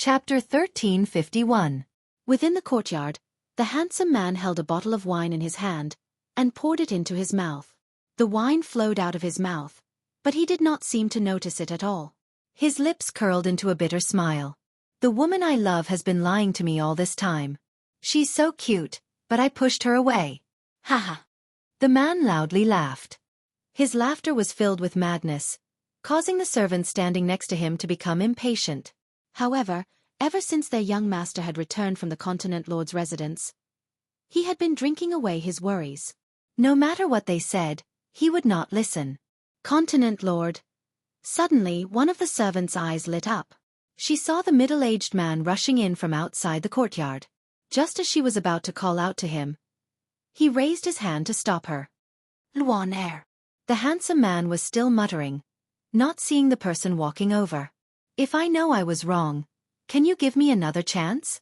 Chapter 1351. Within the courtyard, the handsome man held a bottle of wine in his hand and poured it into his mouth. The wine flowed out of his mouth, but he did not seem to notice it at all. His lips curled into a bitter smile. The woman I love has been lying to me all this time. She's so cute, but I pushed her away. Haha. The man loudly laughed. His laughter was filled with madness, causing the servants standing next to him to become impatient. However, ever since their young master had returned from the Continent Lord's residence, he had been drinking away his worries. No matter what they said, he would not listen. Continent Lord. Suddenly, one of the servants' eyes lit up. She saw the middle-aged man rushing in from outside the courtyard. Just as she was about to call out to him, he raised his hand to stop her. Luan Air. The handsome man was still muttering, not seeing the person walking over. If I know I was wrong, can you give me another chance?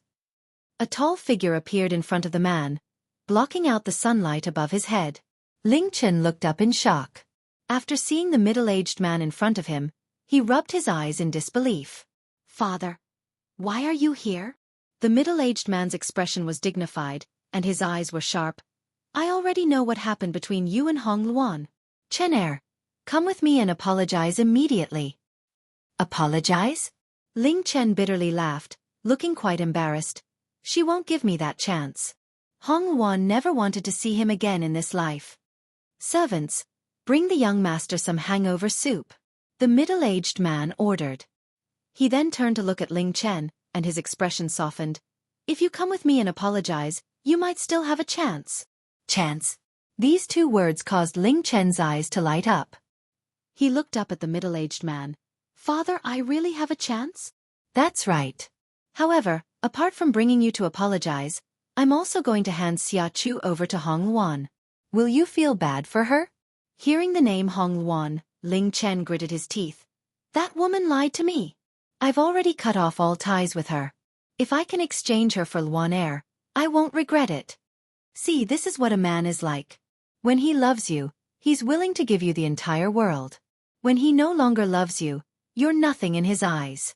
A tall figure appeared in front of the man, blocking out the sunlight above his head. Ling Chen looked up in shock. After seeing the middle-aged man in front of him, he rubbed his eyes in disbelief. Father, why are you here? The middle-aged man's expression was dignified, and his eyes were sharp. I already know what happened between you and Hong Luan. Chen Er, come with me and apologize immediately. Apologize? Ling Chen bitterly laughed, looking quite embarrassed. She won't give me that chance. Hong Luan never wanted to see him again in this life. Servants, bring the young master some hangover soup. The middle-aged man ordered. He then turned to look at Ling Chen, and his expression softened. If you come with me and apologize, you might still have a chance. Chance? These two words caused Ling Chen's eyes to light up. He looked up at the middle-aged man. Father, I really have a chance? That's right. However, apart from bringing you to apologize, I'm also going to hand Xia Chu over to Hong Luan. Will you feel bad for her? Hearing the name Hong Luan, Ling Chen gritted his teeth. That woman lied to me. I've already cut off all ties with her. If I can exchange her for Luan Air, I won't regret it. See, this is what a man is like. When he loves you, he's willing to give you the entire world. When he no longer loves you, you're nothing in his eyes.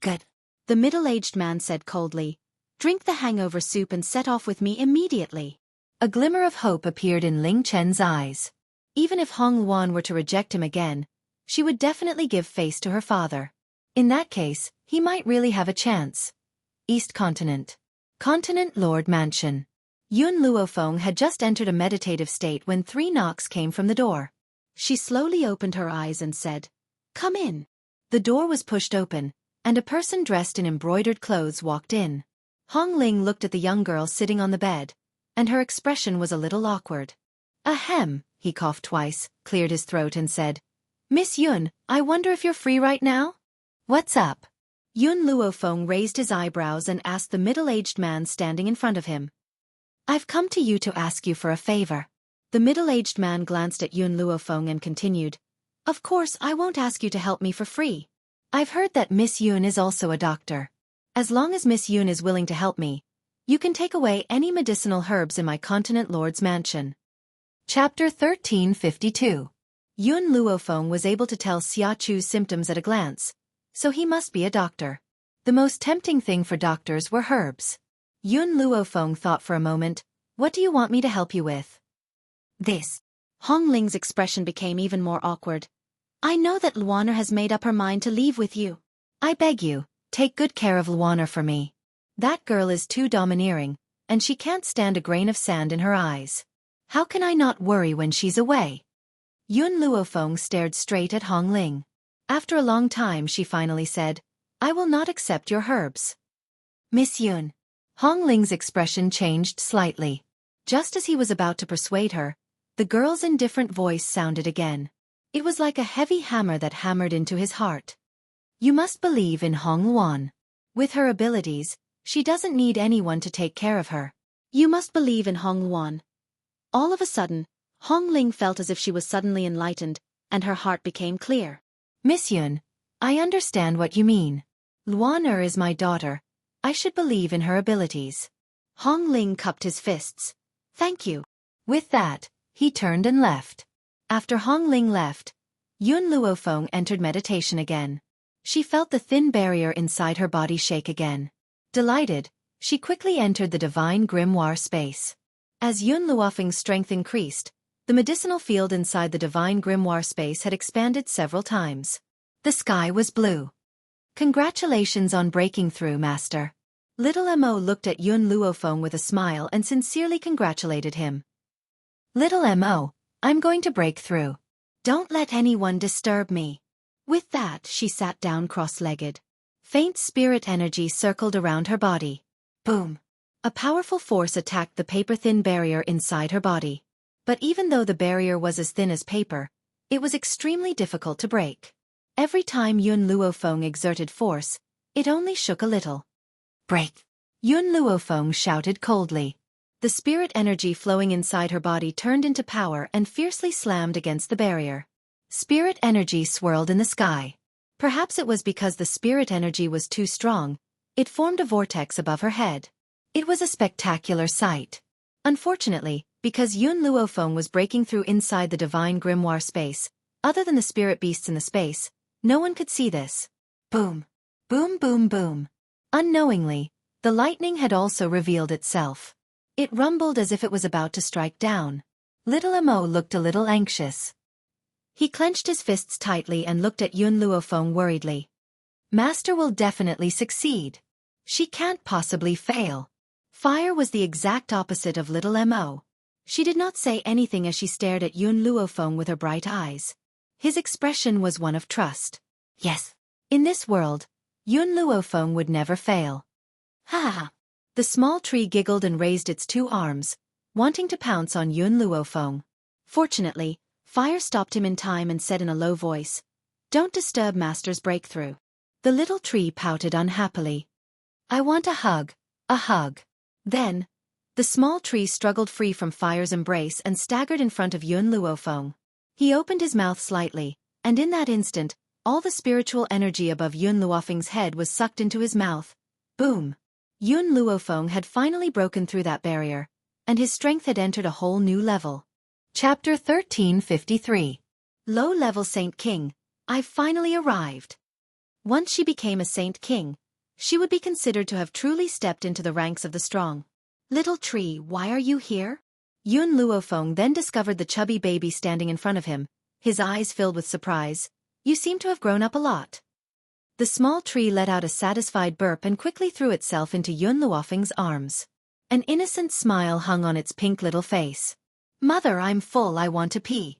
Good. The middle-aged man said coldly. Drink the hangover soup and set off with me immediately. A glimmer of hope appeared in Ling Chen's eyes. Even if Hong Luan were to reject him again, she would definitely give face to her father. In that case, he might really have a chance. East Continent. Continent Lord Mansion. Yun Luofeng had just entered a meditative state when 3 knocks came from the door. She slowly opened her eyes and said, Come in. The door was pushed open, and a person dressed in embroidered clothes walked in. Hong Ling looked at the young girl sitting on the bed, and her expression was a little awkward. Ahem, he coughed twice, cleared his throat and said, Miss Yun, I wonder if you're free right now? What's up? Yun Luofeng raised his eyebrows and asked the middle-aged man standing in front of him. I've come to you to ask you for a favor. The middle-aged man glanced at Yun Luofeng and continued, Of course I won't ask you to help me for free. I've heard that Miss Yun is also a doctor. As long as Miss Yun is willing to help me, you can take away any medicinal herbs in my Continent Lord's mansion. Chapter 1352. Yun Luofeng was able to tell Xia Chu's symptoms at a glance, so he must be a doctor. The most tempting thing for doctors were herbs. Yun Luofeng thought for a moment, What do you want me to help you with? This. Hong Ling's expression became even more awkward. I know that Luaner has made up her mind to leave with you. I beg you, take good care of Luaner for me. That girl is too domineering, and she can't stand a grain of sand in her eyes. How can I not worry when she's away? Yun Luofeng stared straight at Hong Ling. After a long time she finally said, I will not accept your herbs. Miss Yun. Hong Ling's expression changed slightly. Just as he was about to persuade her, the girl's indifferent voice sounded again. It was like a heavy hammer that hammered into his heart. You must believe in Hong Luan. With her abilities, she doesn't need anyone to take care of her. You must believe in Hong Luan. All of a sudden, Hong Ling felt as if she was suddenly enlightened, and her heart became clear. Miss Yun, I understand what you mean. Luaner is my daughter. I should believe in her abilities. Hong Ling cupped his fists. Thank you. With that, he turned and left. After Hong Ling left, Yun Luofeng entered meditation again. She felt the thin barrier inside her body shake again. Delighted, she quickly entered the divine grimoire space. As Yun Luofeng's strength increased, the medicinal field inside the divine grimoire space had expanded several times. The sky was blue. Congratulations on breaking through, Master. Little Mo looked at Yun Luofeng with a smile and sincerely congratulated him. Little Mo, I'm going to break through. Don't let anyone disturb me. With that, she sat down cross-legged. Faint spirit energy circled around her body. Boom! A powerful force attacked the paper-thin barrier inside her body. But even though the barrier was as thin as paper, it was extremely difficult to break. Every time Yun Luofeng exerted force, it only shook a little. Break! Yun Luofeng shouted coldly. The spirit energy flowing inside her body turned into power and fiercely slammed against the barrier. Spirit energy swirled in the sky. Perhaps it was because the spirit energy was too strong, it formed a vortex above her head. It was a spectacular sight. Unfortunately, because Yun Luofeng was breaking through inside the divine grimoire space, other than the spirit beasts in the space, no one could see this. Boom! Boom boom boom! Unknowingly, the lightning had also revealed itself. It rumbled as if it was about to strike down. Little Mo looked a little anxious. He clenched his fists tightly and looked at Yun Luofeng worriedly. Master will definitely succeed. She can't possibly fail. Fire was the exact opposite of Little Mo. She did not say anything as she stared at Yun Luofeng with her bright eyes. His expression was one of trust. Yes. In this world, Yun Luofeng would never fail. Ha ha! The small tree giggled and raised its two arms, wanting to pounce on Yun Luofeng. Fortunately, Fire stopped him in time and said in a low voice, "Don't disturb Master's breakthrough." The little tree pouted unhappily. "I want a hug, a hug." Then, the small tree struggled free from Fire's embrace and staggered in front of Yun Luofeng. He opened his mouth slightly, and in that instant, all the spiritual energy above Yun Luofeng's head was sucked into his mouth. Boom! Yun Luofeng had finally broken through that barrier, and his strength had entered a whole new level. Chapter 1353. Low-level Saint King, I've finally arrived. Once she became a Saint King, she would be considered to have truly stepped into the ranks of the strong. Little tree, why are you here? Yun Luofeng then discovered the chubby baby standing in front of him, his eyes filled with surprise. You seem to have grown up a lot. The small tree let out a satisfied burp and quickly threw itself into Yun Luofeng's arms. An innocent smile hung on its pink little face. Mother, I'm full, I want to pee.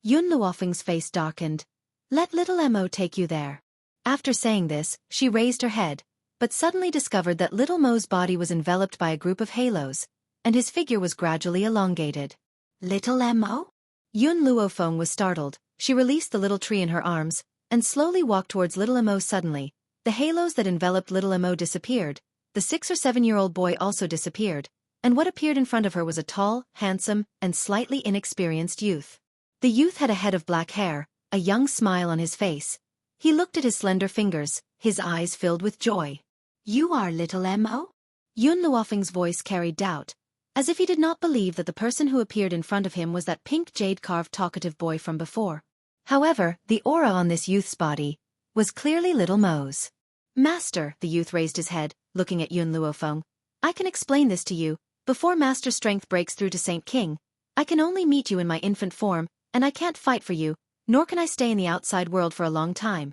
Yun Luofeng's face darkened. Let Little Mo take you there. After saying this, she raised her head, but suddenly discovered that Little Mo's body was enveloped by a group of halos, and his figure was gradually elongated. Little Mo? Yun Luofeng was startled. She released the little tree in her arms, and slowly walked towards Little Mo. Suddenly, the halos that enveloped Little Mo disappeared, the 6 or 7-year-old boy also disappeared, and what appeared in front of her was a tall, handsome, and slightly inexperienced youth. The youth had a head of black hair, a young smile on his face. He looked at his slender fingers, his eyes filled with joy. You are Little Mo? Yun Luofeng's voice carried doubt, as if he did not believe that the person who appeared in front of him was that pink jade-carved talkative boy from before. However, the aura on this youth's body was clearly Little Mo's. Master, the youth raised his head, looking at Yun Luofeng. I can explain this to you. Before Master Strength breaks through to Saint King, I can only meet you in my infant form, and I can't fight for you, nor can I stay in the outside world for a long time.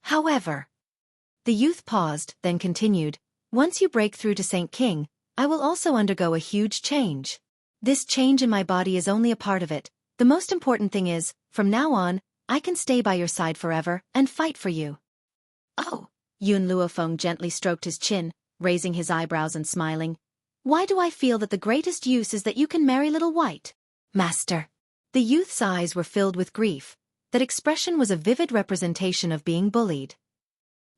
However, the youth paused, then continued, once you break through to Saint King, I will also undergo a huge change. This change in my body is only a part of it. The most important thing is, from now on, I can stay by your side forever and fight for you. Oh, Yun Luofeng gently stroked his chin, raising his eyebrows and smiling. Why do I feel that the greatest use is that you can marry Little White? Master. The youth's eyes were filled with grief. That expression was a vivid representation of being bullied.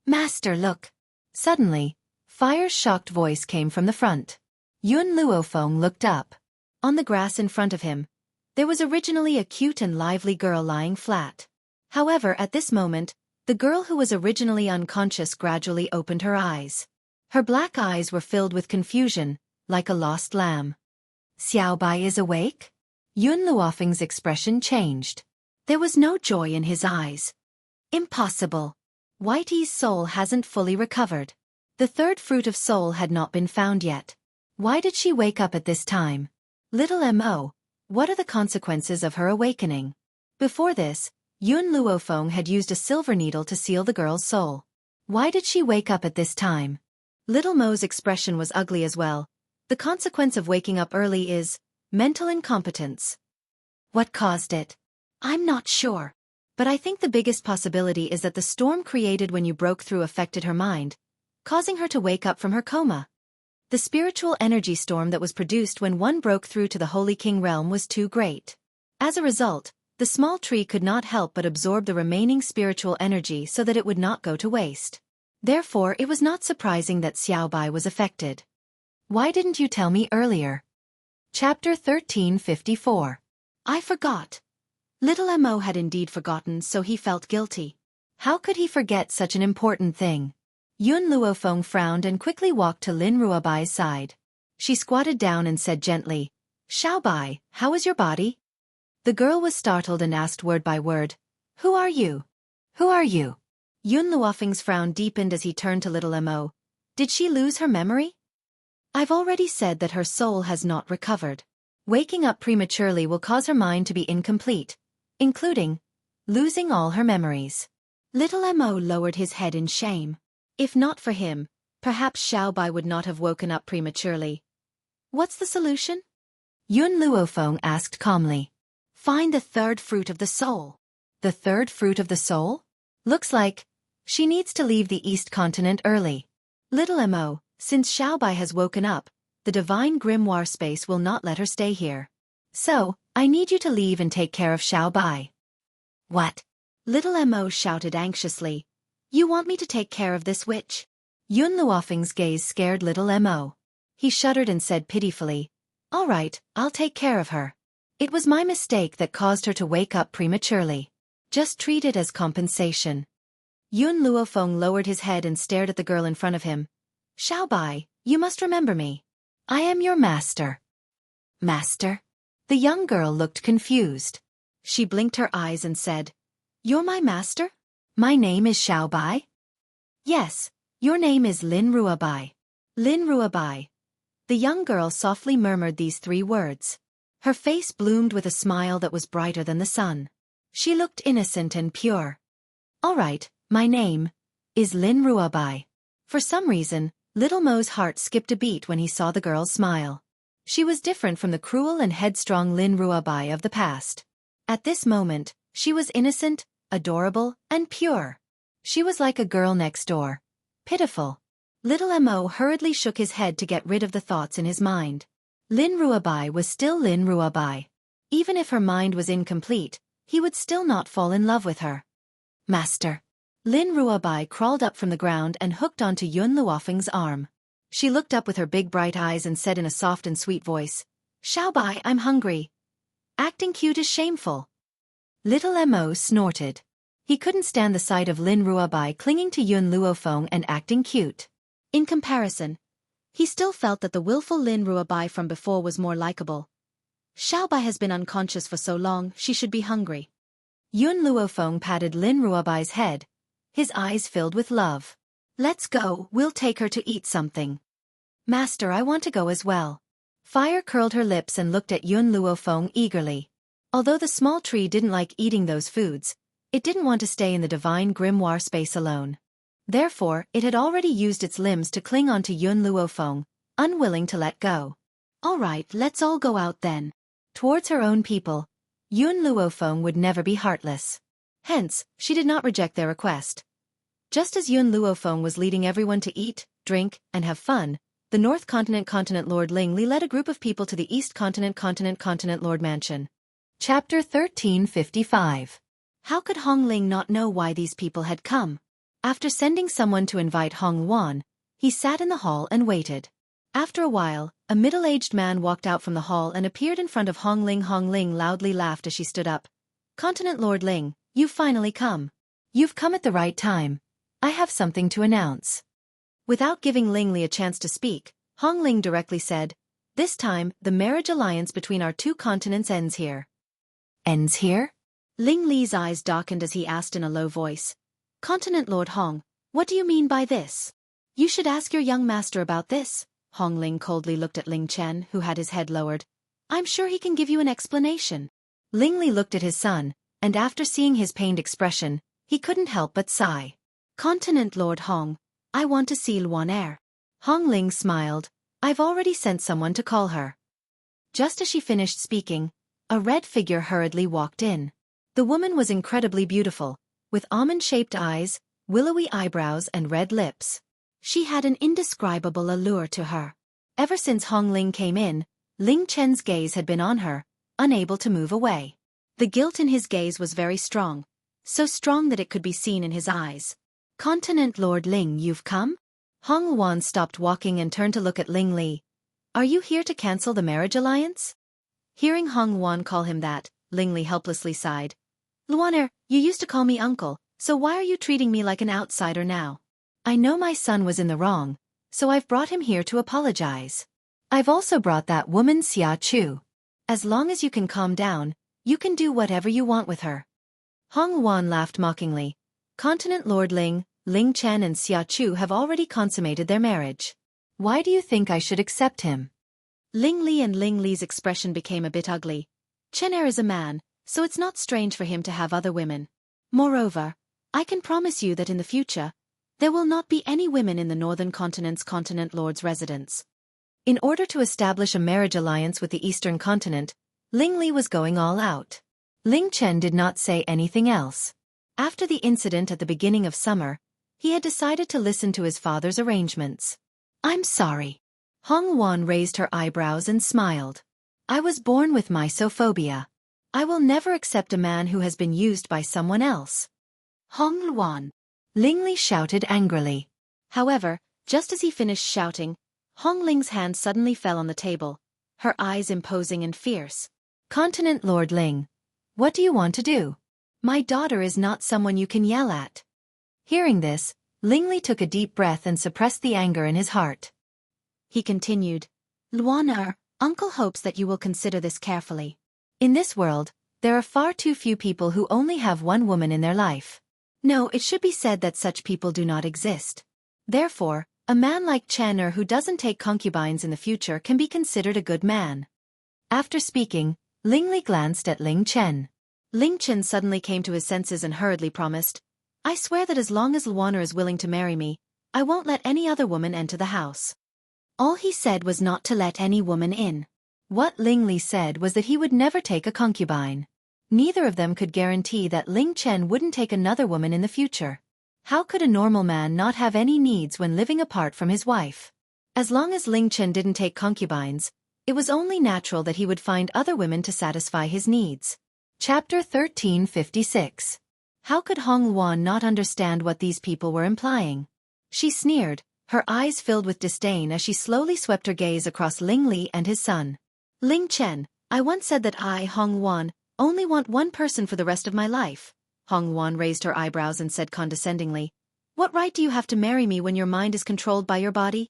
Master, look. Suddenly, Fire's shocked voice came from the front. Yun Luofeng looked up. On the grass in front of him, there was originally a cute and lively girl lying flat. However, at this moment, the girl who was originally unconscious gradually opened her eyes. Her black eyes were filled with confusion, like a lost lamb. Xiaobai is awake? Yun Luofeng's expression changed. There was no joy in his eyes. Impossible. Whitey's soul hasn't fully recovered. The third fruit of soul had not been found yet. Why did she wake up at this time? Little Mo, what are the consequences of her awakening? Before this, Yun Luofeng had used a silver needle to seal the girl's soul. Why did she wake up at this time? Little Mo's expression was ugly as well. The consequence of waking up early is mental incompetence. What caused it? I'm not sure. But I think the biggest possibility is that the storm created when you broke through affected her mind, causing her to wake up from her coma. The spiritual energy storm that was produced when one broke through to the Holy King realm was too great. As a result, the small tree could not help but absorb the remaining spiritual energy so that it would not go to waste. Therefore, it was not surprising that Xiaobai was affected. Why didn't you tell me earlier? Chapter 1354. I forgot. Little Mo had indeed forgotten, so he felt guilty. How could he forget such an important thing? Yun Luofeng frowned and quickly walked to Lin Ruobai's side. She squatted down and said gently, Xiaobai, how is your body? The girl was startled and asked word by word, Who are you? Who are you? Yun Luofeng's frown deepened as he turned to Little Mo. Did she lose her memory? I've already said that her soul has not recovered. Waking up prematurely will cause her mind to be incomplete, including losing all her memories. Little Mo lowered his head in shame. If not for him, perhaps Xiaobai would not have woken up prematurely. What's the solution? Yun Luofeng asked calmly. Find the third fruit of the soul. The third fruit of the soul? Looks like she needs to leave the East Continent early. Little Mo, since Xiaobai has woken up, the divine grimoire space will not let her stay here. So, I need you to leave and take care of Xiaobai. What? Little Mo shouted anxiously. You want me to take care of this witch? Yun Luofeng's gaze scared Little Mo. He shuddered and said pitifully, All right, I'll take care of her. It was my mistake that caused her to wake up prematurely. Just treat it as compensation. Yun Luofeng lowered his head and stared at the girl in front of him. Xiaobai, you must remember me. I am your master. Master? The young girl looked confused. She blinked her eyes and said, You're my master? My name is Xiaobai? Yes, your name is Lin Ruobai. Lin Ruobai. The young girl softly murmured these 3 words. Her face bloomed with a smile that was brighter than the sun. She looked innocent and pure. All right, my name is Lin Ruobai. For some reason, Little Mo's heart skipped a beat when he saw the girl's smile. She was different from the cruel and headstrong Lin Ruobai of the past. At this moment, she was innocent, adorable, and pure. She was like a girl next door. Pitiful. Little Mo hurriedly shook his head to get rid of the thoughts in his mind. Lin Ruobai was still Lin Ruobai. Even if her mind was incomplete, he would still not fall in love with her. Master. Lin Ruobai crawled up from the ground and hooked onto Yun Luofeng's arm. She looked up with her big bright eyes and said in a soft and sweet voice, Xiaobai, I'm hungry. Acting cute is shameful. Little Mo snorted. He couldn't stand the sight of Lin Ruobai clinging to Yun Luofeng and acting cute. In comparison, he still felt that the willful Lin Ruobai from before was more likable. Xiaobai has been unconscious for so long, she should be hungry. Yun Luofeng patted Lin Ruobai's head, his eyes filled with love. Let's go, we'll take her to eat something. Master, I want to go as well. Fire curled her lips and looked at Yun Luofeng eagerly. Although the small tree didn't like eating those foods, it didn't want to stay in the divine grimoire space alone. Therefore, it had already used its limbs to cling onto Yun Luofeng, unwilling to let go. All right, let's all go out then. Towards her own people, Yun Luofeng would never be heartless. Hence, she did not reject their request. Just as Yun Luofeng was leading everyone to eat, drink, and have fun, the North Continent Lord Ling Li led a group of people to the East Continent Lord Mansion. Chapter 1355. How could Hong Ling not know why these people had come? After sending someone to invite Hong Wan, he sat in the hall and waited. After a while, a middle-aged man walked out from the hall and appeared in front of Hong Ling. Hong Ling loudly laughed as she stood up. Continent Lord Ling, you've finally come. You've come at the right time. I have something to announce. Without giving Ling Li a chance to speak, Hong Ling directly said, This time, the marriage alliance between our 2 continents ends here. Ends here? Ling Li's eyes darkened as he asked in a low voice. Continent Lord Hong, what do you mean by this? You should ask your young master about this. Hong Ling coldly looked at Ling Chen, who had his head lowered. I'm sure he can give you an explanation. Ling Li looked at his son, and after seeing his pained expression, he couldn't help but sigh. Continent Lord Hong, I want to see Luan Er. Hong Ling smiled. I've already sent someone to call her. Just as she finished speaking, a red figure hurriedly walked in. The woman was incredibly beautiful, with almond-shaped eyes, willowy eyebrows and red lips. She had an indescribable allure to her. Ever since Hong Ling came in, Ling Chen's gaze had been on her, unable to move away. The guilt in his gaze was very strong, so strong that it could be seen in his eyes. Continent Lord Ling, you've come? Hong Luan stopped walking and turned to look at Ling Li. Are you here to cancel the marriage alliance? Hearing Hong Luan call him that, Ling Li helplessly sighed. Luaner, you used to call me uncle, so why are you treating me like an outsider now? I know my son was in the wrong, so I've brought him here to apologize. I've also brought that woman Xia Chu. As long as you can calm down, you can do whatever you want with her. Hong Luan laughed mockingly. Continent Lord Ling, Ling Chen and Xia Chu have already consummated their marriage. Why do you think I should accept him? Ling Li and Ling Li's expression became a bit ugly. Chen Er is a man, so it's not strange for him to have other women. Moreover, I can promise you that in the future, there will not be any women in the Northern Continent's Continent Lord's residence. In order to establish a marriage alliance with the Eastern Continent, Ling Li was going all out. Ling Chen did not say anything else. After the incident at the beginning of summer, he had decided to listen to his father's arrangements. I'm sorry. Hong Luan raised her eyebrows and smiled. I was born with mysophobia. I will never accept a man who has been used by someone else. Hong Luan. Ling Li shouted angrily. However, just as he finished shouting, Hong Ling's hand suddenly fell on the table, her eyes imposing and fierce. Continent Lord Ling, what do you want to do? My daughter is not someone you can yell at. Hearing this, Ling Li took a deep breath and suppressed the anger in his heart. He continued, Luan, Uncle hopes that you will consider this carefully. In this world, there are far too few people who only have one woman in their life. No, it should be said that such people do not exist. Therefore, a man like Chen Er who doesn't take concubines in the future can be considered a good man. After speaking, Ling Li glanced at Ling Chen. Ling Chen suddenly came to his senses and hurriedly promised, I swear that as long as Luan Er is willing to marry me, I won't let any other woman enter the house. All he said was not to let any woman in. What Ling Li said was that he would never take a concubine. Neither of them could guarantee that Ling Chen wouldn't take another woman in the future. How could a normal man not have any needs when living apart from his wife? As long as Ling Chen didn't take concubines, it was only natural that he would find other women to satisfy his needs. Chapter 1356. How could Hong Luan not understand what these people were implying? She sneered, her eyes filled with disdain as she slowly swept her gaze across Ling Li and his son. Ling Chen, I once said that I, Hong Luan, only want one person for the rest of my life. Hong Luan raised her eyebrows and said condescendingly, What right do you have to marry me when your mind is controlled by your body?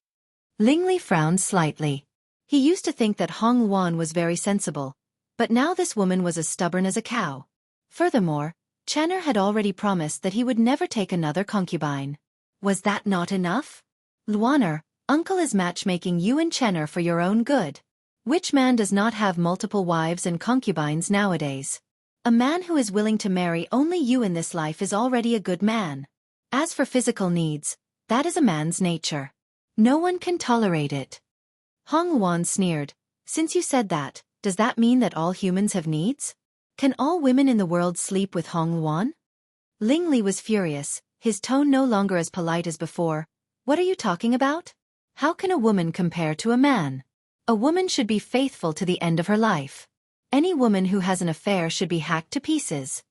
Ling Li frowned slightly. He used to think that Hong Luan was very sensible, but now this woman was as stubborn as a cow. Furthermore, Chen Er had already promised that he would never take another concubine. Was that not enough? Luan, Uncle is matchmaking you and Chen Er for your own good. Which man does not have multiple wives and concubines nowadays? A man who is willing to marry only you in this life is already a good man. As for physical needs, that is a man's nature. No one can tolerate it. Hong Luan sneered, Since you said that, does that mean that all humans have needs? Can all women in the world sleep with Hong Luan? Ling Li was furious, his tone no longer as polite as before. What are you talking about? How can a woman compare to a man? A woman should be faithful to the end of her life. Any woman who has an affair should be hacked to pieces.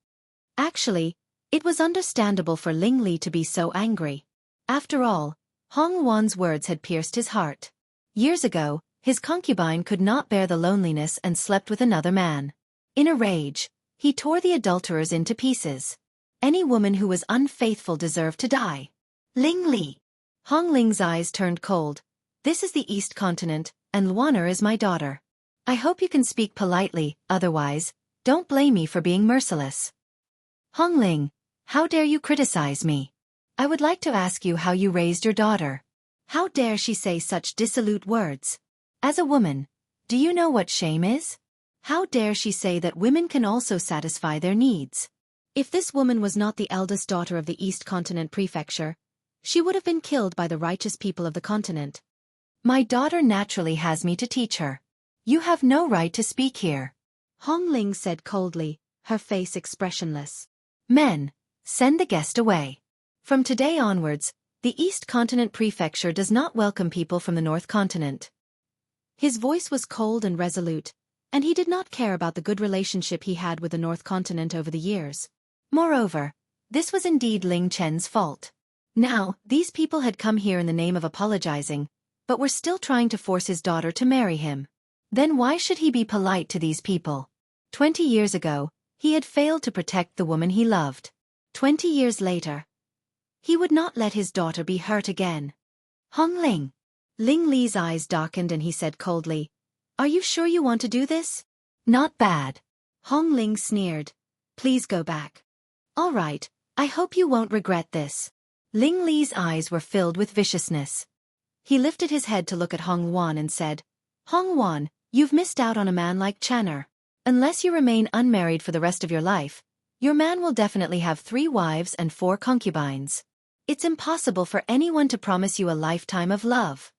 Actually, it was understandable for Ling Li to be so angry. After all, Hong Luan's words had pierced his heart. Years ago, his concubine could not bear the loneliness and slept with another man. In a rage, he tore the adulterers into pieces. Any woman who was unfaithful deserved to die. Ling Li. Hong Ling's eyes turned cold. This is the East Continent, and Luan is my daughter. I hope you can speak politely, otherwise, don't blame me for being merciless. Hong Ling, how dare you criticize me? I would like to ask you how you raised your daughter. How dare she say such dissolute words? As a woman, do you know what shame is? How dare she say that women can also satisfy their needs? If this woman was not the eldest daughter of the East Continent Prefecture, she would have been killed by the righteous people of the continent. My daughter naturally has me to teach her. You have no right to speak here. Hong Ling said coldly, her face expressionless. Men, send the guest away. From today onwards, the East Continent Prefecture does not welcome people from the North Continent. His voice was cold and resolute, and he did not care about the good relationship he had with the North Continent over the years. Moreover, this was indeed Ling Chen's fault. Now, these people had come here in the name of apologizing, but were still trying to force his daughter to marry him. Then why should he be polite to these people? 20 years ago, he had failed to protect the woman he loved. 20 years later, he would not let his daughter be hurt again. Hong Ling. Ling Li's eyes darkened and he said coldly, Are you sure you want to do this? Not bad. Hong Ling sneered. Please go back. All right, I hope you won't regret this. Ling Li's eyes were filled with viciousness. He lifted his head to look at Hong Wan and said, Hong Wan, you've missed out on a man like Channer. Unless you remain unmarried for the rest of your life, your man will definitely have 3 wives and 4 concubines. It's impossible for anyone to promise you a lifetime of love.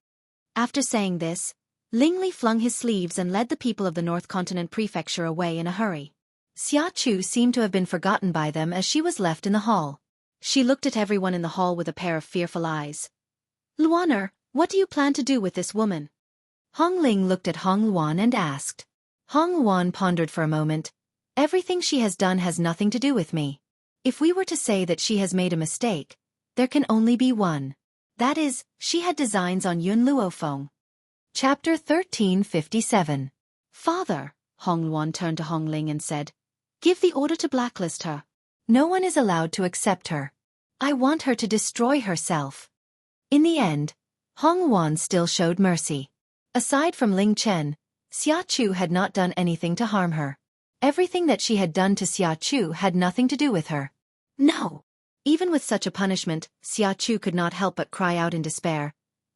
After saying this, Ling Li flung his sleeves and led the people of the North Continent Prefecture away in a hurry. Xia Chu seemed to have been forgotten by them as she was left in the hall. She looked at everyone in the hall with a pair of fearful eyes. Luaner, what do you plan to do with this woman? Hong Ling looked at Hong Wan and asked. Hong Wan pondered for a moment. Everything she has done has nothing to do with me. If we were to say that she has made a mistake, there can only be one. That is, she had designs on Yun Luofeng. Chapter 1357. Father, Hong Wan turned to Hong Ling and said, Give the order to blacklist her. No one is allowed to accept her. I want her to destroy herself. In the end, Hong Wan still showed mercy. Aside from Ling Chen, Xia Chu had not done anything to harm her. Everything that she had done to Xia Chu had nothing to do with her. No! Even with such a punishment, Xia Chu could not help but cry out in despair.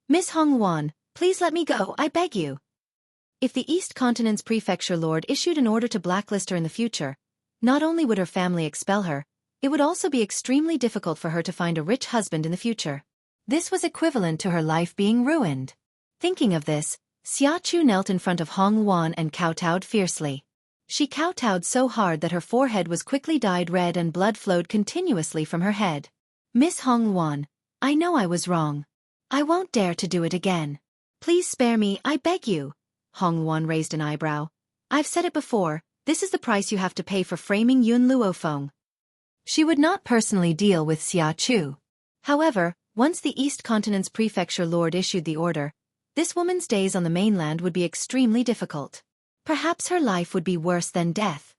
Miss Hong Wan, please let me go, I beg you. If the East Continent's Prefecture Lord issued an order to blacklist her in the future, not only would her family expel her, it would also be extremely difficult for her to find a rich husband in the future. This was equivalent to her life being ruined. Thinking of this, Xia Chu knelt in front of Hong Wan and kowtowed fiercely. She kowtowed so hard that her forehead was quickly dyed red and blood flowed continuously from her head. Miss Hong Wan, I know I was wrong. I won't dare to do it again. Please spare me, I beg you. Hong Wan raised an eyebrow. I've said it before, this is the price you have to pay for framing Yun Luofeng. She would not personally deal with Xia Chu. However, once the East Continent's Prefecture Lord issued the order, this woman's days on the mainland would be extremely difficult. Perhaps her life would be worse than death.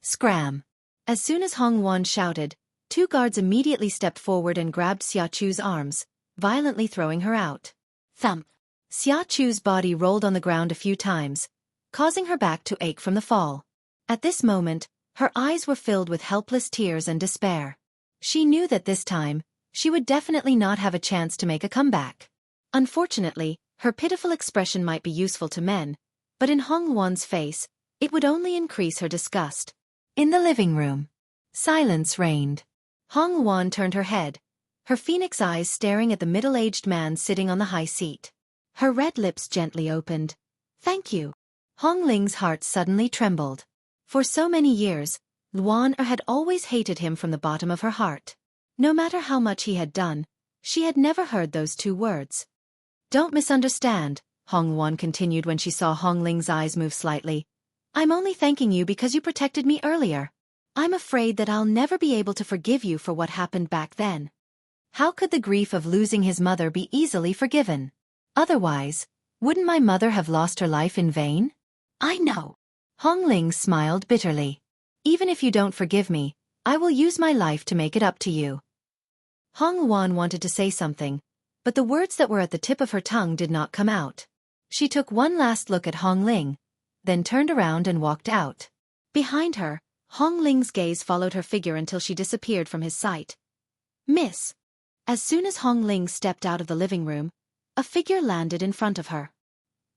Scram! As soon as Hong Wan shouted, 2 guards immediately stepped forward and grabbed Xia Chu's arms, violently throwing her out. Thump! Xia Chu's body rolled on the ground a few times, causing her back to ache from the fall. At this moment, her eyes were filled with helpless tears and despair. She knew that this time, she would definitely not have a chance to make a comeback. Unfortunately, her pitiful expression might be useful to men, but in Hong Wan's face, it would only increase her disgust. In the living room, silence reigned. Hong Wan turned her head, her phoenix eyes staring at the middle-aged man sitting on the high seat. Her red lips gently opened. Thank you. Hong Ling's heart suddenly trembled. For so many years, Luan had always hated him from the bottom of her heart. No matter how much he had done, she had never heard those 2 words. Don't misunderstand, Hong Wan continued when she saw Hong Ling's eyes move slightly. I'm only thanking you because you protected me earlier. I'm afraid that I'll never be able to forgive you for what happened back then. How could the grief of losing his mother be easily forgiven? Otherwise, wouldn't my mother have lost her life in vain? I know. Hong Ling smiled bitterly. Even if you don't forgive me, I will use my life to make it up to you. Hong Wan wanted to say something, but the words that were at the tip of her tongue did not come out. She took one last look at Hong Ling, then turned around and walked out. Behind her, Hong Ling's gaze followed her figure until she disappeared from his sight. Miss. As soon as Hong Ling stepped out of the living room, a figure landed in front of her.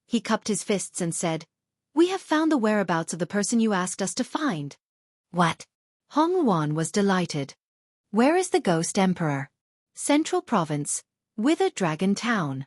He cupped his fists and said, "We have found the whereabouts of the person you asked us to find." "What?" Hong Wan was delighted. "Where is the Ghost Emperor?" "Central Province, Withered Dragon Town."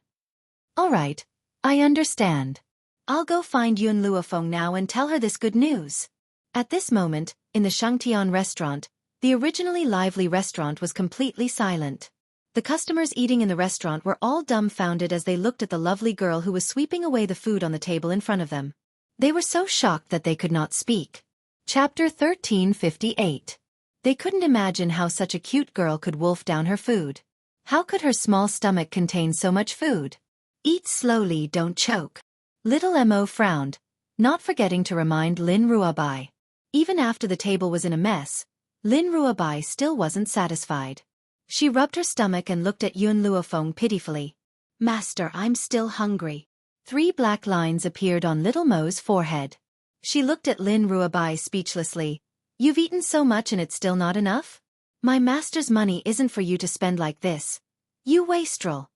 "All right, I understand. I'll go find Yun Luofeng now and tell her this good news." At this moment, in the Shangtian restaurant, the originally lively restaurant was completely silent. The customers eating in the restaurant were all dumbfounded as they looked at the lovely girl who was sweeping away the food on the table in front of them. They were so shocked that they could not speak. Chapter 1358. They couldn't imagine how such a cute girl could wolf down her food. How could her small stomach contain so much food? "Eat slowly, don't choke." Little Mo frowned, not forgetting to remind Lin Ruabai. Even after the table was in a mess, Lin Ruabai still wasn't satisfied. She rubbed her stomach and looked at Yun Luofeng pitifully. "Master, I'm still hungry." 3 black lines appeared on Little Mo's forehead. She looked at Lin Ruabai speechlessly. "You've eaten so much and it's still not enough? My master's money isn't for you to spend like this. You wastrel."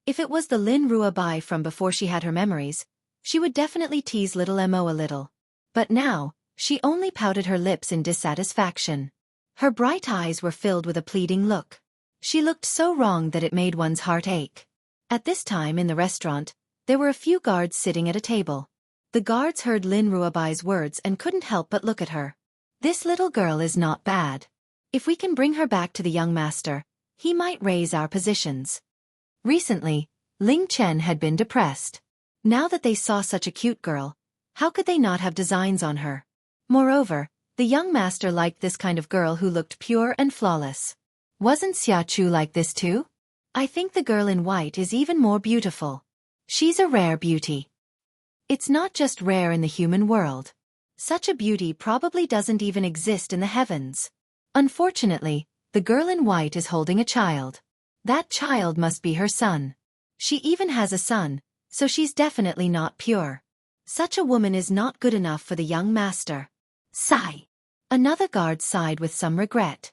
If it was the Lin Ruabai from before she had her memories, she would definitely tease Little Mo a little. But now, she only pouted her lips in dissatisfaction. Her bright eyes were filled with a pleading look. She looked so wrong that it made one's heart ache. At this time in the restaurant, there were a few guards sitting at a table. The guards heard Lin Ruabai's words and couldn't help but look at her. "This little girl is not bad. If we can bring her back to the young master, he might raise our positions." Recently, Ling Chen had been depressed. Now that they saw such a cute girl, how could they not have designs on her? Moreover, the young master liked this kind of girl who looked pure and flawless. Wasn't Xia Chu like this too? "I think the girl in white is even more beautiful. She's a rare beauty." It's not just rare in the human world. Such a beauty probably doesn't even exist in the heavens. Unfortunately, the girl in white is holding a child. That child must be her son. She even has a son, so she's definitely not pure. Such a woman is not good enough for the young master. Sigh. Another guard sighed with some regret.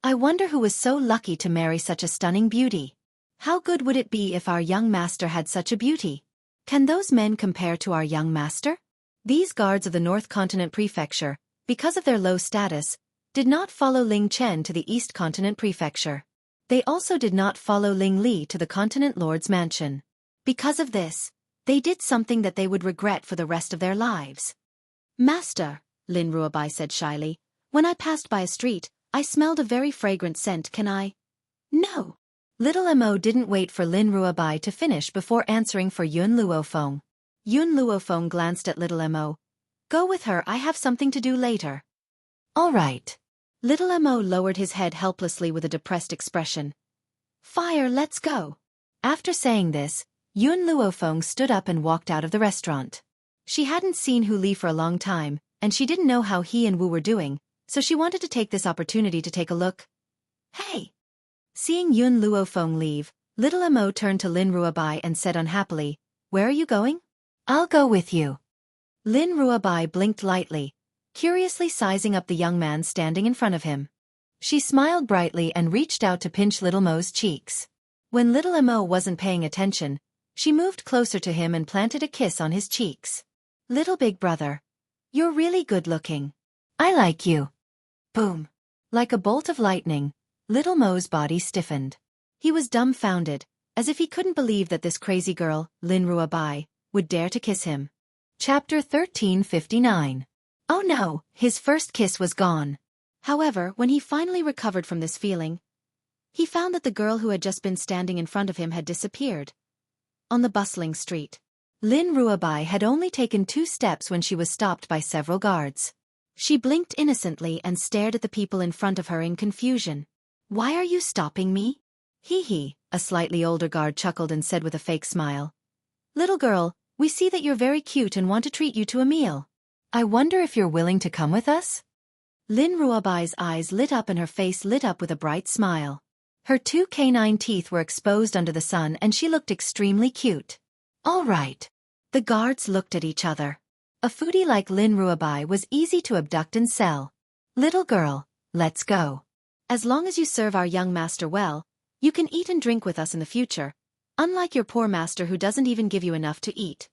"I wonder who was so lucky to marry such a stunning beauty. How good would it be if our young master had such a beauty? Can those men compare to our young master?" These guards of the North Continent Prefecture, because of their low status, did not follow Ling Chen to the East Continent Prefecture. They also did not follow Ling Li to the Continent Lord's mansion. Because of this, they did something that they would regret for the rest of their lives. "Master," Lin Ruabai said shyly, "when I passed by a street, I smelled a very fragrant scent. Can I?" "No." Little Mo didn't wait for Lin Ruabai to finish before answering for Yun Luofeng. Yun Luofeng glanced at Little Mo. "Go with her, I have something to do later." "All right." Little Mo lowered his head helplessly with a depressed expression. "Fire, let's go." After saying this, Yun Luofeng stood up and walked out of the restaurant. She hadn't seen Hu Li for a long time, and she didn't know how he and Wu were doing, so she wanted to take this opportunity to take a look. "Hey!" Seeing Yun Luofeng leave, Little Mo turned to Lin Ruabai and said unhappily, "Where are you going?" "I'll go with you." Lin Ruabai blinked lightly, curiously sizing up the young man standing in front of him. She smiled brightly and reached out to pinch Little Mo's cheeks. When Little Mo wasn't paying attention, she moved closer to him and planted a kiss on his cheeks. "Little big brother, you're really good looking. I like you." Boom. Like a bolt of lightning, Little Mo's body stiffened. He was dumbfounded, as if he couldn't believe that this crazy girl, Lin Ruabai, would dare to kiss him. Chapter 1359. Oh no, his first kiss was gone. However, when he finally recovered from this feeling, he found that the girl who had just been standing in front of him had disappeared. On the bustling street, Lin Ruabai had only taken 2 steps when she was stopped by several guards. She blinked innocently and stared at the people in front of her in confusion. "Why are you stopping me?" "Hee hee," a slightly older guard chuckled and said with a fake smile. "Little girl, we see that you're very cute and want to treat you to a meal. I wonder if you're willing to come with us?" Lin Ruabai's eyes lit up and her face lit up with a bright smile. Her 2 canine teeth were exposed under the sun and she looked extremely cute. All right. The guards looked at each other. A foodie like Lin Ruabai was easy to abduct and sell. "Little girl, let's go. As long as you serve our young master well, You can eat and drink with us in the future, unlike your poor master who doesn't even give you enough to eat."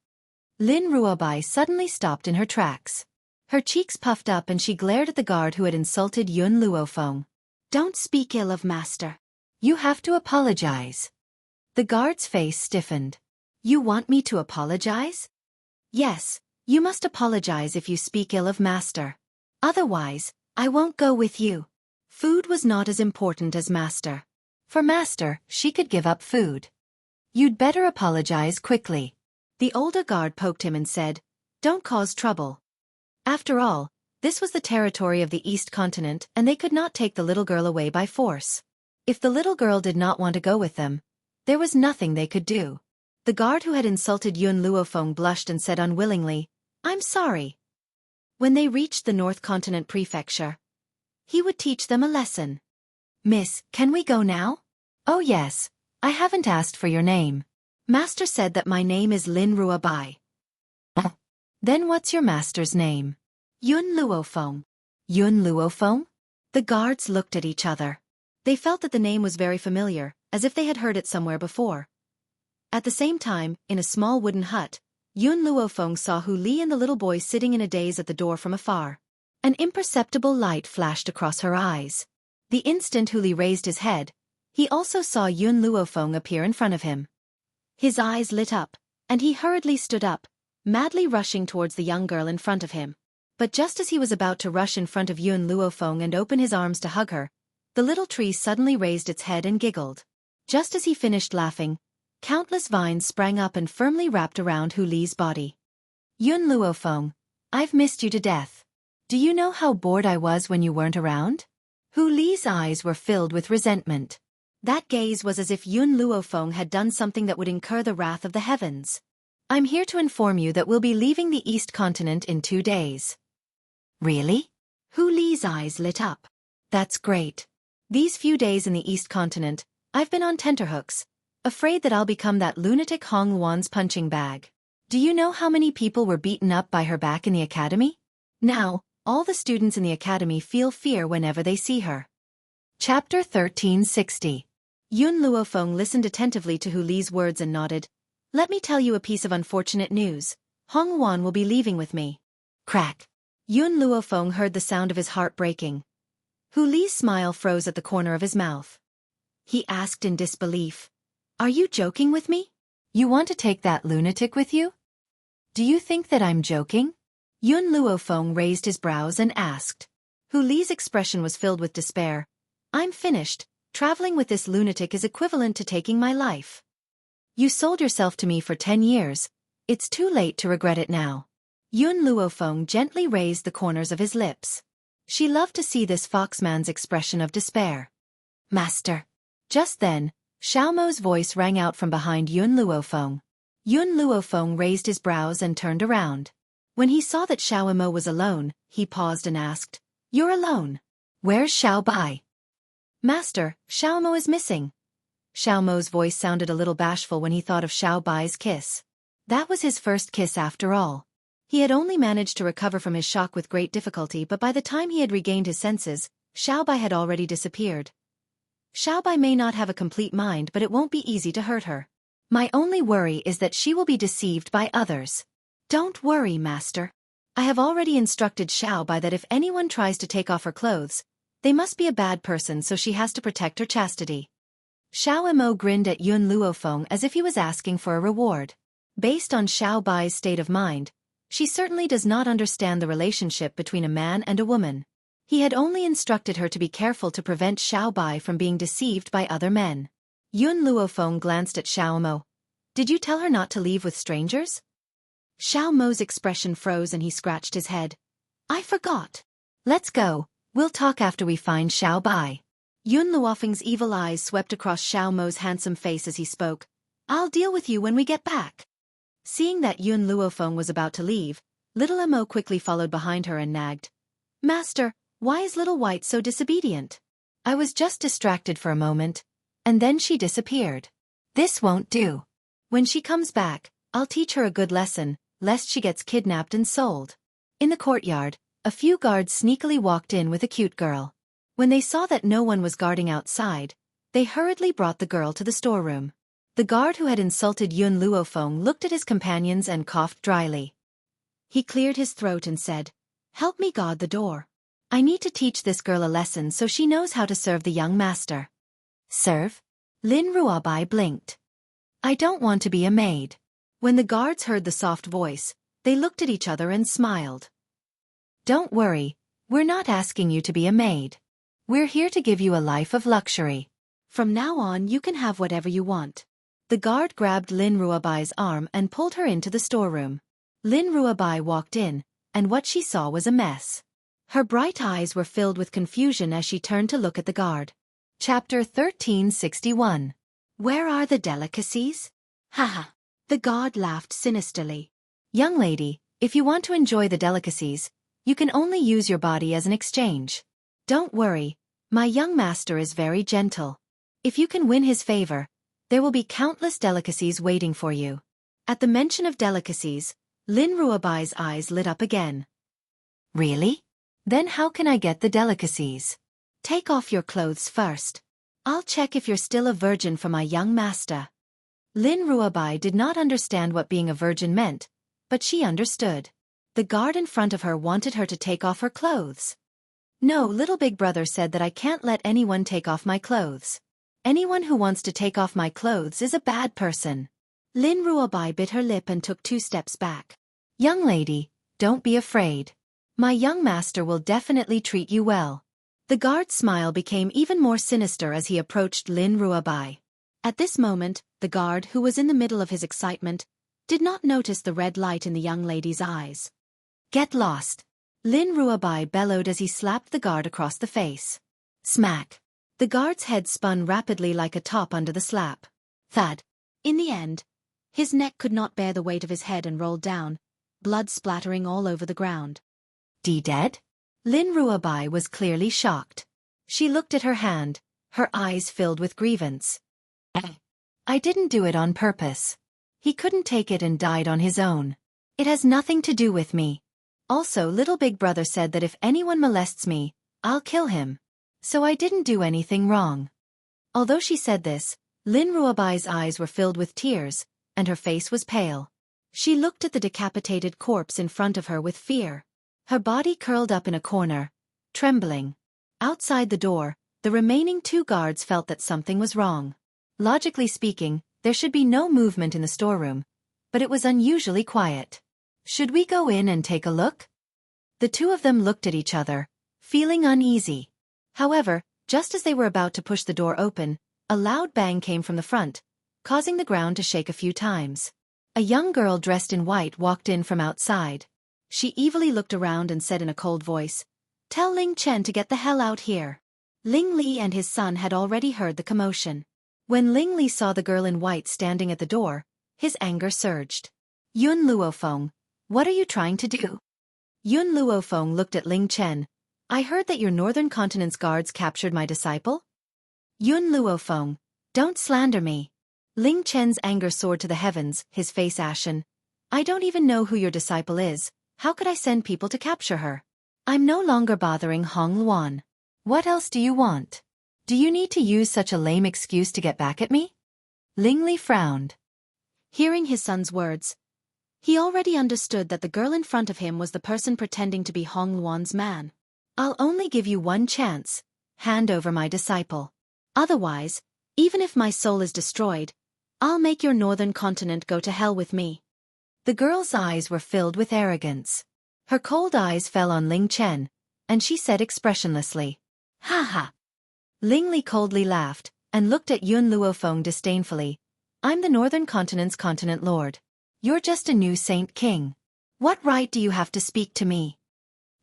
Lin Ruobai suddenly stopped in her tracks. Her cheeks puffed up and she glared at the guard who had insulted Yun Luofeng. "Don't speak ill of master. You have to apologize." The guard's face stiffened. "You want me to apologize?" "Yes, you must apologize if you speak ill of master. Otherwise, I won't go with you." Food was not as important as master. For master, she could give up food. "You'd better apologize quickly." The older guard poked him and said, "Don't cause trouble." After all, this was the territory of the East Continent and they could not take the little girl away by force. If the little girl did not want to go with them, there was nothing they could do. The guard who had insulted Yun Luofeng blushed and said unwillingly, "I'm sorry." When they reached the North Continent Prefecture, he would teach them a lesson. "Miss, can we go now?" "Oh yes, I haven't asked for your name." "Master said that my name is Lin Ruobai." "Then what's your master's name?" "Yun Luofeng." "Yun Luofeng?" The guards looked at each other. They felt that the name was very familiar, as if they had heard it somewhere before. At the same time, in a small wooden hut, Yun Luofeng saw Hu Li and the little boy sitting in a daze at the door from afar. An imperceptible light flashed across her eyes. The instant Hu Li raised his head, he also saw Yun Luofeng appear in front of him. His eyes lit up, and he hurriedly stood up, madly rushing towards the young girl in front of him. But just as he was about to rush in front of Yun Luofeng and open his arms to hug her, the little tree suddenly raised its head and giggled. Just as he finished laughing, countless vines sprang up and firmly wrapped around Hu Li's body. "Yun Luofeng, I've missed you to death. Do you know how bored I was when you weren't around?" Hu Li's eyes were filled with resentment. That gaze was as if Yun Luofeng had done something that would incur the wrath of the heavens. "I'm here to inform you that we'll be leaving the East Continent in 2 days." "Really?" Hu Li's eyes lit up. "That's great. These few days in the East Continent, I've been on tenterhooks, afraid that I'll become that lunatic Hong Wan's punching bag. Do you know how many people were beaten up by her back in the academy? Now, all the students in the academy feel fear whenever they see her." Chapter 1360. Yun Luofeng listened attentively to Hu Li's words and nodded. "Let me tell you a piece of unfortunate news. Hong Wan will be leaving with me." Crack. Yun Luofeng heard the sound of his heart breaking. Hu Li's smile froze at the corner of his mouth. He asked in disbelief, "Are you joking with me? You want to take that lunatic with you? Do you think that I'm joking?" Yun Luofeng raised his brows and asked. Hu Li's expression was filled with despair. "I'm finished. Traveling with this lunatic is equivalent to taking my life. You sold yourself to me for 10 years. It's too late to regret it now." Yun Luofeng gently raised the corners of his lips. She loved to see this foxman's expression of despair. "Master." Just then, Xiaomo's voice rang out from behind Yun Luofeng. Yun Luofeng raised his brows and turned around. When he saw that Xiaomo was alone, he paused and asked, "You're alone? Where's Xiao Bai?" "Master, Xiaomo is missing." Xiaomo's voice sounded a little bashful when he thought of Xiao Bai's kiss. That was his first kiss after all. He had only managed to recover from his shock with great difficulty, but by the time he had regained his senses, Xiao Bai had already disappeared. Xiao Bai may not have a complete mind, but it won't be easy to hurt her. My only worry is that she will be deceived by others. Don't worry, Master. I have already instructed Xiao Bai that if anyone tries to take off her clothes, they must be a bad person, so she has to protect her chastity. Xiao Mo grinned at Yun Luofeng as if he was asking for a reward. Based on Xiao Bai's state of mind, she certainly does not understand the relationship between a man and a woman. He had only instructed her to be careful to prevent Xiao Bai from being deceived by other men. Yun Luofeng glanced at Xiao Mo. "Did you tell her not to leave with strangers?" Xiao Mo's expression froze and he scratched his head. "I forgot. Let's go, we'll talk after we find Xiao Bai." Yun Luofeng's evil eyes swept across Xiao Mo's handsome face as he spoke. "I'll deal with you when we get back." Seeing that Yun Luofeng was about to leave, little Mo quickly followed behind her and nagged. "Master, why is Little White so disobedient?" "I was just distracted for a moment, and then she disappeared. This won't do. When she comes back, I'll teach her a good lesson, lest she gets kidnapped and sold." In the courtyard, a few guards sneakily walked in with a cute girl. When they saw that no one was guarding outside, They hurriedly brought the girl to the storeroom. The guard who had insulted Yun Luofeng looked at his companions and coughed dryly. He cleared his throat and said, "Help me guard the door. I need to teach this girl a lesson so she knows how to serve the young master." "Serve?" Lin Ruobai blinked. "I don't want to be a maid." When the guards heard the soft voice, they looked at each other and smiled. "Don't worry, we're not asking you to be a maid. We're here to give you a life of luxury. From now on you can have whatever you want." The guard grabbed Lin Ruobai's arm and pulled her into the storeroom. Lin Ruobai walked in, and what she saw was a mess. Her bright eyes were filled with confusion as she turned to look at the guard. Chapter 1361. Where are the delicacies? Haha. The guard laughed sinisterly. "Young lady, if you want to enjoy the delicacies, you can only use your body as an exchange. Don't worry, my young master is very gentle. If you can win his favor, there will be countless delicacies waiting for you." At the mention of delicacies, Lin Ruobai's eyes lit up again. "Really? Then how can I get the delicacies?" "Take off your clothes first. I'll check if you're still a virgin for my young master." Lin Ruobai did not understand what being a virgin meant, but she understood. The guard in front of her wanted her to take off her clothes. "No, little big brother said that I can't let anyone take off my clothes. Anyone who wants to take off my clothes is a bad person." Lin Ruobai bit her lip and took 2 steps back. "Young lady, don't be afraid. My young master will definitely treat you well." The guard's smile became even more sinister as he approached Lin Ruobai. At this moment, the guard, who was in the middle of his excitement, did not notice the red light in the young lady's eyes. "Get lost!" Lin Ruobai bellowed as he slapped the guard across the face. Smack! The guard's head spun rapidly like a top under the slap. Thud! In the end, his neck could not bear the weight of his head and rolled down, blood splattering all over the ground. Dead? Lin Ruobai was clearly shocked. She looked at her hand, her eyes filled with grievance. "I didn't do it on purpose. He couldn't take it and died on his own. It has nothing to do with me. Also, little big brother said that if anyone molests me, I'll kill him. So I didn't do anything wrong." Although she said this, Lin Ruobai's eyes were filled with tears, and her face was pale. She looked at the decapitated corpse in front of her with fear. Her body curled up in a corner, trembling. Outside the door, the remaining 2 guards felt that something was wrong. Logically speaking, there should be no movement in the storeroom, but it was unusually quiet. "Should we go in and take a look?" The 2 of them looked at each other, feeling uneasy. However, just as they were about to push the door open, a loud bang came from the front, causing the ground to shake a few times. A young girl dressed in white walked in from outside. She evilly looked around and said in a cold voice, "Tell Ling Chen to get the hell out here." Ling Li and his son had already heard the commotion. When Ling Li saw the girl in white standing at the door, his anger surged. "Yun Luofeng, what are you trying to do?" Yun Luofeng looked at Ling Chen. "I heard that your Northern Continent's guards captured my disciple?" "Yun Luofeng, don't slander me." Ling Chen's anger soared to the heavens, his face ashen. "I don't even know who your disciple is. How could I send people to capture her? I'm no longer bothering Hong Luan. What else do you want? Do you need to use such a lame excuse to get back at me?" Ling Li frowned. Hearing his son's words, he already understood that the girl in front of him was the person pretending to be Hong Luan's man. "I'll only give you one chance. Hand over my disciple. Otherwise, even if my soul is destroyed, I'll make your Northern Continent go to hell with me." The girl's eyes were filled with arrogance. Her cold eyes fell on Ling Chen, and she said expressionlessly, "Ha ha." Ling Li coldly laughed, and looked at Yun Luofeng disdainfully. "I'm the Northern Continent's continent lord. You're just a new Saint King. What right do you have to speak to me?"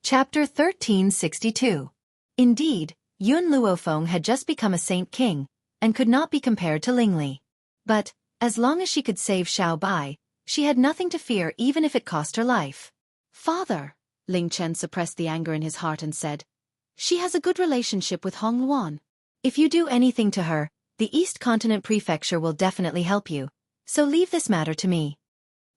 Chapter 1362. Indeed, Yun Luofeng had just become a Saint King, and could not be compared to Ling Li. But, as long as she could save Xiao Bai, she had nothing to fear even if it cost her life. "Father," Ling Chen suppressed the anger in his heart and said, "she has a good relationship with Hong Luan. If you do anything to her, the East Continent Prefecture will definitely help you, so leave this matter to me."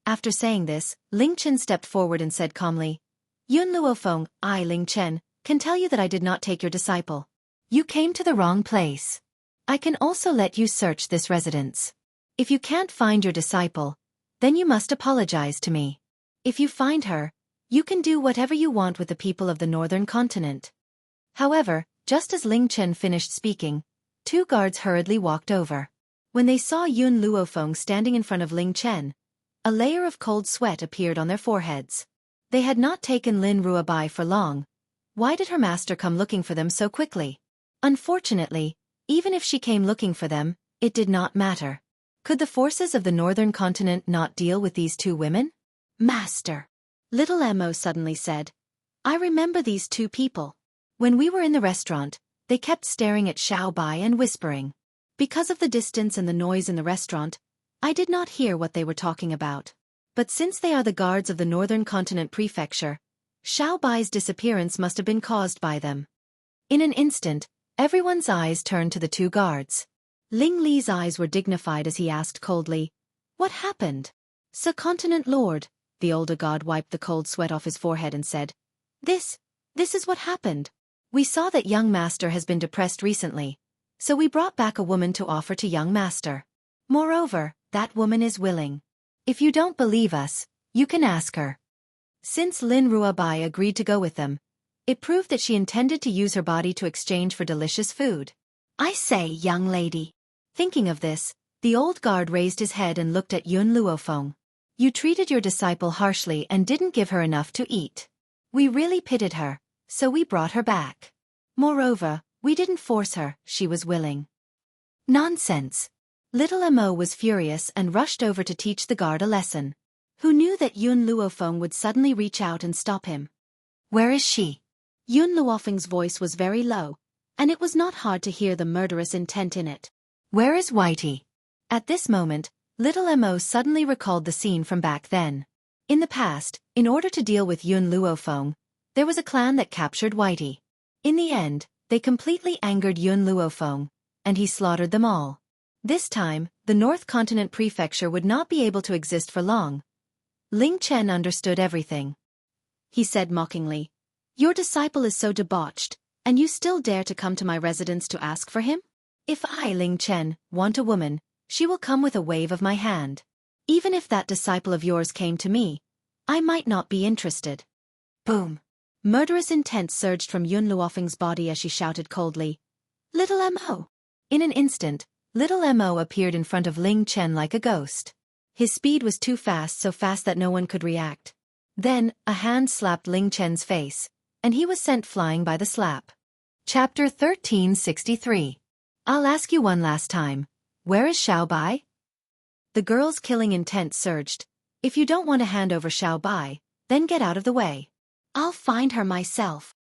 After saying this, Ling Chen stepped forward and said calmly, "Yun Luofeng, I, Ling Chen, can tell you that I did not take your disciple. You came to the wrong place. I can also let you search this residence. If you can't find your disciple, then you must apologize to me. If you find her, you can do whatever you want with the people of the northern continent." However, just as Ling Chen finished speaking, 2 guards hurriedly walked over. When they saw Yun Luofeng standing in front of Ling Chen, a layer of cold sweat appeared on their foreheads. They had not taken Lin Ruobai for long. Why did her master come looking for them so quickly? Unfortunately, even if she came looking for them, it did not matter. Could the forces of the northern continent not deal with these 2 women? "Master," little Mo suddenly said, "I remember these 2 people. When we were in the restaurant, they kept staring at Xiao Bai and whispering. Because of the distance and the noise in the restaurant, I did not hear what they were talking about. But since they are the guards of the Northern Continent Prefecture, Xiao Bai's disappearance must have been caused by them." In an instant, everyone's eyes turned to the 2 guards. Ling Li's eyes were dignified as he asked coldly, "What happened?" "Subcontinent Lord," the older god wiped the cold sweat off his forehead and said, This is what happened. We saw that young master has been depressed recently, so we brought back a woman to offer to young master. Moreover, that woman is willing. If you don't believe us, you can ask her." Since Lin Ruobai agreed to go with them, it proved that she intended to use her body to exchange for delicious food. "I say, young lady." Thinking of this, the old guard raised his head and looked at Yun Luofeng. "You treated your disciple harshly and didn't give her enough to eat. We really pitied her, so we brought her back. Moreover, we didn't force her, she was willing." "Nonsense." Little Mo was furious and rushed over to teach the guard a lesson. Who knew that Yun Luofeng would suddenly reach out and stop him? "Where is she?" Yun Luofeng's voice was very low, and it was not hard to hear the murderous intent in it. "Where is Whitey?" At this moment, Little Mo suddenly recalled the scene from back then. In the past, in order to deal with Yun Luofeng, there was a clan that captured Whitey. In the end, they completely angered Yun Luofeng, and he slaughtered them all. This time, the North Continent Prefecture would not be able to exist for long. Ling Chen understood everything. He said mockingly, "Your disciple is so debauched, and you still dare to come to my residence to ask for him? If I, Ling Chen, want a woman, she will come with a wave of my hand. Even if that disciple of yours came to me, I might not be interested." Boom! Murderous intent surged from Yun Luofeng's body as she shouted coldly, "Little Mo!" In an instant, Little Mo appeared in front of Ling Chen like a ghost. His speed was too fast, so fast that no one could react. Then, a hand slapped Ling Chen's face, and he was sent flying by the slap. Chapter 1363. I'll ask you one last time. Where is Xiao Bai? The girl's killing intent surged. If you don't want to hand over Xiao Bai, then get out of the way. I'll find her myself.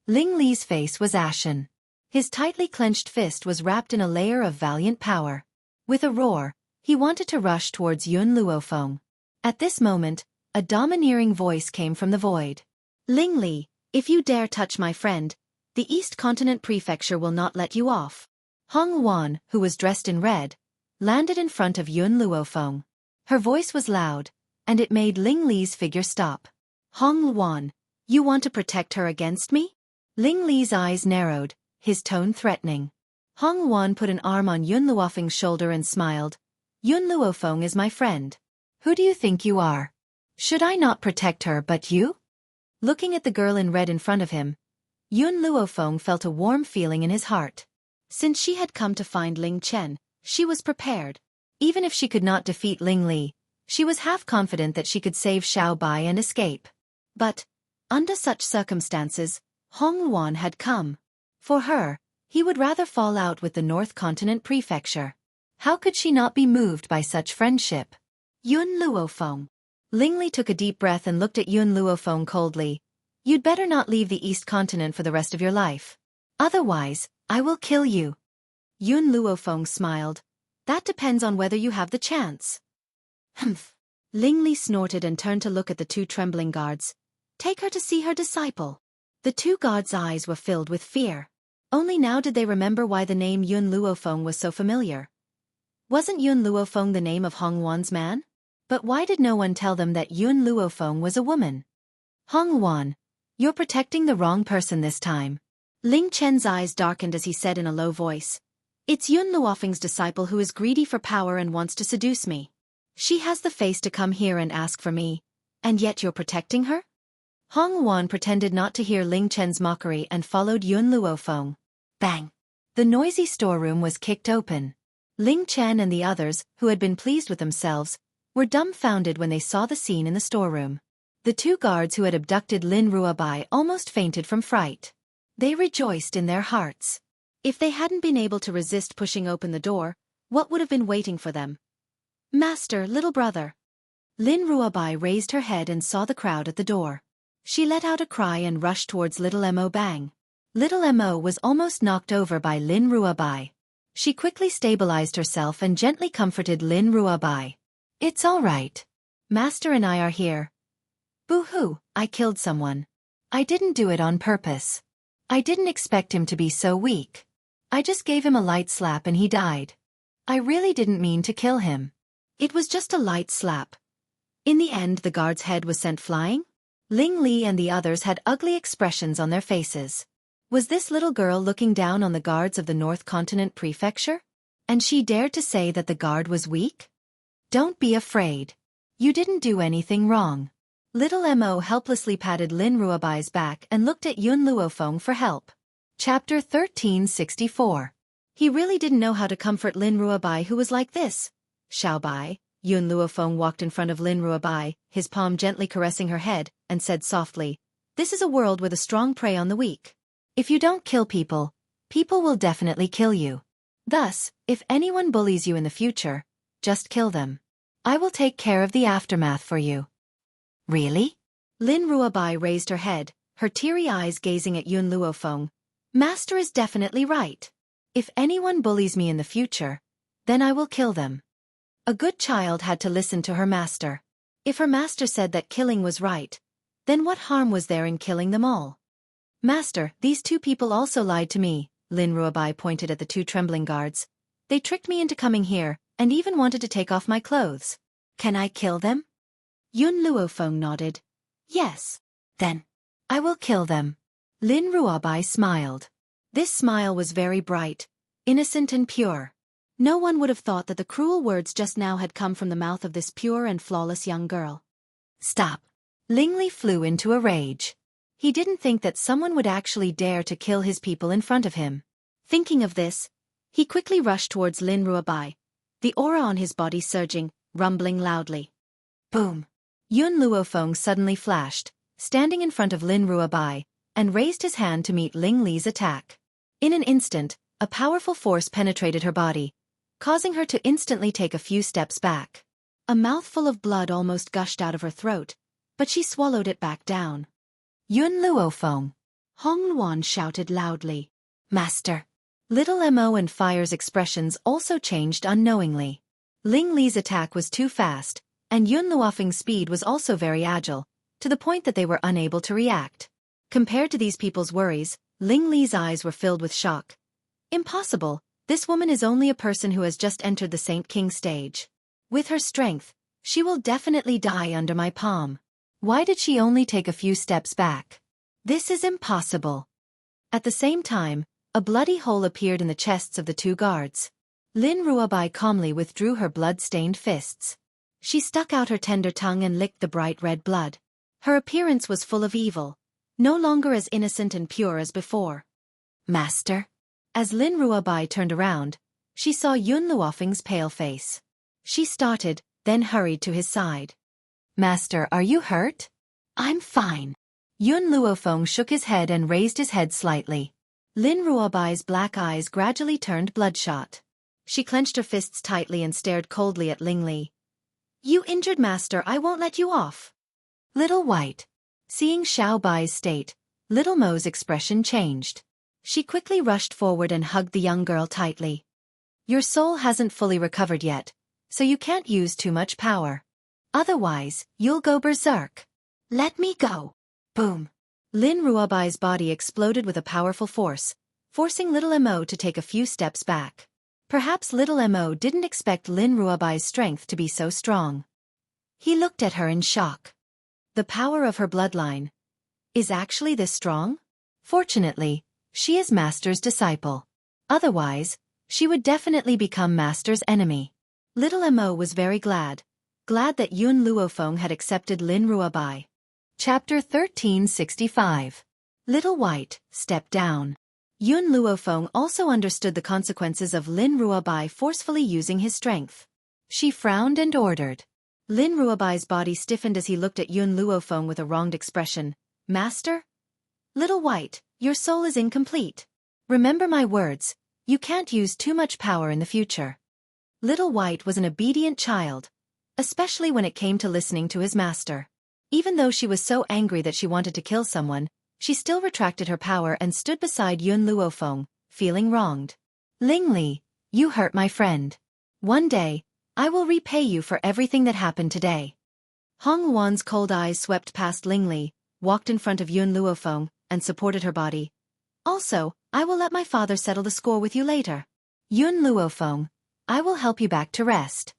Ling Li's face was ashen. His tightly clenched fist was wrapped in a layer of valiant power. With a roar, he wanted to rush towards Yun Luofeng. At this moment, a domineering voice came from the void. "Ling Li, if you dare touch my friend, the East Continent Prefecture will not let you off." Hong Wan, who was dressed in red, landed in front of Yun Luofeng. Her voice was loud, and it made Ling Li's figure stop. "Hong Wan, you want to protect her against me?" Ling Li's eyes narrowed, his tone threatening. Hong Wan put an arm on Yun Luofeng's shoulder and smiled. "Yun Luofeng is my friend. Who do you think you are? Should I not protect her but you?" Looking at the girl in red in front of him, Yun Luofeng felt a warm feeling in his heart. Since she had come to find Ling Chen, she was prepared. Even if she could not defeat Ling Li, she was half confident that she could save Xiao Bai and escape. But, under such circumstances, Hong Wan had come. For her, he would rather fall out with the North Continent Prefecture. How could she not be moved by such friendship? Yun Luofeng. Ling Li took a deep breath and looked at Yun Luofeng coldly. "You'd better not leave the East Continent for the rest of your life. Otherwise, I will kill you." Yun Luofeng smiled. "That depends on whether you have the chance." Humph. Ling Li snorted and turned to look at the 2 trembling guards. "Take her to see her disciple." The 2 guards' eyes were filled with fear. Only now did they remember why the name Yun Luofeng was so familiar. Wasn't Yun Luofeng the name of Hong Wan's man? But why did no one tell them that Yun Luofeng was a woman? "Hong Wan, you're protecting the wrong person this time." Ling Chen's eyes darkened as he said in a low voice, It's Yun Luofeng's disciple who is greedy for power and wants to seduce me. She has the face to come here and ask for me, and yet you're protecting her? Hong Wan pretended not to hear Ling Chen's mockery and followed Yun Luofeng. Bang! The noisy storeroom was kicked open. Ling Chen and the others, who had been pleased with themselves, were dumbfounded when they saw the scene in the storeroom. The two guards who had abducted Lin Ruobai almost fainted from fright. They rejoiced in their hearts. If they hadn't been able to resist pushing open the door, what would have been waiting for them? Master, little brother. Lin Ruobai raised her head and saw the crowd at the door. She let out a cry and rushed towards little Mo Bang. Little Mo was almost knocked over by Lin Ruobai. She quickly stabilized herself and gently comforted Lin Ruobai. It's all right. Master and I are here. Boo-hoo, I killed someone. I didn't do it on purpose. I didn't expect him to be so weak. I just gave him a light slap and he died. I really didn't mean to kill him. It was just a light slap. In the end, the guard's head was sent flying. Ling Li and the others had ugly expressions on their faces. Was this little girl looking down on the guards of the North Continent Prefecture? And she dared to say that the guard was weak? Don't be afraid. You didn't do anything wrong. Little Mo helplessly patted Lin Ruobai's back and looked at Yun Luofeng for help. Chapter 1364. He really didn't know how to comfort Lin Ruobai, who was like this. Xiaobai. Yun Luofeng walked in front of Lin Ruobai, his palm gently caressing her head, and said softly, "This is a world where the strong prey on the weak. If you don't kill people, people will definitely kill you. Thus, if anyone bullies you in the future, just kill them. I will take care of the aftermath for you." Really? Lin Ruobai raised her head, her teary eyes gazing at Yun Luofeng. Master is definitely right. If anyone bullies me in the future, then I will kill them. A good child had to listen to her master. If her master said that killing was right, then what harm was there in killing them all? Master, these two people also lied to me, Lin Ruobai pointed at the two trembling guards. They tricked me into coming here, and even wanted to take off my clothes. Can I kill them? Yun Luofeng nodded. Yes. Then, I will kill them. Lin Ruobai smiled. This smile was very bright, innocent and pure. No one would have thought that the cruel words just now had come from the mouth of this pure and flawless young girl. Stop. Ling Li flew into a rage. He didn't think that someone would actually dare to kill his people in front of him. Thinking of this, he quickly rushed towards Lin Ruobai, the aura on his body surging, rumbling loudly. Boom! Yun Luofeng suddenly flashed, standing in front of Lin Ruobai, and raised his hand to meet Ling Li's attack. In an instant, a powerful force penetrated her body, causing her to instantly take a few steps back. A mouthful of blood almost gushed out of her throat, but she swallowed it back down. Yun Luofeng! Hong Luan shouted loudly. Master! Little Mo and Fire's expressions also changed unknowingly. Ling Li's attack was too fast, and Yun Luofeng's speed was also very agile, to the point that they were unable to react. Compared to these people's worries, Ling Li's eyes were filled with shock. Impossible, this woman is only a person who has just entered the Saint King stage. With her strength, she will definitely die under my palm. Why did she only take a few steps back? This is impossible. At the same time, a bloody hole appeared in the chests of the two guards. Lin Ruobai calmly withdrew her blood-stained fists. She stuck out her tender tongue and licked the bright red blood. Her appearance was full of evil, no longer as innocent and pure as before. Master? As Lin Ruobai turned around, she saw Yun Luofeng's pale face. She started, then hurried to his side. Master, are you hurt? I'm fine. Yun Luofeng shook his head and raised his head slightly. Lin Ruobai's black eyes gradually turned bloodshot. She clenched her fists tightly and stared coldly at Ling Li. You injured master, I won't let you off. Little White. Seeing Xiao Bai's state, Little Mo's expression changed. She quickly rushed forward and hugged the young girl tightly. Your soul hasn't fully recovered yet, so you can't use too much power. Otherwise, you'll go berserk. Let me go. Boom. Lin Ruobai's body exploded with a powerful force, forcing Little Mo to take a few steps back. Perhaps Little Mo didn't expect Lin Ruobai's strength to be so strong. He looked at her in shock. The power of her bloodline is actually this strong? Fortunately, she is Master's disciple. Otherwise, She would definitely become Master's enemy. Little Mo was very glad that Yun Luofeng had accepted Lin Ruobai. Chapter 1365. Little White, Step Down. Yun Luofeng also understood the consequences of Lin Ruobai forcefully using his strength. She frowned and ordered. Lin Ruobai's body stiffened as he looked at Yun Luofeng with a wronged expression. Master? Little White, your soul is incomplete. Remember my words, you can't use too much power in the future. Little White was an obedient child, especially when it came to listening to his master. Even though she was so angry that she wanted to kill someone, she still retracted her power and stood beside Yun Luofeng, feeling wronged. Ling Li, you hurt my friend. One day, I will repay you for everything that happened today. Hong Luan's cold eyes swept past Ling Li, walked in front of Yun Luofeng, and supported her body. Also, I will let my father settle the score with you later. Yun Luofeng, I will help you back to rest.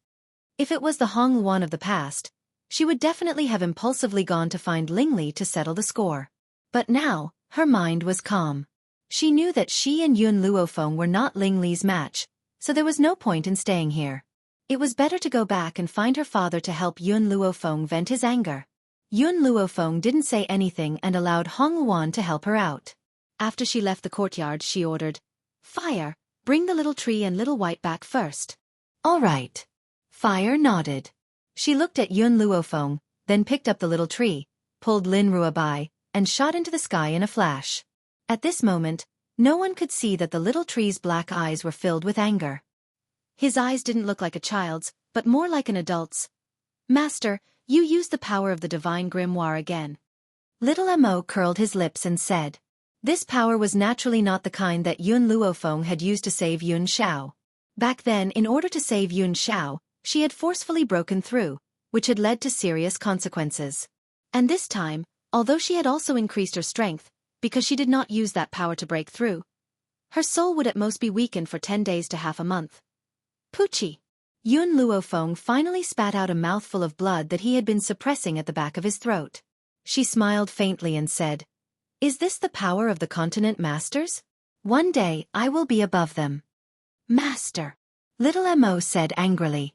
If it was the Hong Luan of the past, she would definitely have impulsively gone to find Ling Li to settle the score. But now, her mind was calm. She knew that she and Yun Luofeng were not Ling Li's match, so there was no point in staying here. It was better to go back and find her father to help Yun Luofeng vent his anger. Yun Luofeng didn't say anything and allowed Hong Luan to help her out. After she left the courtyard, she ordered, Fire, bring the little tree and Little White back first. All right. Fire nodded. She looked at Yun Luofeng, then picked up the little tree, pulled Lin Ruobai, and shot into the sky in a flash. At this moment, no one could see that the little tree's black eyes were filled with anger. His eyes didn't look like a child's, but more like an adult's. Master, you used the power of the divine grimoire again. Little Mo curled his lips and said. This power was naturally not the kind that Yun Luofeng had used to save Yun Xiao. Back then, in order to save Yun Xiao, she had forcefully broken through, which had led to serious consequences. And this time, although she had also increased her strength, because she did not use that power to break through, her soul would at most be weakened for 10 days to half a month. Poochie! Yun Luofeng finally spat out a mouthful of blood that he had been suppressing at the back of his throat. She smiled faintly and said, Is this the power of the continent masters? One day I will be above them. Master! Little Mo said angrily.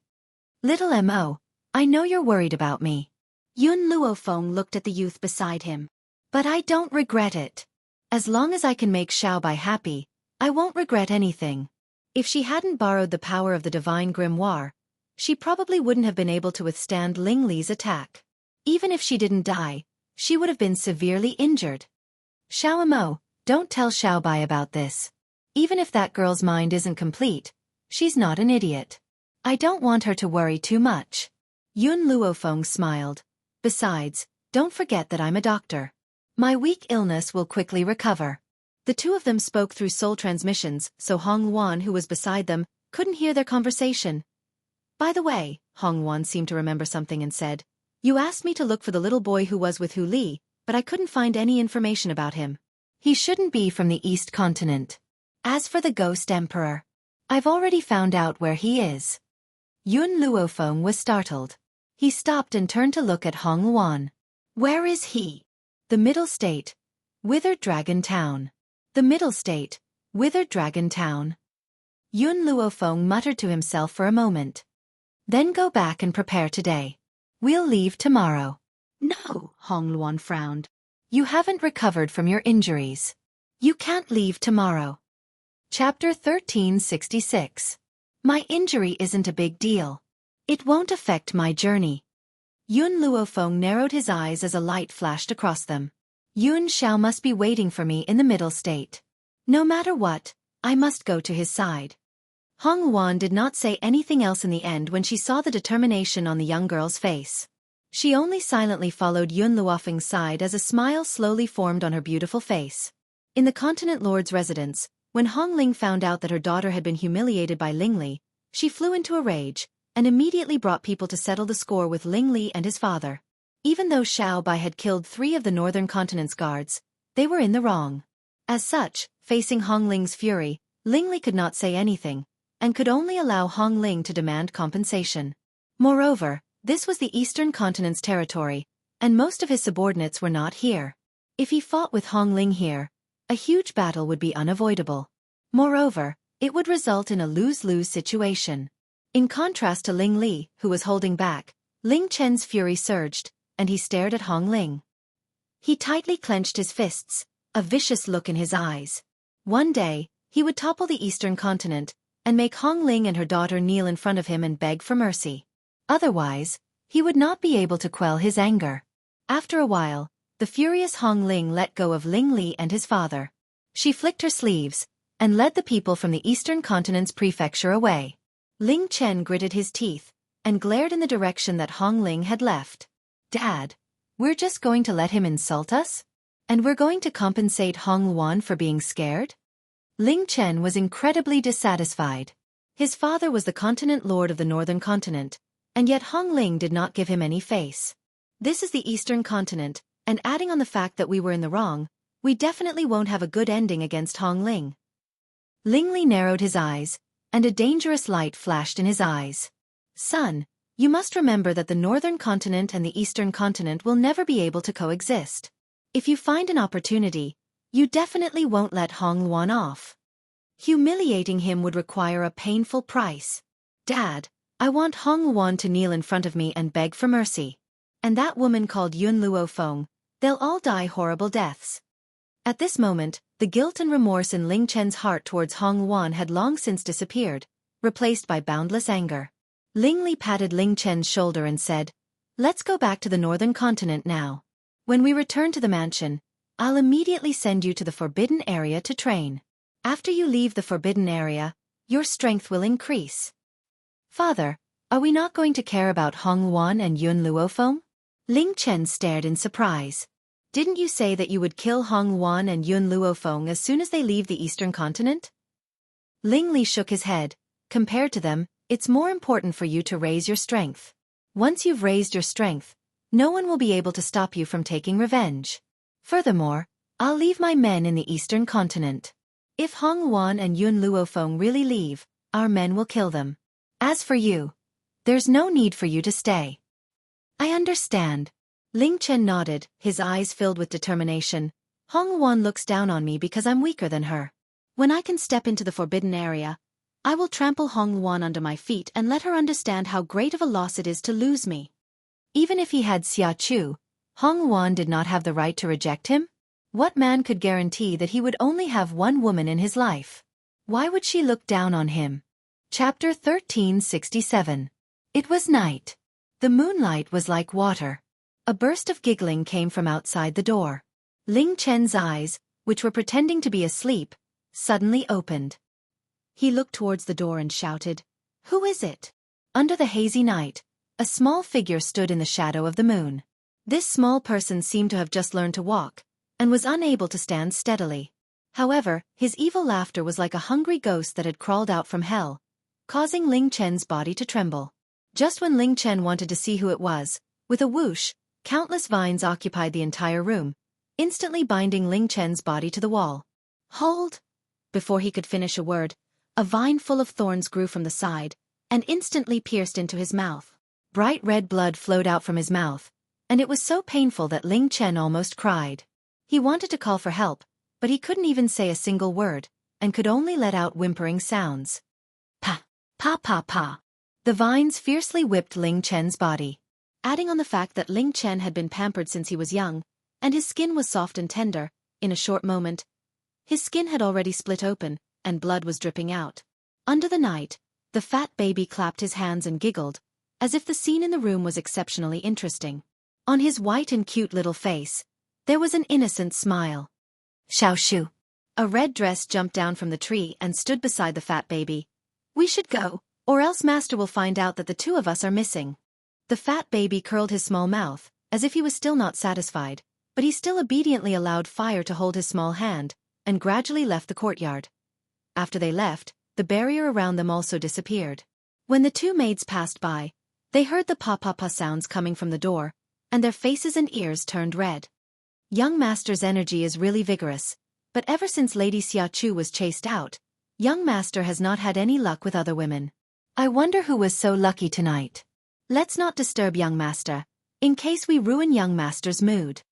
Little Mo, I know you're worried about me. Yun Luofeng looked at the youth beside him. But I don't regret it. As long as I can make Xiaobai happy, I won't regret anything. If she hadn't borrowed the power of the divine grimoire, she probably wouldn't have been able to withstand Ling Li's attack. Even if she didn't die, she would have been severely injured. Xiao Mo, don't tell Xiaobai about this. Even if that girl's mind isn't complete, she's not an idiot. I don't want her to worry too much. Yun Luofeng smiled. Besides, don't forget that I'm a doctor. My weak illness will quickly recover. The two of them spoke through soul transmissions, so Hong Luan, who was beside them, couldn't hear their conversation. By the way, Hong Luan seemed to remember something and said, You asked me to look for the little boy who was with Hu Li, but I couldn't find any information about him. He shouldn't be from the East Continent. As for the Ghost Emperor, I've already found out where he is. Yun Luofeng was startled. He stopped and turned to look at Hong Luan. Where is he? The Middle State. Withered Dragon Town. The Middle State. Withered Dragon Town. Yun Luofeng muttered to himself for a moment. Then go back and prepare today. We'll leave tomorrow. No, Hong Luan frowned. You haven't recovered from your injuries. You can't leave tomorrow. Chapter 1366. My injury isn't a big deal. It won't affect my journey. Yun Luofeng narrowed his eyes as a light flashed across them. Yun Xiao must be waiting for me in the Middle State. No matter what, I must go to his side. Hong Luan did not say anything else in the end when she saw the determination on the young girl's face. She only silently followed Yun Luofeng's side as a smile slowly formed on her beautiful face. In the Continent Lord's residence, when Hong Ling found out that her daughter had been humiliated by Ling Li, she flew into a rage, and immediately brought people to settle the score with Ling Li and his father. Even though Xiao Bai had killed 3 of the Northern Continent's guards, they were in the wrong. As such, facing Hong Ling's fury, Ling Li could not say anything, and could only allow Hong Ling to demand compensation. Moreover, this was the Eastern Continent's territory, and most of his subordinates were not here. If he fought with Hong Ling here, a huge battle would be unavoidable. Moreover, It would result in a lose-lose situation. In contrast to Ling Li, who was holding back, Ling Chen's fury surged, and he stared at Hong Ling. He tightly clenched his fists, a vicious look in his eyes. One day, he would topple the Eastern continent, and make Hong Ling and her daughter kneel in front of him and beg for mercy. Otherwise, he would not be able to quell his anger. After a while, the furious Hong Ling let go of Ling Li and his father. She flicked her sleeves, and led the people from the Eastern continent's prefecture away. Ling Chen gritted his teeth, and glared in the direction that Hong Ling had left. Dad, we're just going to let him insult us? And we're going to compensate Hong Luan for being scared? Ling Chen was incredibly dissatisfied. His father was the continent lord of the northern continent, and yet Hong Ling did not give him any face. This is the Eastern continent, and adding on the fact that we were in the wrong, we definitely won't have a good ending against Hong Ling. Ling Li narrowed his eyes, and a dangerous light flashed in his eyes. Son, you must remember that the northern continent and the eastern continent will never be able to coexist. If you find an opportunity, you definitely won't let Hong Luan off. Humiliating him would require a painful price. Dad, I want Hong Luan to kneel in front of me and beg for mercy. And that woman called Yun Luo Feng, they'll all die horrible deaths. At this moment, the guilt and remorse in Ling Chen's heart towards Hong Luan had long since disappeared, replaced by boundless anger. Ling Li patted Ling Chen's shoulder and said, "Let's go back to the northern continent now. When we return to the mansion, I'll immediately send you to the forbidden area to train. After you leave the forbidden area, your strength will increase." Father, are we not going to care about Hong Luan and Yun Luo Feng? Ling Chen stared in surprise. Didn't you say that you would kill Hong Luan and Yun Luo Feng as soon as they leave the eastern continent? Ling Li shook his head. Compared to them, it's more important for you to raise your strength. Once you've raised your strength, no one will be able to stop you from taking revenge. Furthermore, I'll leave my men in the eastern continent. If Hong Luan and Yun Luo Feng really leave, our men will kill them. As for you, there's no need for you to stay. I understand. Ling Chen nodded, his eyes filled with determination. Hong Luan looks down on me because I'm weaker than her. When I can step into the forbidden area, I will trample Hong Luan under my feet and let her understand how great of a loss it is to lose me. Even if he had Xia Chu, Hong Luan did not have the right to reject him? What man could guarantee that he would only have one woman in his life? Why would she look down on him? Chapter 1367. It was night. The moonlight was like water. A burst of giggling came from outside the door. Ling Chen's eyes, which were pretending to be asleep, suddenly opened. He looked towards the door and shouted, "Who is it?" Under the hazy night, a small figure stood in the shadow of the moon. This small person seemed to have just learned to walk, and was unable to stand steadily. However, his evil laughter was like a hungry ghost that had crawled out from hell, causing Ling Chen's body to tremble. Just when Ling Chen wanted to see who it was, with a whoosh, countless vines occupied the entire room, instantly binding Ling Chen's body to the wall. "Hold!" Before he could finish a word, a vine full of thorns grew from the side, and instantly pierced into his mouth. Bright red blood flowed out from his mouth, and it was so painful that Ling Chen almost cried. He wanted to call for help, but he couldn't even say a single word, and could only let out whimpering sounds. Pa, pa pa pa. The vines fiercely whipped Ling Chen's body. Adding on the fact that Ling Chen had been pampered since he was young, and his skin was soft and tender, in a short moment, his skin had already split open, and blood was dripping out. Under the night, the fat baby clapped his hands and giggled, as if the scene in the room was exceptionally interesting. On his white and cute little face, there was an innocent smile. Xiao Shu. A red dress jumped down from the tree and stood beside the fat baby. "We should go, or else Master will find out that the two of us are missing." The fat baby curled his small mouth, as if he was still not satisfied, but he still obediently allowed Fire to hold his small hand, and gradually left the courtyard. After they left, the barrier around them also disappeared. When the two maids passed by, they heard the pa-pa-pa sounds coming from the door, and their faces and ears turned red. Young Master's energy is really vigorous, but ever since Lady Xia Chu was chased out, young Master has not had any luck with other women. I wonder who was so lucky tonight. Let's not disturb young Master, in case we ruin young Master's mood.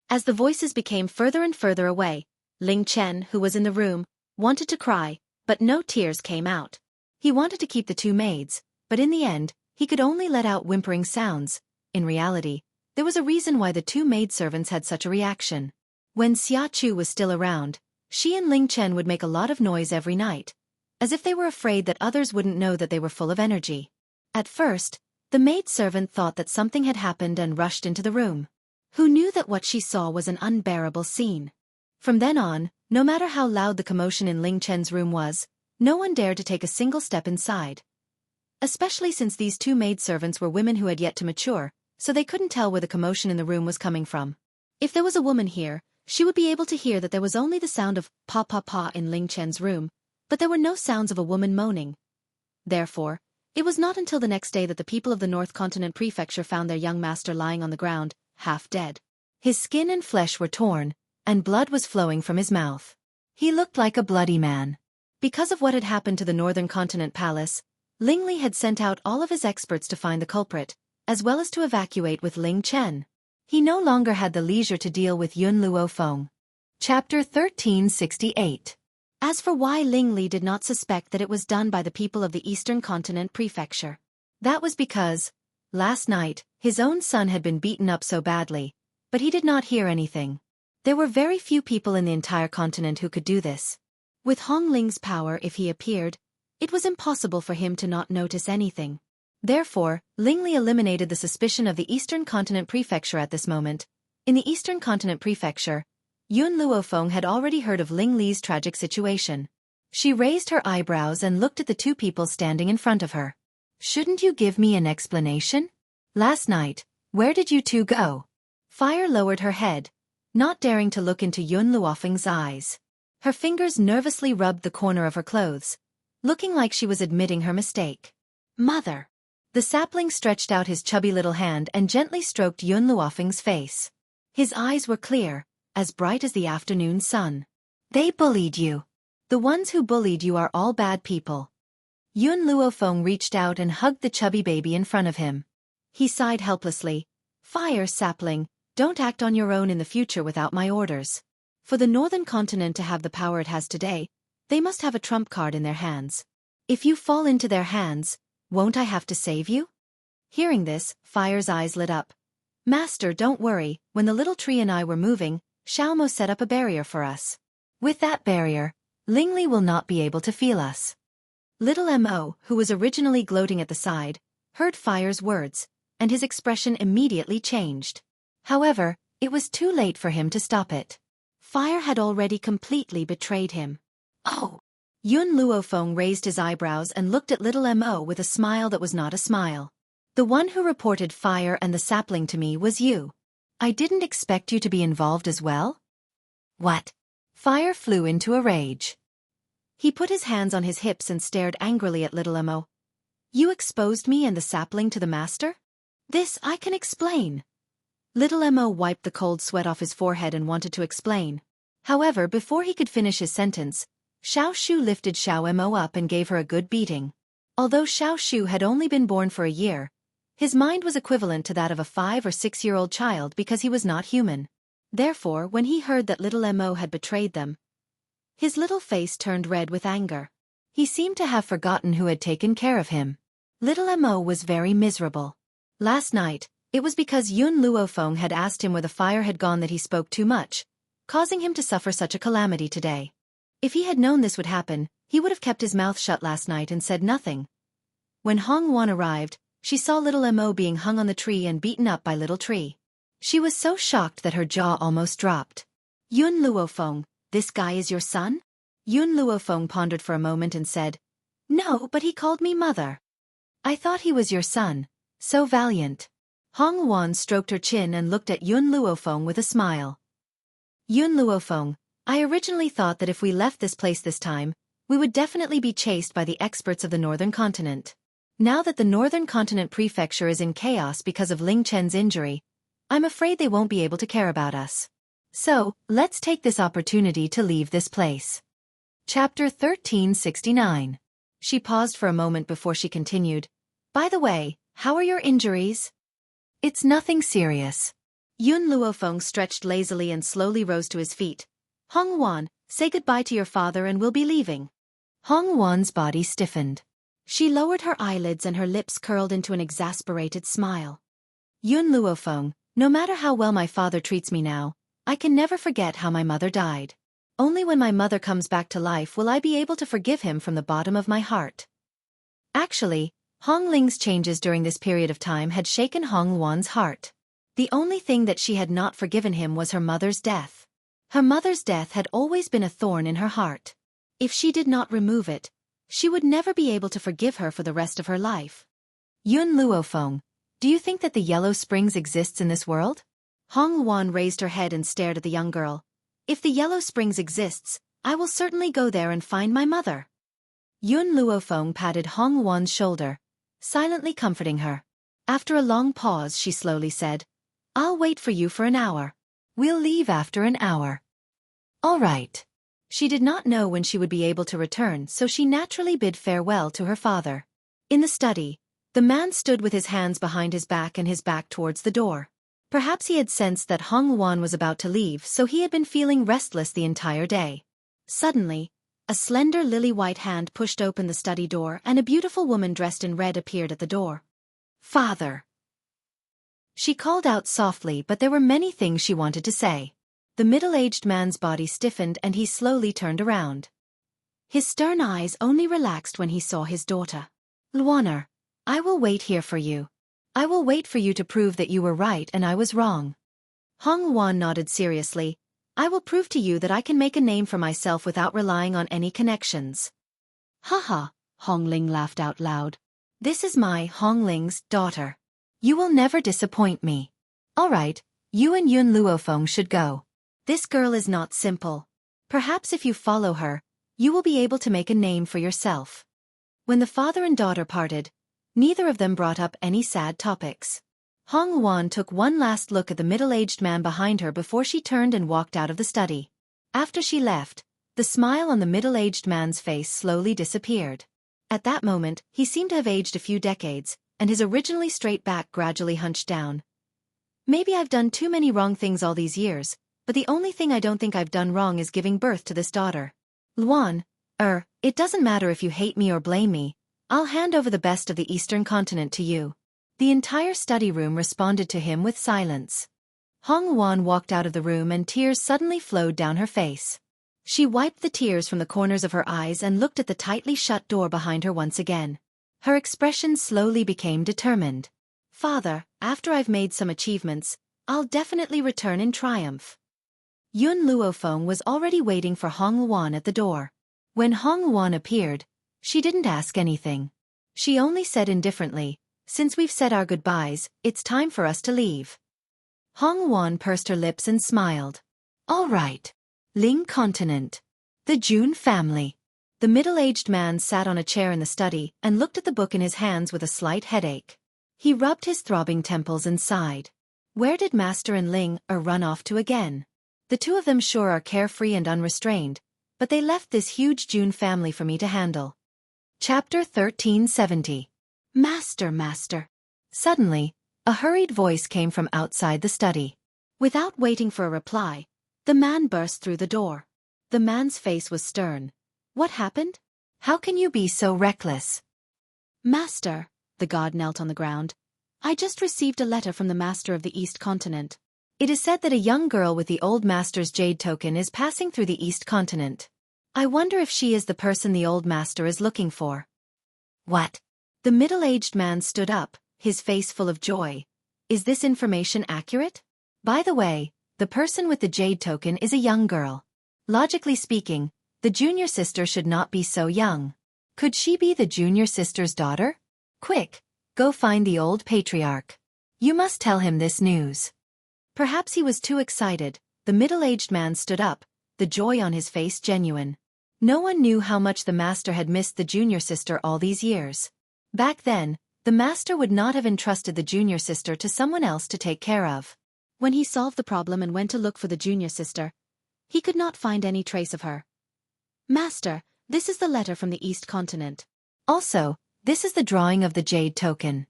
As the voices became further and further away, Ling Chen, who was in the room, wanted to cry, but no tears came out. He wanted to keep the two maids, but in the end, he could only let out whimpering sounds. In reality, there was a reason why the two maidservants had such a reaction. When Xia Chu was still around, she and Ling Chen would make a lot of noise every night, as if they were afraid that others wouldn't know that they were full of energy. At first, the maidservant thought that something had happened and rushed into the room. Who knew that what she saw was an unbearable scene? From then on, no matter how loud the commotion in Ling Chen's room was, no one dared to take a single step inside. Especially since these two maidservants were women who had yet to mature, so they couldn't tell where the commotion in the room was coming from. If there was a woman here, she would be able to hear that there was only the sound of pa pa pa in Ling Chen's room, but there were no sounds of a woman moaning. Therefore, it was not until the next day that the people of the North Continent Prefecture found their young master lying on the ground, half dead. His skin and flesh were torn, and blood was flowing from his mouth. He looked like a bloody man. Because of what had happened to the Northern Continent Palace, Ling Li had sent out all of his experts to find the culprit, as well as to evacuate with Ling Chen. He no longer had the leisure to deal with Yun Luo Feng. Chapter 1368. As for why Ling Li did not suspect that it was done by the people of the Eastern Continent Prefecture, that was because, last night, his own son had been beaten up so badly, but he did not hear anything. There were very few people in the entire continent who could do this. With Hong Ling's power, if he appeared, it was impossible for him to not notice anything. Therefore, Ling Li eliminated the suspicion of the Eastern Continent Prefecture at this moment. In the Eastern Continent Prefecture, Yun Luofeng had already heard of Ling Li's tragic situation. She raised her eyebrows and looked at the two people standing in front of her. "Shouldn't you give me an explanation? Last night, where did you two go?" Fire lowered her head, not daring to look into Yun Luofeng's eyes. Her fingers nervously rubbed the corner of her clothes, looking like she was admitting her mistake. "Mother." The sapling stretched out his chubby little hand and gently stroked Yun Luofeng's face. His eyes were clear, as bright as the afternoon sun. "They bullied you. The ones who bullied you are all bad people." Yun Luofeng reached out and hugged the chubby baby in front of him. He sighed helplessly. "Fire, sapling, don't act on your own in the future without my orders. For the Northern Continent to have the power it has today, they must have a trump card in their hands. If you fall into their hands, won't I have to save you?" Hearing this, Fire's eyes lit up. "Master, don't worry, when the little tree and I were moving, Xiaomo set up a barrier for us. With that barrier, Ling Li will not be able to feel us." Little Mo, who was originally gloating at the side, heard Fire's words, and his expression immediately changed. However, it was too late for him to stop it. Fire had already completely betrayed him. "Oh!" Yun Luofeng raised his eyebrows and looked at little Mo with a smile that was not a smile. "The one who reported Fire and the sapling to me was you. I didn't expect you to be involved as well." "What?" Fire flew into a rage. He put his hands on his hips and stared angrily at little Mo. "You exposed me and the sapling to the master? This I can explain." Little Mo wiped the cold sweat off his forehead and wanted to explain. However, before he could finish his sentence, Xiao Shu lifted Xiao Mo up and gave her a good beating. Although Xiao Shu had only been born for a year, his mind was equivalent to that of a 5- or 6-year-old child because he was not human. Therefore, when he heard that little Mo had betrayed them, his little face turned red with anger. He seemed to have forgotten who had taken care of him. Little Mo was very miserable. Last night, it was because Yun Luofeng had asked him where the fire had gone that he spoke too much, causing him to suffer such a calamity today. If he had known this would happen, he would have kept his mouth shut last night and said nothing. When Hong Wan arrived, she saw little Mo being hung on the tree and beaten up by Little Tree. She was so shocked that her jaw almost dropped. "Yun Luofeng, this guy is your son?" Yun Luofeng pondered for a moment and said, "No, but he called me mother." "I thought he was your son, so valiant." Hong Wan stroked her chin and looked at Yun Luofeng with a smile. "Yun Luofeng, I originally thought that if we left this place this time, we would definitely be chased by the experts of the Northern Continent. Now that the Northern Continent Prefecture is in chaos because of Ling Chen's injury, I'm afraid they won't be able to care about us. So, let's take this opportunity to leave this place." Chapter 1369. She paused for a moment before she continued. "By the way, how are your injuries?" "It's nothing serious." Yun Luofeng stretched lazily and slowly rose to his feet. "Hong Wan, say goodbye to your father and we'll be leaving." Hong Wan's body stiffened. She lowered her eyelids and her lips curled into an exasperated smile. Yun Luofeng, no matter how well my father treats me now, I can never forget how my mother died. Only when my mother comes back to life will I be able to forgive him from the bottom of my heart. Actually, Hong Ling's changes during this period of time had shaken Hong Wan's heart. The only thing that she had not forgiven him was her mother's death. Her mother's death had always been a thorn in her heart. If she did not remove it, she would never be able to forgive her for the rest of her life. Yun Luofeng, do you think that the Yellow Springs exists in this world? Hong Wan raised her head and stared at the young girl. If the Yellow Springs exists, I will certainly go there and find my mother. Yun Luofeng patted Hong Wan's shoulder, silently comforting her. After a long pause, she slowly said, I'll wait for you for an hour. We'll leave after an hour. All right. She did not know when she would be able to return, so she naturally bid farewell to her father. In the study, the man stood with his hands behind his back and his back towards the door. Perhaps he had sensed that Hong Wan was about to leave, so he had been feeling restless the entire day. Suddenly, a slender lily-white hand pushed open the study door and a beautiful woman dressed in red appeared at the door. Father! She called out softly, but there were many things she wanted to say. The middle-aged man's body stiffened and he slowly turned around. His stern eyes only relaxed when he saw his daughter. Luoner, I will wait here for you. I will wait for you to prove that you were right and I was wrong. Hong Wan nodded seriously. I will prove to you that I can make a name for myself without relying on any connections. Haha, Hong Ling laughed out loud. This is my Hong Ling's daughter. You will never disappoint me. All right, you and Yun Luofeng should go. This girl is not simple. Perhaps if you follow her, you will be able to make a name for yourself. When the father and daughter parted, neither of them brought up any sad topics. Hong Wan took one last look at the middle-aged man behind her before she turned and walked out of the study. After she left, the smile on the middle-aged man's face slowly disappeared. At that moment, he seemed to have aged a few decades, and his originally straight back gradually hunched down. Maybe I've done too many wrong things all these years, but the only thing I don't think I've done wrong is giving birth to this daughter. Luan, it doesn't matter if you hate me or blame me. I'll hand over the best of the Eastern continent to you. The entire study room responded to him with silence. Hong Wan walked out of the room and tears suddenly flowed down her face. She wiped the tears from the corners of her eyes and looked at the tightly shut door behind her once again. Her expression slowly became determined. Father, after I've made some achievements, I'll definitely return in triumph. Yun Luofeng was already waiting for Hong Wan at the door. When Hong Wan appeared, she didn't ask anything. She only said indifferently, since we've said our goodbyes, it's time for us to leave. Hong Wan pursed her lips and smiled. All right. Ling Continent. The Jun family. The middle-aged man sat on a chair in the study and looked at the book in his hands with a slight headache. He rubbed his throbbing temples and sighed. Where did Master and Ling run off to again? The two of them sure are carefree and unrestrained, but they left this huge Jun family for me to handle. Chapter 1370. Master. Suddenly, a hurried voice came from outside the study. Without waiting for a reply, the man burst through the door. The man's face was stern. What happened? How can you be so reckless? Master, the god knelt on the ground. I just received a letter from the Master of the East Continent. It is said that a young girl with the old Master's jade token is passing through the East Continent. I wonder if she is the person the old Master is looking for. What? The middle-aged man stood up, his face full of joy. Is this information accurate? By the way, the person with the jade token is a young girl. Logically speaking, the junior sister should not be so young. Could she be the junior sister's daughter? Quick, go find the old patriarch. You must tell him this news. Perhaps he was too excited. The middle-aged man stood up, the joy on his face genuine. No one knew how much the master had missed the junior sister all these years. Back then, the master would not have entrusted the junior sister to someone else to take care of. When he solved the problem and went to look for the junior sister, he could not find any trace of her. Master, this is the letter from the East Continent. Also, this is the drawing of the jade token.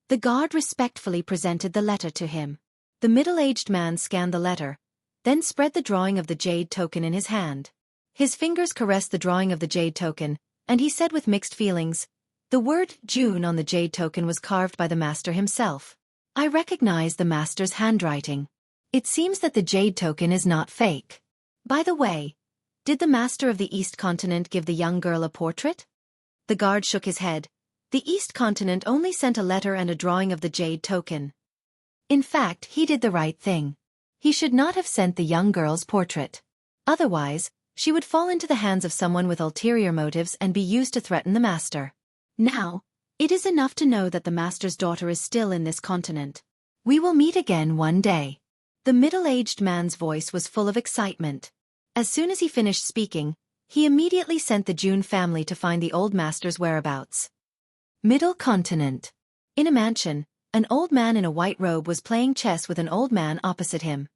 The guard respectfully presented the letter to him. The middle-aged man scanned the letter, then spread the drawing of the jade token in his hand. His fingers caressed the drawing of the jade token, and he said with mixed feelings, "The word June on the jade token was carved by the master himself. I recognize the master's handwriting. It seems that the jade token is not fake. By the way, did the master of the East Continent give the young girl a portrait?" The guard shook his head. The East Continent only sent a letter and a drawing of the jade token. In fact, he did the right thing. He should not have sent the young girl's portrait. Otherwise, she would fall into the hands of someone with ulterior motives and be used to threaten the master. Now, it is enough to know that the master's daughter is still in this continent. We will meet again one day. The middle-aged man's voice was full of excitement. As soon as he finished speaking, he immediately sent the June family to find the old master's whereabouts. Middle Continent. In a mansion, an old man in a white robe was playing chess with an old man opposite him.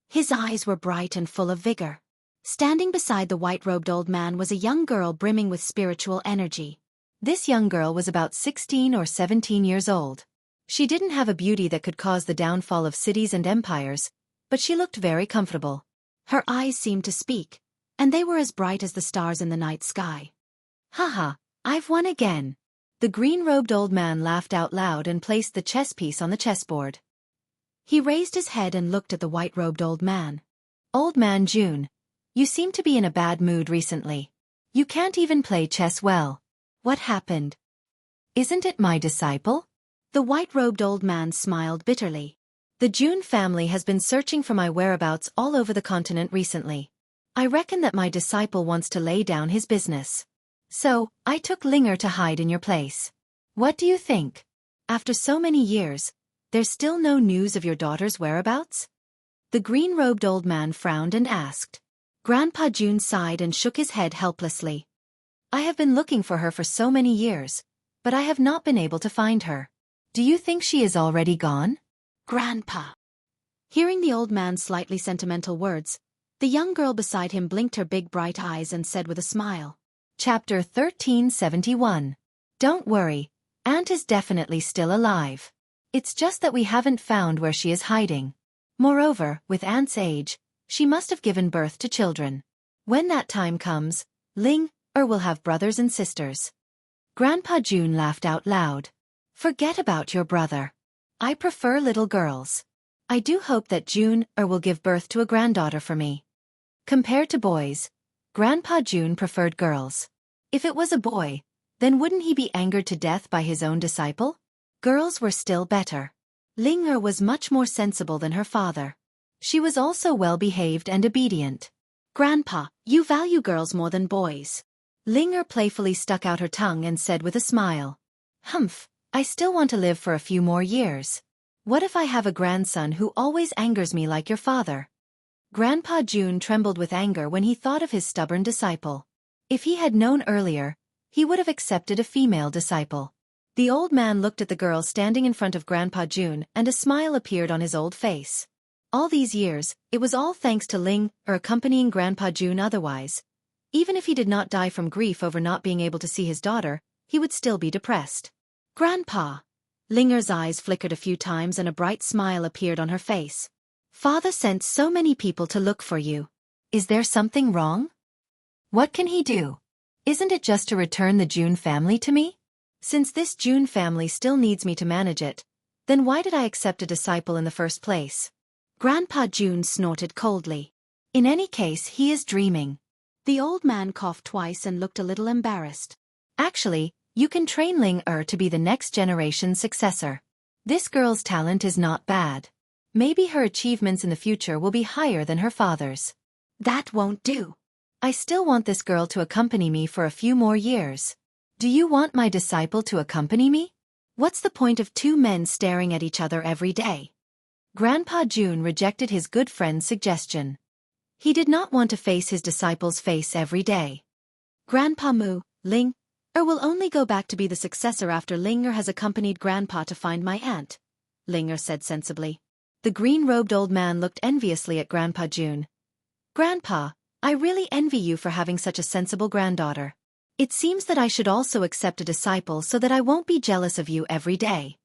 His eyes were bright and full of vigor. Standing beside the white-robed old man was a young girl brimming with spiritual energy. This young girl was about 16 or 17 years old. She didn't have a beauty that could cause the downfall of cities and empires, but she looked very comfortable. Her eyes seemed to speak, and they were as bright as the stars in the night sky. "Haha, I've won again." The green-robed old man laughed out loud and placed the chess piece on the chessboard. He raised his head and looked at the white-robed old man. "Old man June, you seem to be in a bad mood recently. You can't even play chess well. What happened? Isn't it my disciple?" The white-robed old man smiled bitterly. "The June family has been searching for my whereabouts all over the continent recently. I reckon that my disciple wants to lay down his business. So, I took Linger to hide in your place. What do you think? After so many years, there's still no news of your daughter's whereabouts?" The green-robed old man frowned and asked. Grandpa June sighed and shook his head helplessly. "I have been looking for her for so many years, but I have not been able to find her. Do you think she is already gone?" "Grandpa." Hearing the old man's slightly sentimental words, the young girl beside him blinked her big bright eyes and said with a smile. Chapter 1371. Don't worry, Aunt is definitely still alive. It's just that we haven't found where she is hiding. Moreover, with Aunt's age, she must have given birth to children. When that time comes, Linger will have brothers and sisters. Grandpa June laughed out loud. "Forget about your brother. I prefer little girls. I do hope that June will give birth to a granddaughter for me." Compared to boys, Grandpa June preferred girls. If it was a boy, then wouldn't he be angered to death by his own disciple? Girls were still better. Linger was much more sensible than her father. She was also well-behaved and obedient. "Grandpa, you value girls more than boys." Linger playfully stuck out her tongue and said with a smile. "Humph, I still want to live for a few more years. What if I have a grandson who always angers me like your father?" Grandpa June trembled with anger when he thought of his stubborn disciple. If he had known earlier, he would have accepted a female disciple. The old man looked at the girl standing in front of Grandpa June and a smile appeared on his old face. All these years, it was all thanks to Linger accompanying Grandpa June. Otherwise, even if he did not die from grief over not being able to see his daughter, he would still be depressed. "Grandpa." Linger's eyes flickered a few times and a bright smile appeared on her face. "Father sent so many people to look for you. Is there something wrong? What can he do? Isn't it just to return the June family to me? Since this June family still needs me to manage it, then why did I accept a disciple in the first place?" Grandpa June snorted coldly. "In any case, he is dreaming." The old man coughed twice and looked a little embarrassed. "Actually, you can train Linger to be the next generation's successor. This girl's talent is not bad. Maybe her achievements in the future will be higher than her father's." "That won't do. I still want this girl to accompany me for a few more years." "Do you want my disciple to accompany me? What's the point of two men staring at each other every day?" Grandpa June rejected his good friend's suggestion. He did not want to face his disciple's face every day. "Grandpa Linger will only go back to be the successor after Linger has accompanied Grandpa to find my aunt," Linger said sensibly. The green-robed old man looked enviously at Grandpa June. "Grandpa, I really envy you for having such a sensible granddaughter. It seems that I should also accept a disciple so that I won't be jealous of you every day."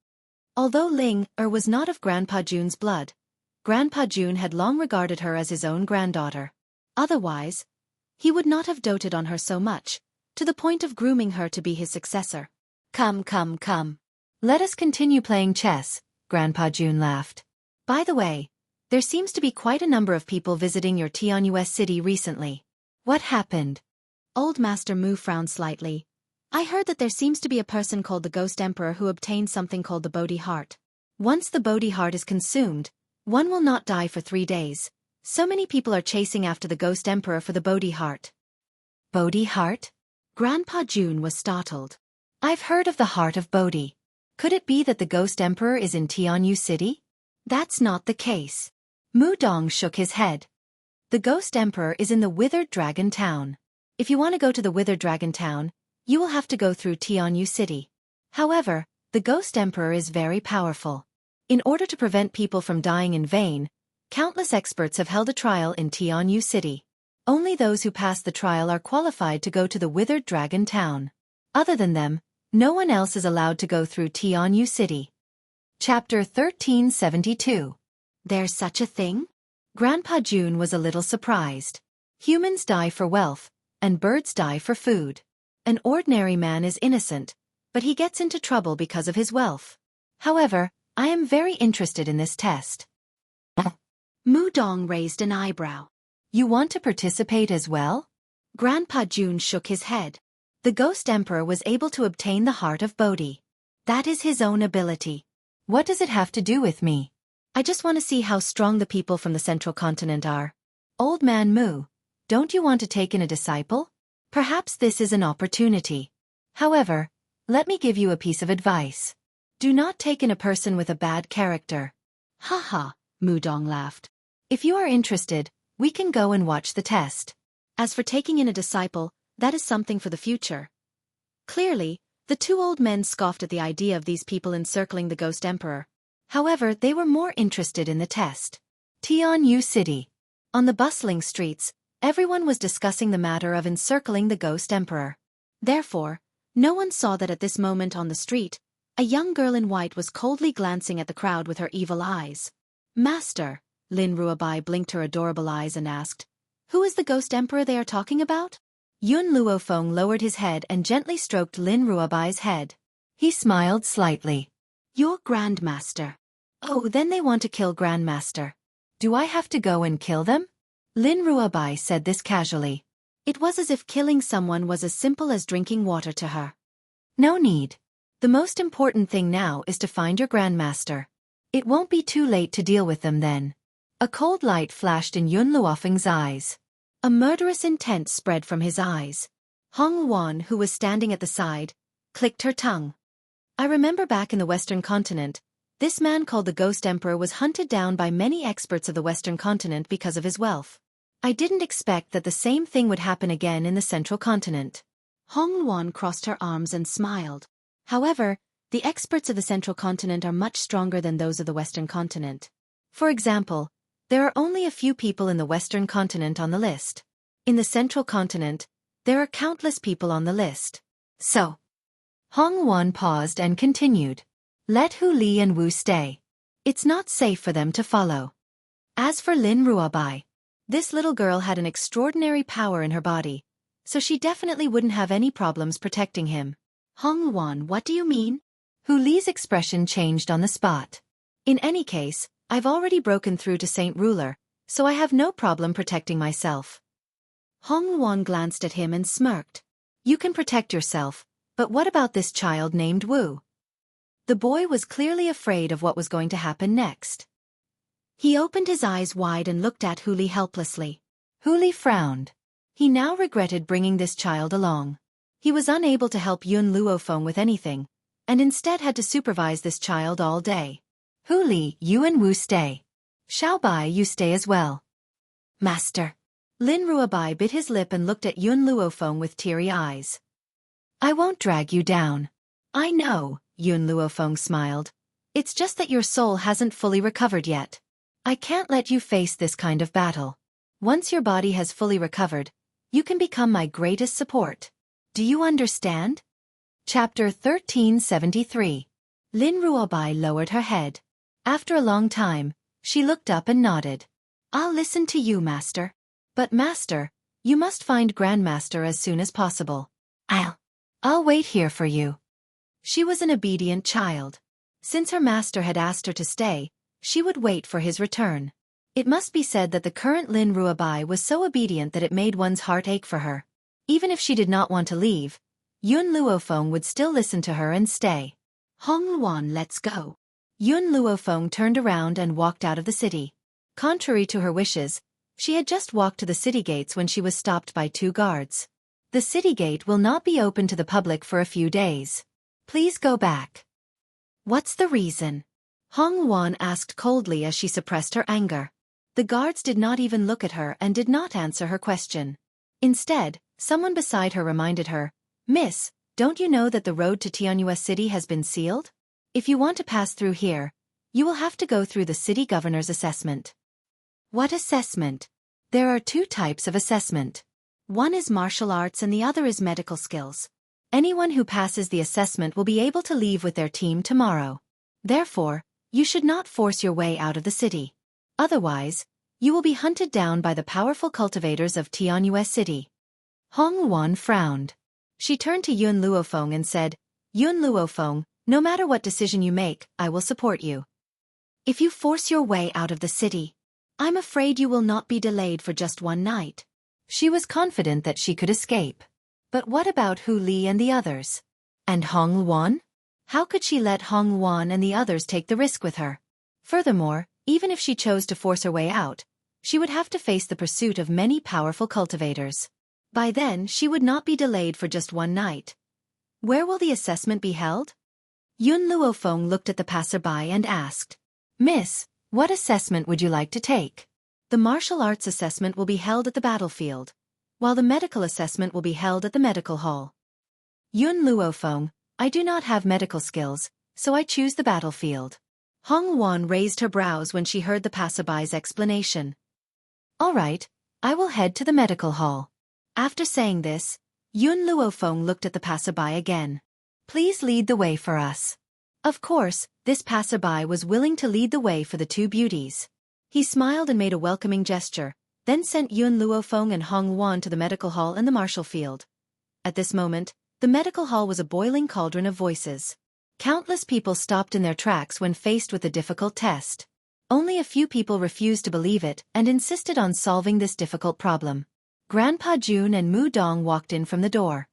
Although Linger was not of Grandpa June's blood, Grandpa June had long regarded her as his own granddaughter. Otherwise, he would not have doted on her so much, to the point of grooming her to be his successor. Come, come, come. Let us continue playing chess, Grandpa June laughed. By the way, there seems to be quite a number of people visiting your Tianyus city recently. What happened? Old Master Mu frowned slightly. I heard that there seems to be a person called the Ghost Emperor who obtained something called the Bodhi Heart. Once the Bodhi Heart is consumed, one will not die for 3 days. So many people are chasing after the Ghost Emperor for the Bodhi Heart. Bodhi Heart? Grandpa June was startled. I've heard of the Heart of Bodhi. Could it be that the Ghost Emperor is in Tianyus City? That's not the case. Mu Dong shook his head. The Ghost Emperor is in the Withered Dragon Town. If you want to go to the Withered Dragon Town, you will have to go through Tianyus City. However, the Ghost Emperor is very powerful. In order to prevent people from dying in vain, countless experts have held a trial in Tianyus City. Only those who pass the trial are qualified to go to the Withered Dragon Town. Other than them, no one else is allowed to go through Tianyus City. Chapter 1372. There's such a thing? Grandpa June was a little surprised. Humans die for wealth, and birds die for food. An ordinary man is innocent, but he gets into trouble because of his wealth. However, I am very interested in this test. Mu Dong raised an eyebrow. You want to participate as well? Grandpa June shook his head. The Ghost Emperor was able to obtain the Heart of Bodhi. That is his own ability. What does it have to do with me? I just want to see how strong the people from the Central Continent are. Old Man Mu, don't you want to take in a disciple? Perhaps this is an opportunity. However, let me give you a piece of advice. Do not take in a person with a bad character. Ha ha, Mu Dong laughed. If you are interested, we can go and watch the test. As for taking in a disciple, that is something for the future. Clearly, the two old men scoffed at the idea of these people encircling the Ghost Emperor. However, they were more interested in the test. Tianyus City. On the bustling streets, everyone was discussing the matter of encircling the Ghost Emperor. Therefore, no one saw that at this moment on the street, a young girl in white was coldly glancing at the crowd with her evil eyes. Master, Lin Ruobai blinked her adorable eyes and asked, who is the Ghost Emperor they are talking about? Yun Luofeng lowered his head and gently stroked Lin Ruobai's head. He smiled slightly. Your Grandmaster. Oh, then they want to kill Grandmaster. Do I have to go and kill them? Lin Ruobai said this casually. It was as if killing someone was as simple as drinking water to her. No need. The most important thing now is to find your Grandmaster. It won't be too late to deal with them then. A cold light flashed in Yun Luofeng's eyes. A murderous intent spread from his eyes. Hong Wan, who was standing at the side, clicked her tongue. I remember back in the Western Continent, this man called the Ghost Emperor was hunted down by many experts of the Western Continent because of his wealth. I didn't expect that the same thing would happen again in the Central Continent. Hong Wan crossed her arms and smiled. However, the experts of the Central Continent are much stronger than those of the Western Continent. For example, there are only a few people in the Western Continent on the list. In the Central Continent, there are countless people on the list. So, Hong Wan paused and continued. Let Hu Li and Wu stay. It's not safe for them to follow. As for Lin Ruobai, this little girl had an extraordinary power in her body, so she definitely wouldn't have any problems protecting him. Hong Wan, what do you mean? Hu Li's expression changed on the spot. In any case, I've already broken through to Saint Ruler, so I have no problem protecting myself. Hong Wan glanced at him and smirked. You can protect yourself, but what about this child named Wu? The boy was clearly afraid of what was going to happen next. He opened his eyes wide and looked at Hu Li helplessly. Hu Li frowned. He now regretted bringing this child along. He was unable to help Yun Luofeng with anything, and instead had to supervise this child all day. Hu Li, you and Wu stay. Xiao Bai, you stay as well. Master. Lin Ruobai bit his lip and looked at Yun Luofeng with teary eyes. I won't drag you down. I know, Yun Luofeng smiled. It's just that your soul hasn't fully recovered yet. I can't let you face this kind of battle. Once your body has fully recovered, you can become my greatest support. Do you understand? Chapter 1373. Lin Ruobai lowered her head. After a long time, she looked up and nodded. I'll listen to you, Master. But Master, you must find Grandmaster as soon as possible. I'll wait here for you. She was an obedient child. Since her master had asked her to stay, she would wait for his return. It must be said that the current Lin Ruabai was so obedient that it made one's heart ache for her. Even if she did not want to leave, Yun Luofeng would still listen to her and stay. Hong Luan, let's go. Yun Luofeng turned around and walked out of the city. Contrary to her wishes, she had just walked to the city gates when she was stopped by 2 guards. The city gate will not be open to the public for a few days. Please go back. What's the reason? Hong Luan asked coldly as she suppressed her anger. The guards did not even look at her and did not answer her question. Instead, someone beside her reminded her, "Miss, don't you know that the road to Tianjua City has been sealed? If you want to pass through here, you will have to go through the city governor's assessment." What assessment? There are 2 types of assessment. One is martial arts and the other is medical skills. Anyone who passes the assessment will be able to leave with their team tomorrow. Therefore, you should not force your way out of the city. Otherwise, you will be hunted down by the powerful cultivators of Tianjua City. Hong Luan frowned. She turned to Yun Luofeng and said, "Yun Luofeng, no matter what decision you make, I will support you. If you force your way out of the city, I'm afraid you will not be delayed for just 1 night." She was confident that she could escape. But what about Hu Li and the others? And Hong Luan? How could she let Hong Luan and the others take the risk with her? Furthermore, even if she chose to force her way out, she would have to face the pursuit of many powerful cultivators. By then, she would not be delayed for just 1 night. Where will the assessment be held? Yun Luofeng looked at the passerby and asked, "Miss, what assessment would you like to take?" The martial arts assessment will be held at the battlefield, while the medical assessment will be held at the medical hall. Yun Luofeng, I do not have medical skills, so I choose the battlefield. Hong Luan raised her brows when she heard the passerby's explanation. All right, I will head to the medical hall. After saying this, Yun Luofeng looked at the passerby again. Please lead the way for us. Of course, this passerby was willing to lead the way for the 2 beauties. He smiled and made a welcoming gesture, then sent Yun Luofeng and Hong Luan to the medical hall and the martial field. At this moment, the medical hall was a boiling cauldron of voices. Countless people stopped in their tracks when faced with a difficult test. Only a few people refused to believe it and insisted on solving this difficult problem. Grandpa Jun and Mu Dong walked in from the door.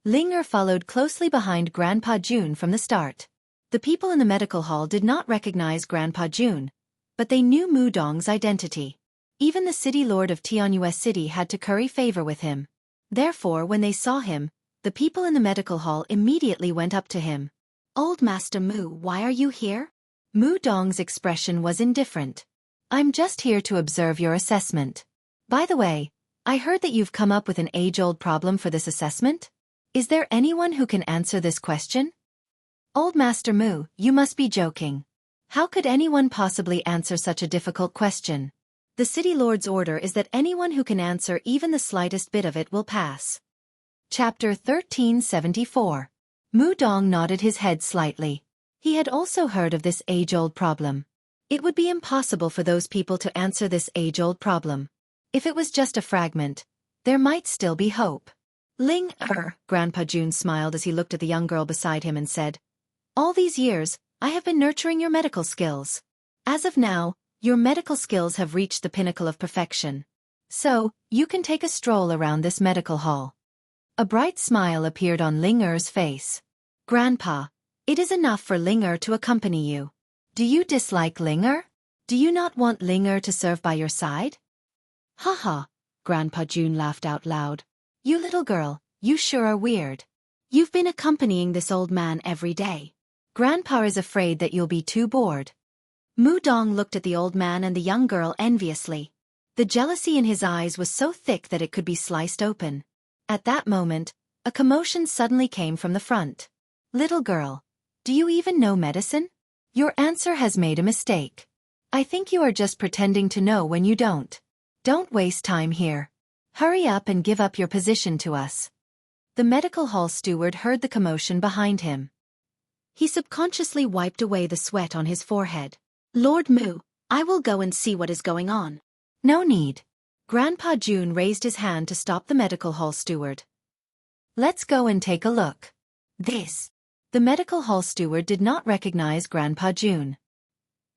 Ling Er followed closely behind Grandpa Jun from the start. The people in the medical hall did not recognize Grandpa Jun, but they knew Mu Dong's identity. Even the city lord of Tianjua City had to curry favor with him. Therefore, when they saw him, the people in the medical hall immediately went up to him. "Old Master Mu, why are you here?" Mu Dong's expression was indifferent. "I'm just here to observe your assessment. By the way, I heard that you've come up with an age-old problem for this assessment? Is there anyone who can answer this question?" "Old Master Mu, you must be joking. How could anyone possibly answer such a difficult question? The city lord's order is that anyone who can answer even the slightest bit of it will pass." Chapter 1374. Mu Dong nodded his head slightly. He had also heard of this age-old problem. It would be impossible for those people to answer this age-old problem. If it was just a fragment, there might still be hope. Ling Er, Grandpa Jun smiled as he looked at the young girl beside him and said, "All these years, I have been nurturing your medical skills. As of now, your medical skills have reached the pinnacle of perfection. So, you can take a stroll around this medical hall." A bright smile appeared on Ling Er's face. "Grandpa, it is enough for Ling Er to accompany you. Do you dislike Ling Er? Do you not want Ling Er to serve by your side?" "Ha ha," Grandpa Jun laughed out loud. "You little girl, you sure are weird. You've been accompanying this old man every day. Grandpa is afraid that you'll be too bored." Mu Dong looked at the old man and the young girl enviously. The jealousy in his eyes was so thick that it could be sliced open. At that moment, a commotion suddenly came from the front. "Little girl, do you even know medicine? Your answer has made a mistake. I think you are just pretending to know when you don't. Don't waste time here. Hurry up and give up your position to us." The medical hall steward heard the commotion behind him. He subconsciously wiped away the sweat on his forehead. "Lord Mu, I will go and see what is going on." "No need." Grandpa Jun raised his hand to stop the medical hall steward. Let's go and take a look. This. The medical hall steward did not recognize Grandpa June.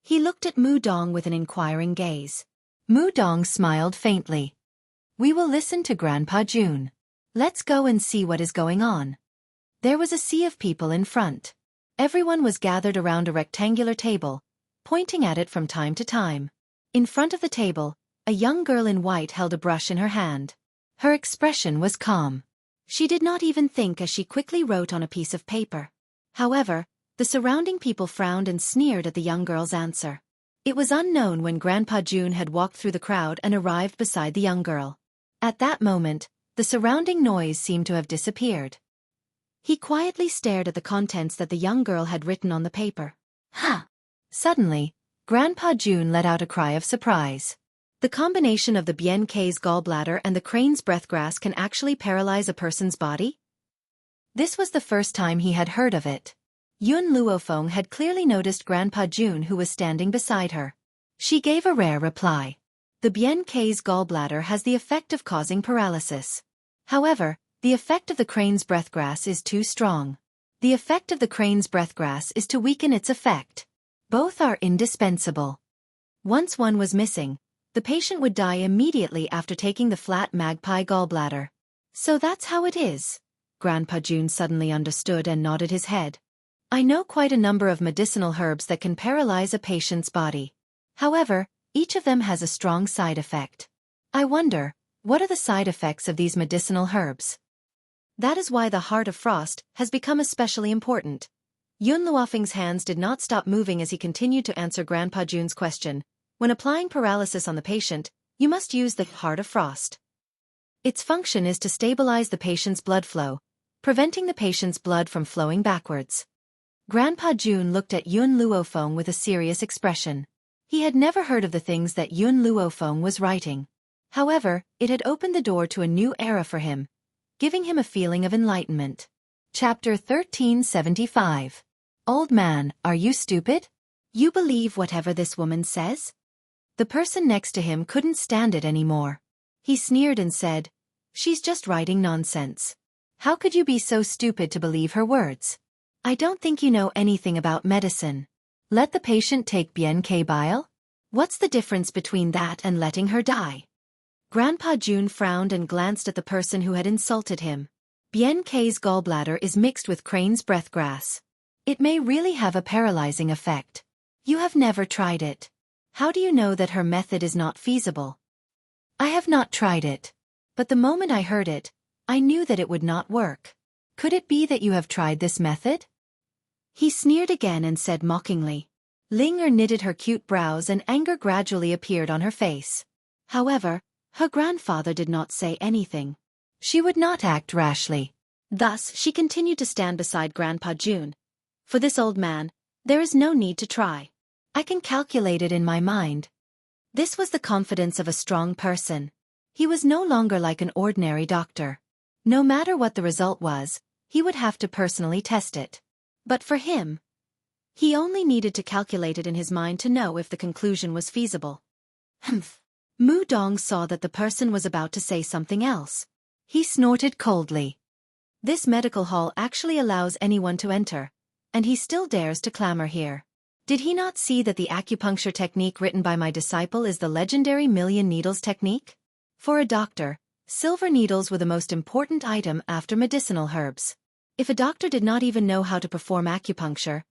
He looked at Mu Dong with an inquiring gaze. Mu Dong smiled faintly. We will listen to Grandpa June. Let's go and see what is going on. There was a sea of people in front. Everyone was gathered around a rectangular table, pointing at it from time to time. In front of the table, a young girl in white held a brush in her hand. Her expression was calm. She did not even think as she quickly wrote on a piece of paper. However, the surrounding people frowned and sneered at the young girl's answer. It was unknown when Grandpa June had walked through the crowd and arrived beside the young girl. At that moment, the surrounding noise seemed to have disappeared. He quietly stared at the contents that the young girl had written on the paper. Ha! Suddenly, Grandpa June let out a cry of surprise. The combination of the Bien K's gallbladder and the crane's breathgrass can actually paralyze a person's body? This was the first time he had heard of it. Yun Luofeng had clearly noticed Grandpa June, who was standing beside her. She gave a rare reply. The Bien K's gallbladder has the effect of causing paralysis. However, the effect of the crane's breathgrass is too strong. The effect of the crane's breathgrass is to weaken its effect. Both are indispensable. Once one was missing, the patient would die immediately after taking the flat magpie gallbladder. So that's how it is. Grandpa June suddenly understood and nodded his head. I know quite a number of medicinal herbs that can paralyze a patient's body. However, each of them has a strong side effect. I wonder, what are the side effects of these medicinal herbs? That is why the Heart of Frost has become especially important. Yun Luofeng's hands did not stop moving as he continued to answer Grandpa June's question. When applying paralysis on the patient, you must use the Heart of Frost. Its function is to stabilize the patient's blood flow, preventing the patient's blood from flowing backwards. Grandpa June looked at Yun Luofeng with a serious expression. He had never heard of the things that Yun Luofeng was writing. However, it had opened the door to a new era for him, giving him a feeling of enlightenment. Chapter 1375. Old man, are you stupid? You believe whatever this woman says? The person next to him couldn't stand it anymore. He sneered and said, She's just writing nonsense. How could you be so stupid to believe her words? I don't think you know anything about medicine. Let the patient take Bien K bile? What's the difference between that and letting her die? Grandpa June frowned and glanced at the person who had insulted him. Bien K's gallbladder is mixed with crane's breathgrass. It may really have a paralyzing effect. You have never tried it. How do you know that her method is not feasible? I have not tried it. But the moment I heard it, I knew that it would not work. Could it be that you have tried this method? He sneered again and said mockingly. Ling Er knitted her cute brows and anger gradually appeared on her face. However, her grandfather did not say anything. She would not act rashly. Thus, she continued to stand beside Grandpa June. For this old man, there is no need to try. I can calculate it in my mind. This was the confidence of a strong person. He was no longer like an ordinary doctor. No matter what the result was, he would have to personally test it. But for him, he only needed to calculate it in his mind to know if the conclusion was feasible. Humph. Mu Dong saw that the person was about to say something else. He snorted coldly. This medical hall actually allows anyone to enter, and he still dares to clamor here. Did he not see that the acupuncture technique written by my disciple is the legendary million needles technique? For a doctor, silver needles were the most important item after medicinal herbs. If a doctor did not even know how to perform acupuncture,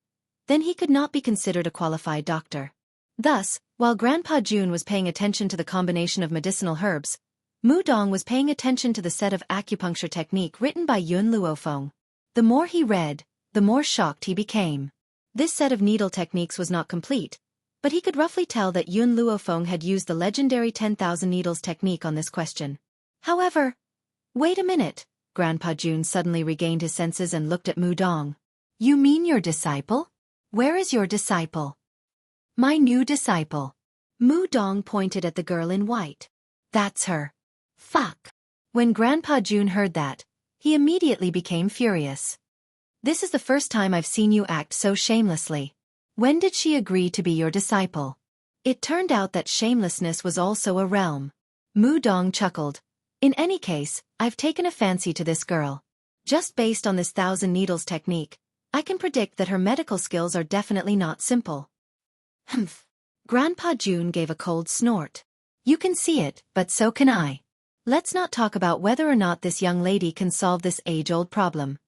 then he could not be considered a qualified doctor. Thus, while Grandpa June was paying attention to the combination of medicinal herbs, Mu Dong was paying attention to the set of acupuncture technique written by Yun Luofeng. The more he read, the more shocked he became. This set of needle techniques was not complete, but he could roughly tell that Yun Luofeng had used the legendary 10,000 needles technique on this question. However, wait a minute, Grandpa June suddenly regained his senses and looked at Mu Dong. You mean your disciple? Where is your disciple? My new disciple. Mu Dong pointed at the girl in white. That's her. Fuck. When Grandpa June heard that, he immediately became furious. This is the first time I've seen you act so shamelessly. When did she agree to be your disciple? It turned out that shamelessness was also a realm. Mu Dong chuckled. In any case, I've taken a fancy to this girl. Just based on this 1,000 needles technique, I can predict that her medical skills are definitely not simple. Humph. Grandpa June gave a cold snort. You can see it, but so can I. Let's not talk about whether or not this young lady can solve this age-old problem.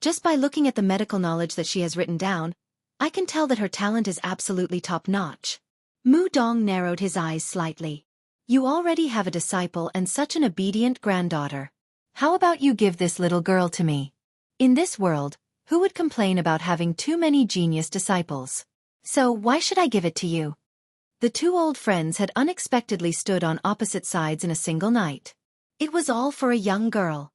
Just by looking at the medical knowledge that she has written down, I can tell that her talent is absolutely top-notch. Mu Dong narrowed his eyes slightly. You already have a disciple and such an obedient granddaughter. How about you give this little girl to me? In this world, who would complain about having too many genius disciples? So why should I give it to you? The two old friends had unexpectedly stood on opposite sides in a single night. It was all for a young girl.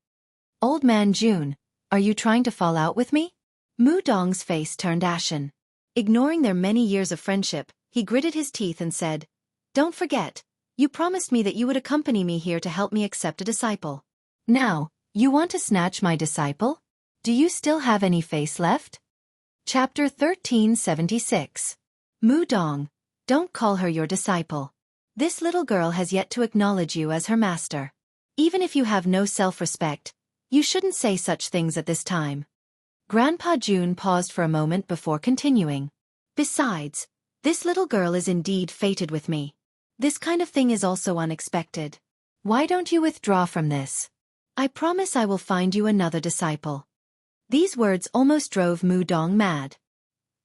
Old man June, are you trying to fall out with me? Mu Dong's face turned ashen. Ignoring their many years of friendship, he gritted his teeth and said, Don't forget, you promised me that you would accompany me here to help me accept a disciple. Now, you want to snatch my disciple? Do you still have any face left? Chapter 1376. Mu Dong, don't call her your disciple. This little girl has yet to acknowledge you as her master. Even if you have no self-respect, you shouldn't say such things at this time. Grandpa June paused for a moment before continuing. Besides, this little girl is indeed fated with me. This kind of thing is also unexpected. Why don't you withdraw from this? I promise I will find you another disciple. These words almost drove Mu Dong mad.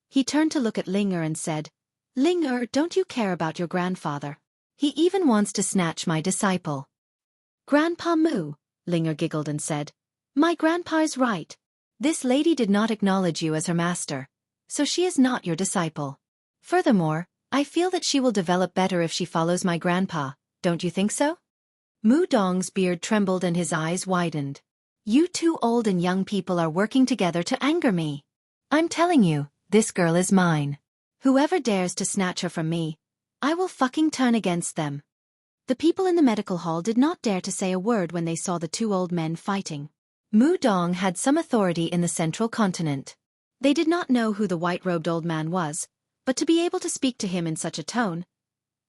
He turned to look at Linger and said, Linger, don't you care about your grandfather? He even wants to snatch my disciple. Grandpa Mu, Linger giggled and said, My grandpa's right. This lady did not acknowledge you as her master, so she is not your disciple. Furthermore, I feel that she will develop better if she follows my grandpa, don't you think so? Mu Dong's beard trembled and his eyes widened. You two old and young people are working together to anger me. I'm telling you, this girl is mine. Whoever dares to snatch her from me, I will fucking turn against them. The people in the medical hall did not dare to say a word when they saw the two old men fighting. Mu Dong had some authority in the central continent. They did not know who the white-robed old man was, but to be able to speak to him in such a tone,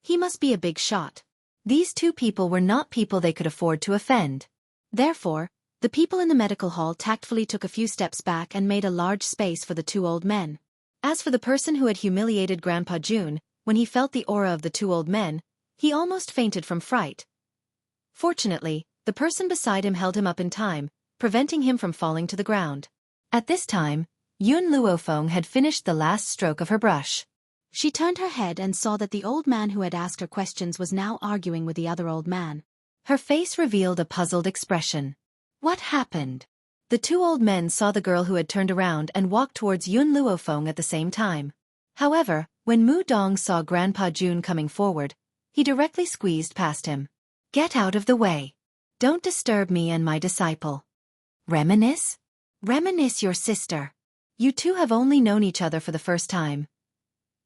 he must be a big shot. These two people were not people they could afford to offend. Therefore, the people in the medical hall tactfully took a few steps back and made a large space for the two old men. As for the person who had humiliated Grandpa June, when he felt the aura of the two old men, he almost fainted from fright. Fortunately, the person beside him held him up in time, preventing him from falling to the ground. At this time, Yun Luofeng had finished the last stroke of her brush. She turned her head and saw that the old man who had asked her questions was now arguing with the other old man. Her face revealed a puzzled expression. What happened? The two old men saw the girl who had turned around and walked towards Yun Luofeng at the same time. However, when Mu Dong saw Grandpa June coming forward, he directly squeezed past him. Get out of the way. Don't disturb me and my disciple. Reminisce? Reminisce your sister. You two have only known each other for the first time.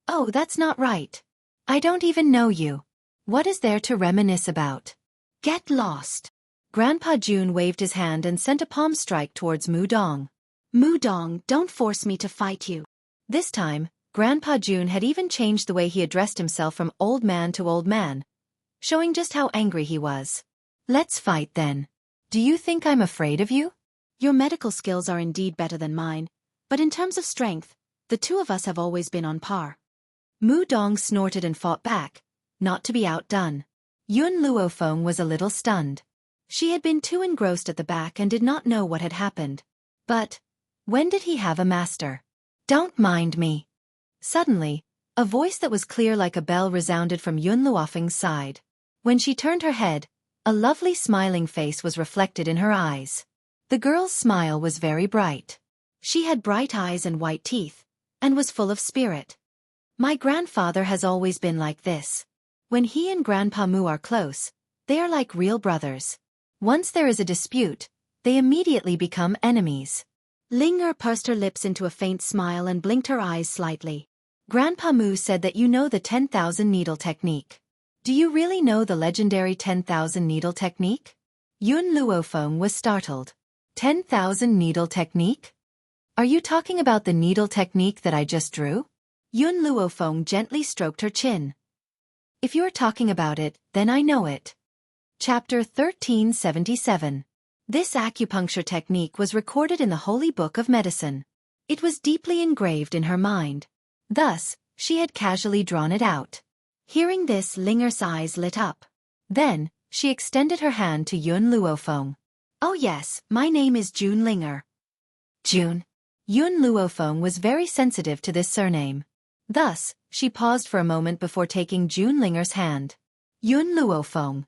Oh, that's not right. I don't even know you. What is there to reminisce about? Get lost. Grandpa June waved his hand and sent a palm strike towards Mu Dong. Mu Dong, don't force me to fight you. This time, Grandpa June had even changed the way he addressed himself from old man to old man, showing just how angry he was. Let's fight then. Do you think I'm afraid of you? Your medical skills are indeed better than mine, but in terms of strength, the two of us have always been on par. Mu Dong snorted and fought back, not to be outdone. Yun Luofeng was a little stunned. She had been too engrossed at the back and did not know what had happened. But, when did he have a master? Don't mind me. Suddenly, a voice that was clear like a bell resounded from Yun Luofeng's side. When she turned her head, a lovely smiling face was reflected in her eyes. The girl's smile was very bright. She had bright eyes and white teeth, and was full of spirit. My grandfather has always been like this. When he and Grandpa Mu are close, they are like real brothers. Once there is a dispute, they immediately become enemies. Linger pursed her lips into a faint smile and blinked her eyes slightly. Grandpa Mu said that you know the 10,000 needle technique. Do you really know the legendary 10,000 needle technique? Yun Luofeng was startled. 10,000 needle technique? Are you talking about the needle technique that I just drew? Yun Luofeng gently stroked her chin. If you're talking about it, then I know it. Chapter 1377. This acupuncture technique was recorded in the Holy Book of Medicine. It was deeply engraved in her mind. Thus, she had casually drawn it out. Hearing this, Linger's eyes lit up. Then, she extended her hand to Yun Luofeng. "Oh yes, my name is June Linger." June. Yun Luofeng was very sensitive to this surname. Thus, she paused for a moment before taking June Linger's hand. Yun Luofeng.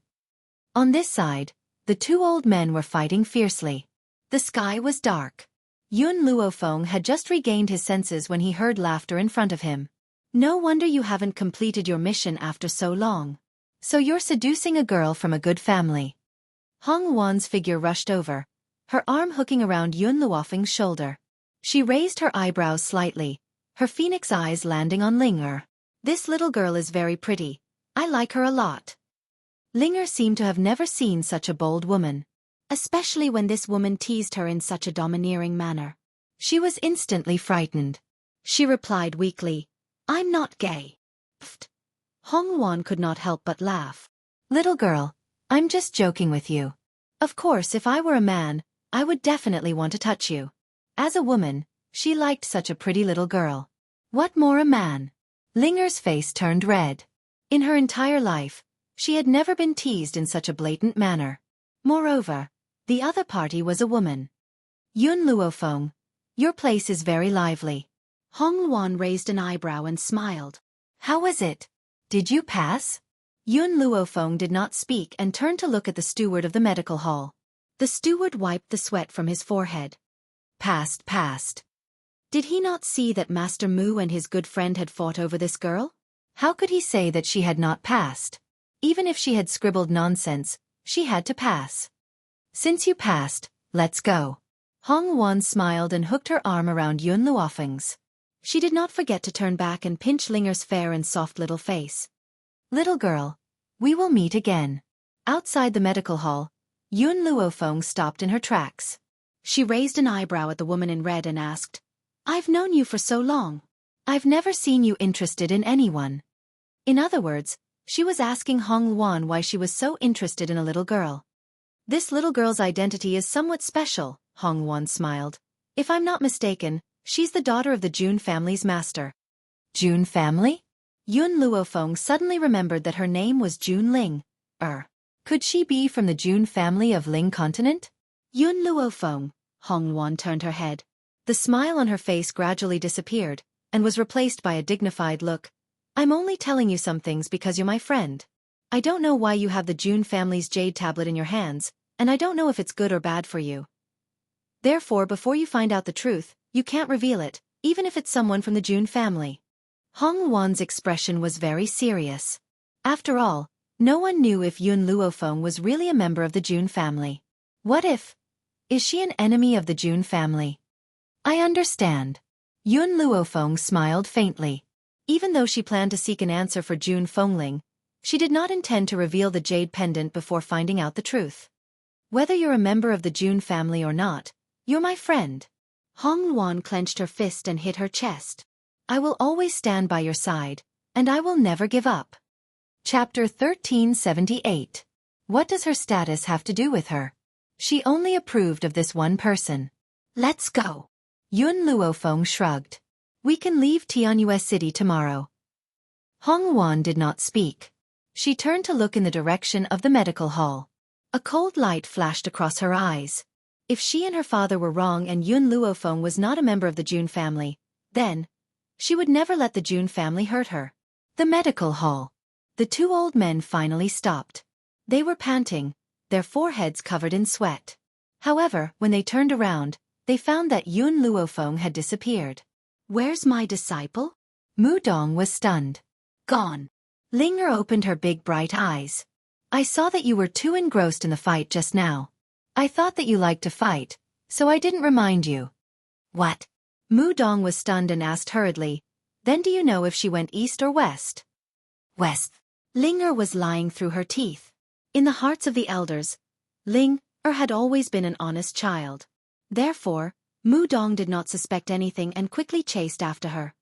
On this side, the two old men were fighting fiercely. The sky was dark. Yun Luofeng had just regained his senses when he heard laughter in front of him. "No wonder you haven't completed your mission after so long. So you're seducing a girl from a good family." Hong Wan's figure rushed over, her arm hooking around Yun Luofeng's shoulder. She raised her eyebrows slightly, her phoenix eyes landing on Linger. "This little girl is very pretty. I like her a lot." Linger seemed to have never seen such a bold woman, especially when this woman teased her in such a domineering manner. She was instantly frightened. She replied weakly, "I'm not gay." Pfft. Hong Wan could not help but laugh. "Little girl, I'm just joking with you. Of course, if I were a man, I would definitely want to touch you." As a woman, she liked such a pretty little girl. What more a man? Linger's face turned red. In her entire life, she had never been teased in such a blatant manner. Moreover, the other party was a woman. "Yun Luofeng, your place is very lively." Hong Wan raised an eyebrow and smiled. "How was it? Did you pass?" Yun Luofeng did not speak and turned to look at the steward of the medical hall. The steward wiped the sweat from his forehead. Passed. Did he not see that Master Mu and his good friend had fought over this girl? How could he say that she had not passed? Even if she had scribbled nonsense, she had to pass. "Since you passed, let's go." Hong Wan smiled and hooked her arm around Yun Luofeng's. She did not forget to turn back and pinch Linger's fair and soft little face. "Little girl, we will meet again." Outside the medical hall, Yun Luofeng stopped in her tracks. She raised an eyebrow at the woman in red and asked, "I've known you for so long. I've never seen you interested in anyone." In other words, she was asking Hong Wan why she was so interested in a little girl. "This little girl's identity is somewhat special," Hong Wan smiled. "If I'm not mistaken, she's the daughter of the June family's master." June family? Yun Luofeng suddenly remembered that her name was June Ling. Could she be from the June family of Ling continent? Yun Luofeng. Hong Wan turned her head. The smile on her face gradually disappeared, and was replaced by a dignified look. "I'm only telling you some things because you're my friend. I don't know why you have the June family's jade tablet in your hands, and I don't know if it's good or bad for you. Therefore, before you find out the truth, you can't reveal it, even if it's someone from the June family." Hong Wan's expression was very serious. After all, no one knew if Yun Luofeng was really a member of the June family. What if? Is she an enemy of the June family? "I understand." Yun Luofeng smiled faintly. Even though she planned to seek an answer for June Fengling, she did not intend to reveal the jade pendant before finding out the truth. "Whether you're a member of the June family or not, you're my friend." Hong Wan clenched her fist and hit her chest. "I will always stand by your side, and I will never give up." Chapter 1378. What does her status have to do with her? She only approved of this one person. "Let's go." Yun Luofeng shrugged. "We can leave Tianyue City tomorrow." Hong Wan did not speak. She turned to look in the direction of the medical hall. A cold light flashed across her eyes. If she and her father were wrong and Yun Luofeng was not a member of the June family, then she would never let the June family hurt her. The medical hall. The two old men finally stopped. They were panting, their foreheads covered in sweat. However, when they turned around, they found that Yun Luofeng had disappeared. "Where's my disciple?" Mu Dong was stunned. "Gone." Linger opened her big bright eyes. "I saw that you were too engrossed in the fight just now. I thought that you liked to fight, so I didn't remind you." "What?" Mu Dong was stunned and asked hurriedly, "Then do you know if she went east or west?" "West." Linger was lying through her teeth. In the hearts of the elders, Linger had always been an honest child. Therefore, Mu Dong did not suspect anything and quickly chased after her.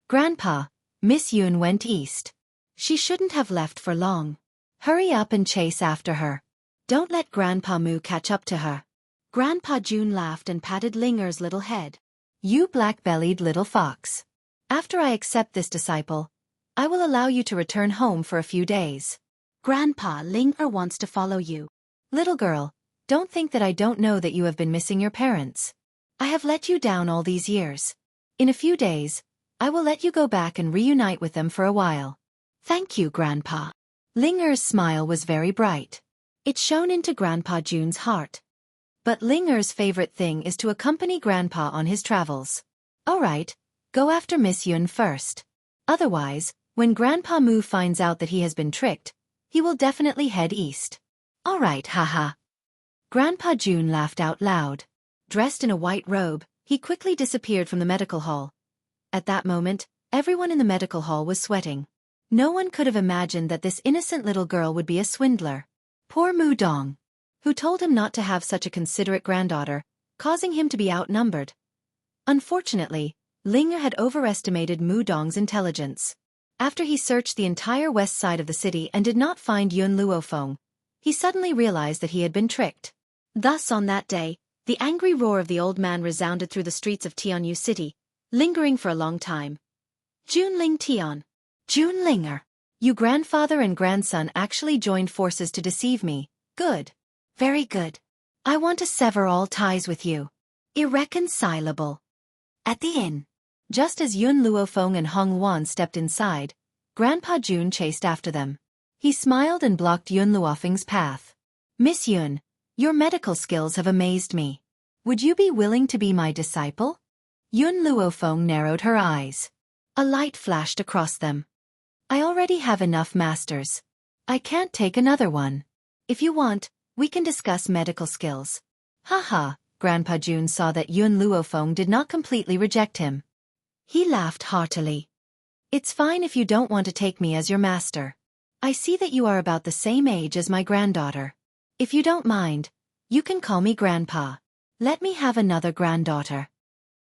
"Grandpa, Miss Yun went east. She shouldn't have left for long. Hurry up and chase after her. Don't let Grandpa Mu catch up to her." Grandpa June laughed and patted Linger's little head. You black-bellied little fox. After I accept this disciple, I will allow you to return home for a few days. Grandpa, Linger wants to follow you. Little girl, don't think that I don't know that you have been missing your parents. I have let you down all these years. In a few days, I will let you go back and reunite with them for a while. Thank you, Grandpa. Linger's smile was very bright. It shone into Grandpa June's heart. But Linger's favorite thing is to accompany Grandpa on his travels. All right, go after Miss Yun first. Otherwise, when Grandpa Moo finds out that he has been tricked, he will definitely head east. All right, haha. Grandpa June laughed out loud. Dressed in a white robe, he quickly disappeared from the medical hall. At that moment, everyone in the medical hall was sweating. No one could have imagined that this innocent little girl would be a swindler. Poor Moo Dong, who told him not to have such a considerate granddaughter, causing him to be outnumbered. Unfortunately, Linger had overestimated Moo Dong's intelligence. After he searched the entire west side of the city and did not find Yun Luofeng, he suddenly realized that he had been tricked. Thus on that day, the angry roar of the old man resounded through the streets of Tianyu City, lingering for a long time. Junling Tian. June Linger. You grandfather and grandson actually joined forces to deceive me. Good. Very good. I want to sever all ties with you. Irreconcilable. At the inn. Just as Yun Luofeng and Hong Wan stepped inside, Grandpa June chased after them. He smiled and blocked Yun Luofeng's path. Miss Yun, your medical skills have amazed me. Would you be willing to be my disciple? Yun Luofeng narrowed her eyes. A light flashed across them. I already have enough masters. I can't take another one. If you want, we can discuss medical skills. Haha, Grandpa June saw that Yun Luofeng did not completely reject him. He laughed heartily. It's fine if you don't want to take me as your master. I see that you are about the same age as my granddaughter. If you don't mind, you can call me Grandpa. Let me have another granddaughter.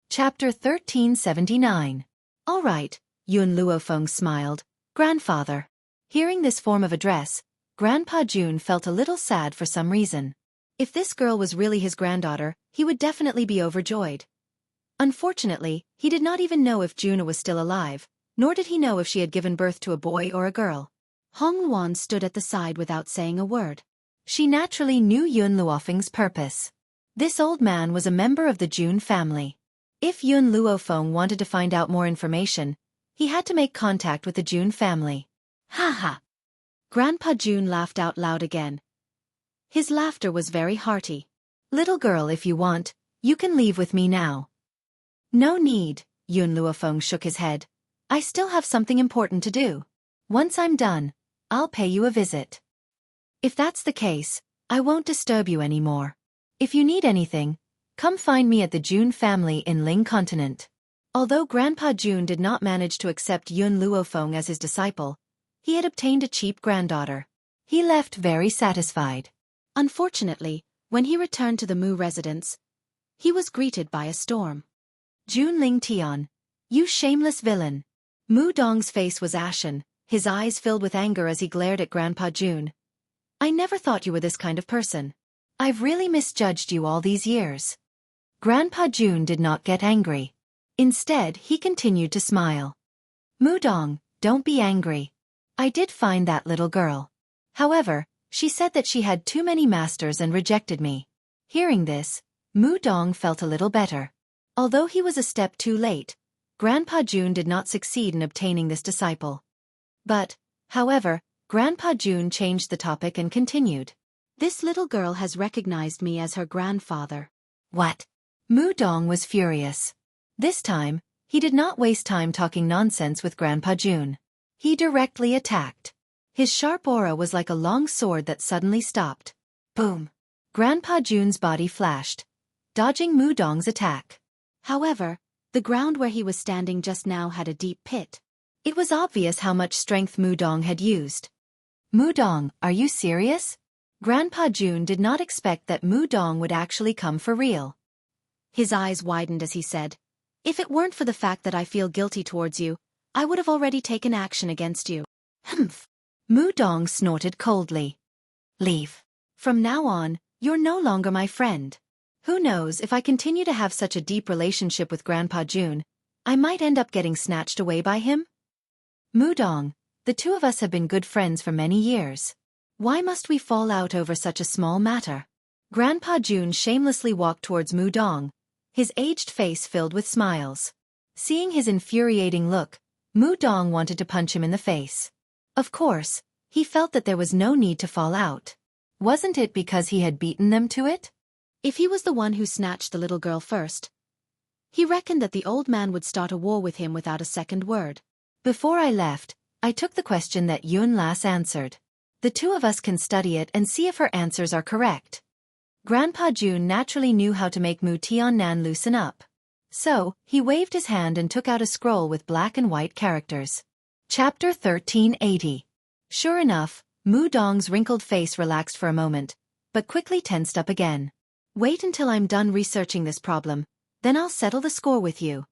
Chapter 1379. All right, Yun Luofeng smiled. Grandfather. Hearing this form of address, Grandpa June felt a little sad for some reason. If this girl was really his granddaughter, he would definitely be overjoyed. Unfortunately, he did not even know if Juna was still alive, nor did he know if she had given birth to a boy or a girl. Hong Wan stood at the side without saying a word. She naturally knew Yun Luofeng's purpose. This old man was a member of the June family. If Yun Luofeng wanted to find out more information, he had to make contact with the June family. Ha ha! Grandpa June laughed out loud again. His laughter was very hearty. Little girl, if you want, you can leave with me now. No need, Yun Luofeng shook his head. I still have something important to do. Once I'm done, I'll pay you a visit. If that's the case, I won't disturb you anymore. If you need anything, come find me at the June family in Ling Continent. Although Grandpa June did not manage to accept Yun Luofeng as his disciple, he had obtained a cheap granddaughter. He left very satisfied. Unfortunately, when he returned to the Mu residence, he was greeted by a storm. Junling Tian, you shameless villain. Mu Dong's face was ashen, his eyes filled with anger as he glared at Grandpa June. I never thought you were this kind of person. I've really misjudged you all these years. Grandpa June did not get angry. Instead, he continued to smile. Mu Dong, don't be angry. I did find that little girl. However, she said that she had too many masters and rejected me. Hearing this, Mu Dong felt a little better. Although he was a step too late, Grandpa June did not succeed in obtaining this disciple. But, however, Grandpa June changed the topic and continued. This little girl has recognized me as her grandfather. What? Mu Dong was furious. This time, he did not waste time talking nonsense with Grandpa June. He directly attacked. His sharp aura was like a long sword that suddenly stopped. Boom! Grandpa June's body flashed, dodging Mu Dong's attack. However, the ground where he was standing just now had a deep pit. It was obvious how much strength Mu Dong had used. Mu Dong, are you serious? Grandpa June did not expect that Mu Dong would actually come for real. His eyes widened as he said, if it weren't for the fact that I feel guilty towards you, I would have already taken action against you. Humph! Mu Dong snorted coldly. Leave. From now on, you're no longer my friend. Who knows, if I continue to have such a deep relationship with Grandpa June, I might end up getting snatched away by him? Mudong, the two of us have been good friends for many years. Why must we fall out over such a small matter? Grandpa June shamelessly walked towards Mudong, his aged face filled with smiles. Seeing his infuriating look, Mudong wanted to punch him in the face. Of course, he felt that there was no need to fall out. Wasn't it because he had beaten them to it? If he was the one who snatched the little girl first, he reckoned that the old man would start a war with him without a second word. Before I left, I took the question that Yun Las answered. The two of us can study it and see if her answers are correct. Grandpa June naturally knew how to make Mu Tian-nan loosen up. So, he waved his hand and took out a scroll with black and white characters. Chapter 1380. Sure enough, Mudong's wrinkled face relaxed for a moment, but quickly tensed up again. Wait until I'm done researching this problem, then I'll settle the score with you.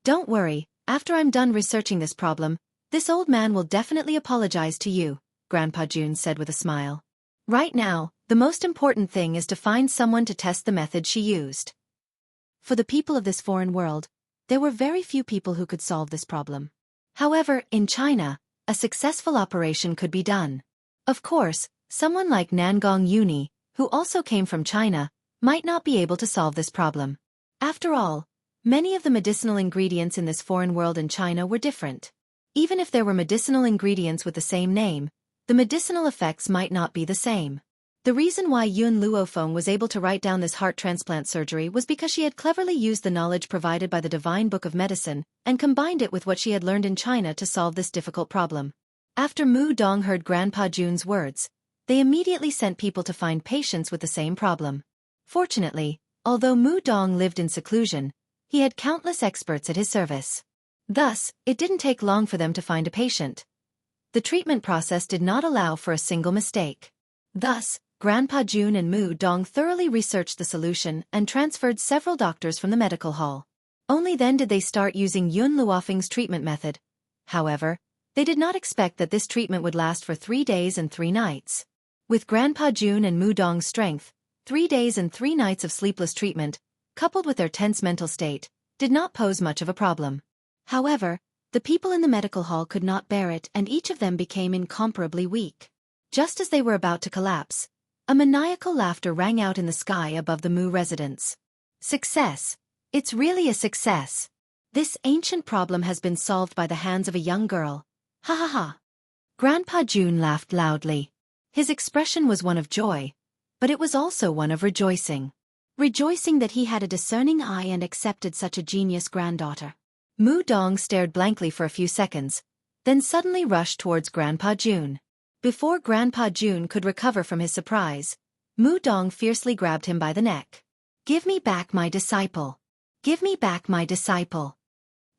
Don't worry, after I'm done researching this problem, this old man will definitely apologize to you, Grandpa June said with a smile. Right now, the most important thing is to find someone to test the method she used. For the people of this foreign world, there were very few people who could solve this problem. However, in China, a successful operation could be done. Of course, someone like Nangong Uni, who also came from China, might not be able to solve this problem. After all, many of the medicinal ingredients in this foreign world in China were different. Even if there were medicinal ingredients with the same name, the medicinal effects might not be the same. The reason why Yun Luofeng was able to write down this heart transplant surgery was because she had cleverly used the knowledge provided by the Divine Book of Medicine and combined it with what she had learned in China to solve this difficult problem. After Mudong heard Grandpa June's words, they immediately sent people to find patients with the same problem. Fortunately, although Mudong lived in seclusion, he had countless experts at his service. Thus, it didn't take long for them to find a patient. The treatment process did not allow for a single mistake. Thus, Grandpa June and Mudong thoroughly researched the solution and transferred several doctors from the medical hall. Only then did they start using Yun Luofeng's treatment method. However, they did not expect that this treatment would last for 3 days and 3 nights. With Grandpa June and Mudong's strength, 3 days and 3 nights of sleepless treatment, coupled with their tense mental state, did not pose much of a problem. However, the people in the medical hall could not bear it and each of them became incomparably weak. Just as they were about to collapse, a maniacal laughter rang out in the sky above the Mu residence. Success! It's really a success! This ancient problem has been solved by the hands of a young girl. Ha ha ha! Grandpa June laughed loudly. His expression was one of joy, but it was also one of rejoicing. Rejoicing that he had a discerning eye and accepted such a genius granddaughter. Mudong stared blankly for a few seconds, then suddenly rushed towards Grandpa June. Before Grandpa June could recover from his surprise, Mudong fiercely grabbed him by the neck. Give me back my disciple. Give me back my disciple.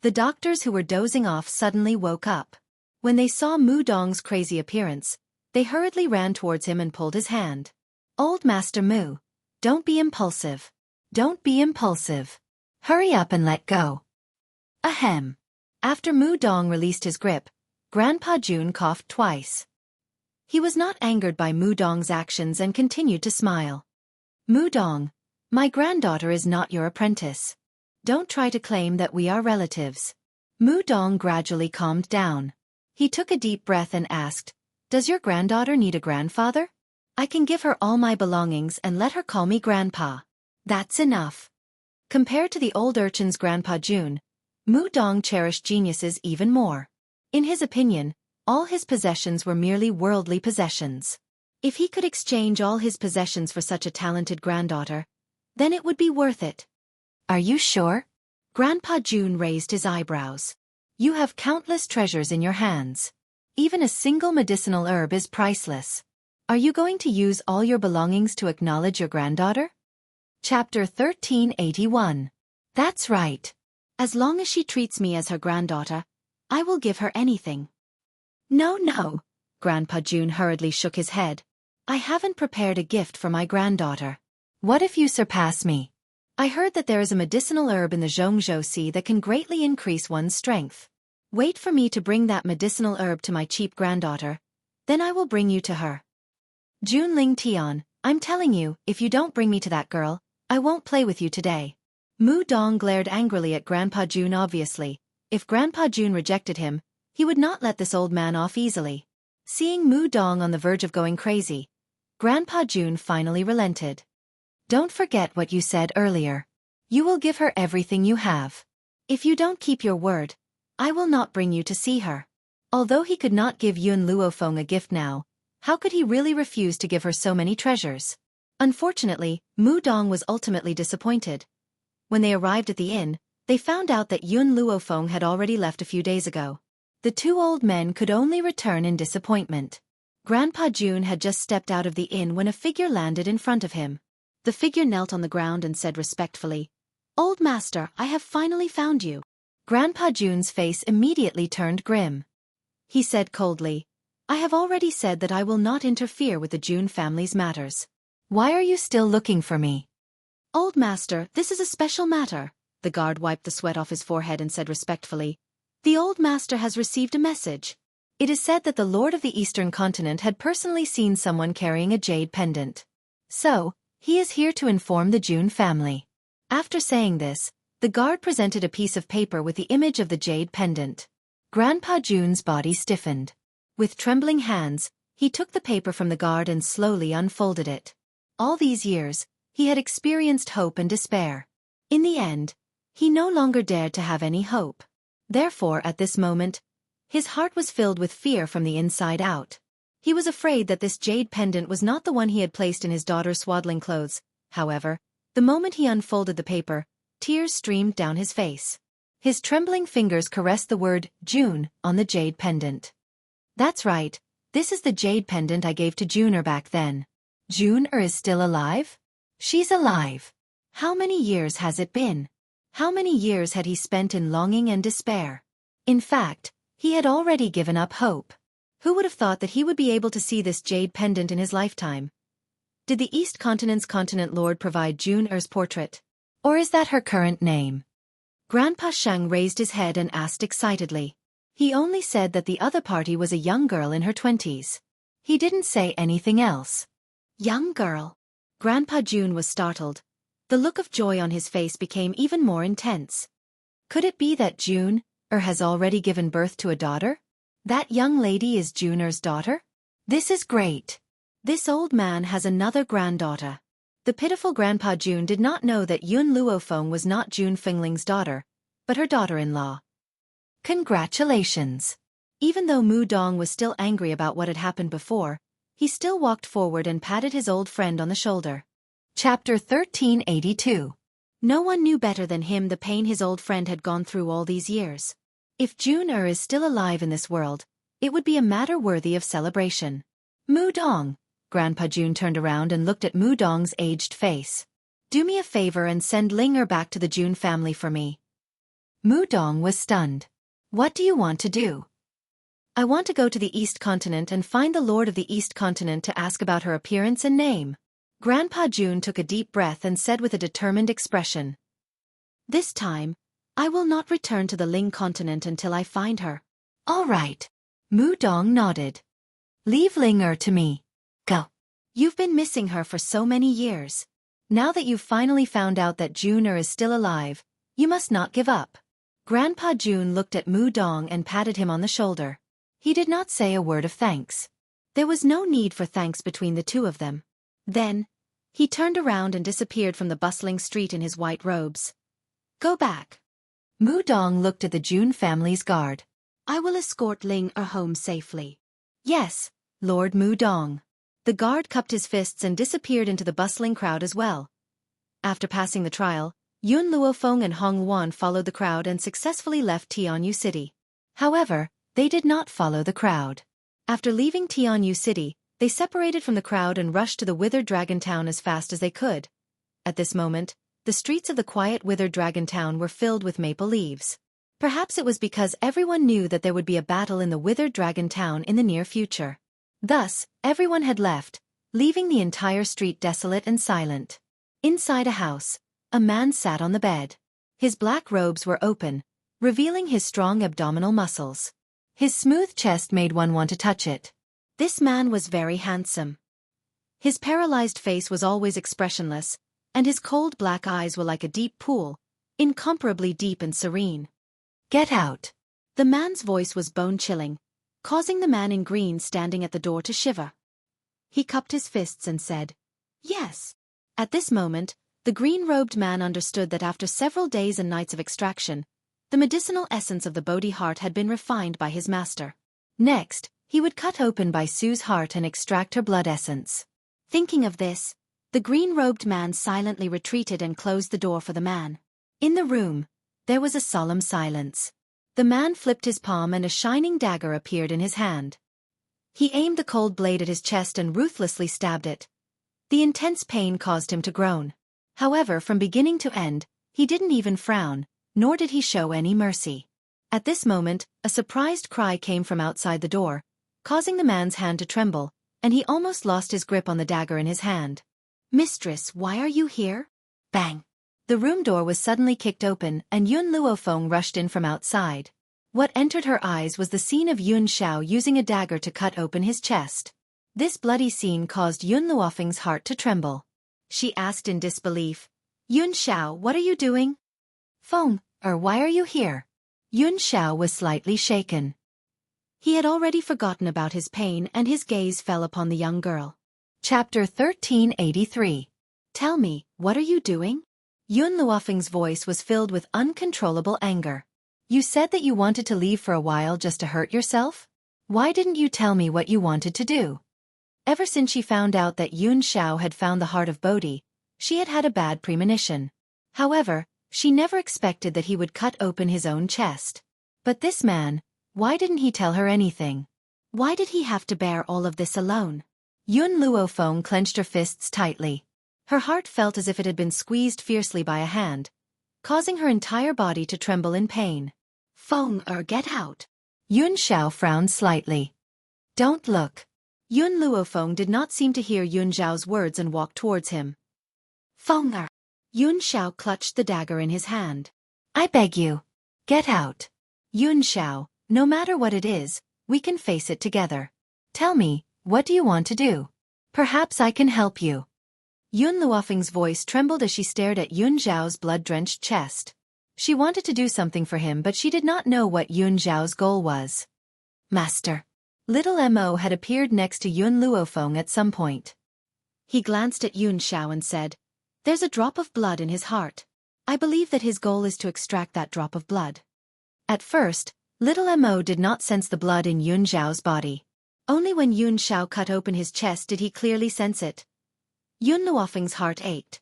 The doctors who were dozing off suddenly woke up. When they saw Mudong's crazy appearance, they hurriedly ran towards him and pulled his hand. Old Master Mu, don't be impulsive. Don't be impulsive. Hurry up and let go. Ahem. After Mudong released his grip, Grandpa June coughed twice. He was not angered by Mudong's actions and continued to smile. Mudong, my granddaughter is not your apprentice. Don't try to claim that we are relatives. Mudong gradually calmed down. He took a deep breath and asked, Does your granddaughter need a grandfather? I can give her all my belongings and let her call me Grandpa. That's enough. Compared to the old urchin's Grandpa June, Mudong cherished geniuses even more. In his opinion, all his possessions were merely worldly possessions. If he could exchange all his possessions for such a talented granddaughter, then it would be worth it. Are you sure? Grandpa June raised his eyebrows. You have countless treasures in your hands. Even a single medicinal herb is priceless. Are you going to use all your belongings to acknowledge your granddaughter? Chapter 1381. That's right. As long as she treats me as her granddaughter, I will give her anything. No, Grandpa June hurriedly shook his head. I haven't prepared a gift for my granddaughter. What if you surpass me? I heard that there is a medicinal herb in the Zhongzhou Sea that can greatly increase one's strength. Wait for me to bring that medicinal herb to my cheap granddaughter, then I will bring you to her. Junling Tian, I'm telling you, if you don't bring me to that girl, I won't play with you today. Mu Dong glared angrily at Grandpa June. Obviously, if Grandpa June rejected him, he would not let this old man off easily. Seeing Mu Dong on the verge of going crazy, Grandpa June finally relented. Don't forget what you said earlier. You will give her everything you have. If you don't keep your word, I will not bring you to see her. Although he could not give Yun Luofeng a gift now, how could he really refuse to give her so many treasures? Unfortunately, Mu Dong was ultimately disappointed. When they arrived at the inn, they found out that Yun Luofeng had already left a few days ago. The two old men could only return in disappointment. Grandpa June had just stepped out of the inn when a figure landed in front of him. The figure knelt on the ground and said respectfully, "Old master, I have finally found you." Grandpa June's face immediately turned grim. He said coldly, "I have already said that I will not interfere with the June family's matters. Why are you still looking for me?" "Old master, this is a special matter." The guard wiped the sweat off his forehead and said respectfully, "The old master has received a message. It is said that the Lord of the Eastern Continent had personally seen someone carrying a jade pendant. So, he is here to inform the June family." After saying this, the guard presented a piece of paper with the image of the jade pendant. Grandpa June's body stiffened. With trembling hands, he took the paper from the guard and slowly unfolded it. All these years, he had experienced hope and despair. In the end, he no longer dared to have any hope. Therefore, at this moment, his heart was filled with fear from the inside out. He was afraid that this jade pendant was not the one he had placed in his daughter's swaddling clothes. However, the moment he unfolded the paper, tears streamed down his face. His trembling fingers caressed the word June on the jade pendant. "That's right, this is the jade pendant I gave to June back then." "June is still alive?" "She's alive." How many years has it been? How many years had he spent in longing and despair? In fact, he had already given up hope. Who would have thought that he would be able to see this jade pendant in his lifetime? Did the East Continent's Continent Lord provide June-er's portrait? Or is that her current name? Grandpa Sheng raised his head and asked excitedly. He only said that the other party was a young girl in her 20s. He didn't say anything else. Young girl? Grandpa June was startled. The look of joy on his face became even more intense. Could it be that June-er has already given birth to a daughter? That young lady is June-er's daughter? This is great. This old man has another granddaughter. The pitiful Grandpa June did not know that Yun Luofeng was not June Fingling's daughter, but her daughter-in-law. Congratulations. Even though Mu Dong was still angry about what had happened before, he still walked forward and patted his old friend on the shoulder. Chapter 1382. No one knew better than him the pain his old friend had gone through all these years. If June-er is still alive in this world, it would be a matter worthy of celebration. Mu Dong. Grandpa June turned around and looked at Mu Dong's aged face. Do me a favor and send Ling-er back to the June family for me. Mu Dong was stunned. What do you want to do? I want to go to the East Continent and find the Lord of the East Continent to ask about her appearance and name. Grandpa June took a deep breath and said with a determined expression. This time, I will not return to the Ling continent until I find her. All right. Mu Dong nodded. Leave Ling-er to me. Go. You've been missing her for so many years. Now that you've finally found out that June-er is still alive, you must not give up. Grandpa June looked at Mu Dong and patted him on the shoulder. He did not say a word of thanks. There was no need for thanks between the two of them. Then, he turned around and disappeared from the bustling street in his white robes. Go back. Mu Dong looked at the June family's guard. I will escort Ling-er home safely. Yes, Lord Mu Dong. The guard cupped his fists and disappeared into the bustling crowd as well. After passing the trial, Yun Luofeng and Hong Wan followed the crowd and successfully left Tianyu City. However, they did not follow the crowd. After leaving Tianyu City, they separated from the crowd and rushed to the Withered Dragon Town as fast as they could. At this moment, the streets of the quiet Withered Dragon Town were filled with maple leaves. Perhaps it was because everyone knew that there would be a battle in the Withered Dragon Town in the near future. Thus, everyone had left, leaving the entire street desolate and silent. Inside a house, a man sat on the bed. His black robes were open, revealing his strong abdominal muscles. His smooth chest made one want to touch it. This man was very handsome. His paralyzed face was always expressionless, and his cold black eyes were like a deep pool, incomparably deep and serene. "Get out." The man's voice was bone-chilling, causing the man in green standing at the door to shiver. He cupped his fists and said, "Yes." At this moment, the green-robed man understood that after several days and nights of extraction, the medicinal essence of the Bodhi heart had been refined by his master. Next, he would cut open Bai Su's heart and extract her blood essence. Thinking of this, the green-robed man silently retreated and closed the door for the man. In the room, there was a solemn silence. The man flipped his palm and a shining dagger appeared in his hand. He aimed the cold blade at his chest and ruthlessly stabbed it. The intense pain caused him to groan. However, from beginning to end, he didn't even frown, nor did he show any mercy. At this moment, a surprised cry came from outside the door, causing the man's hand to tremble, and he almost lost his grip on the dagger in his hand. "Mistress, why are you here?" Bang! The room door was suddenly kicked open and Yun Luofeng rushed in from outside. What entered her eyes was the scene of Yun Xiao using a dagger to cut open his chest. This bloody scene caused Yun Luofeng's heart to tremble. She asked in disbelief, "Yun Xiao, what are you doing?" "Feng, why are you here?" Yun Xiao was slightly shaken. He had already forgotten about his pain and his gaze fell upon the young girl. Chapter 1383. "Tell me, what are you doing?" Yun Luofeng's voice was filled with uncontrollable anger. "You said that you wanted to leave for a while just to hurt yourself? Why didn't you tell me what you wanted to do?" Ever since she found out that Yun Xiao had found the heart of Bodhi, she had had a bad premonition. However, she never expected that he would cut open his own chest. But this man, why didn't he tell her anything? Why did he have to bear all of this alone? Yun Luofeng clenched her fists tightly. Her heart felt as if it had been squeezed fiercely by a hand, causing her entire body to tremble in pain. "Feng, get out." Yun Xiao frowned slightly. "Don't look." Yun Luofeng did not seem to hear Yun Xiao's words and walked towards him. "Feng." Yun Xiao clutched the dagger in his hand. "I beg you. Get out." "Yun Xiao, no matter what it is, we can face it together. Tell me, what do you want to do? Perhaps I can help you." Yun Luofeng's voice trembled as she stared at Yun Xiao's blood-drenched chest. She wanted to do something for him but she did not know what Yun Xiao's goal was. "Master." Little Mo had appeared next to Yun Luofeng at some point. He glanced at Yun Xiao and said, "There's a drop of blood in his heart. I believe that his goal is to extract that drop of blood." At first, Little Mo did not sense the blood in Yun Xiao's body. Only when Yun Xiao cut open his chest did he clearly sense it. Yun Luofeng's heart ached.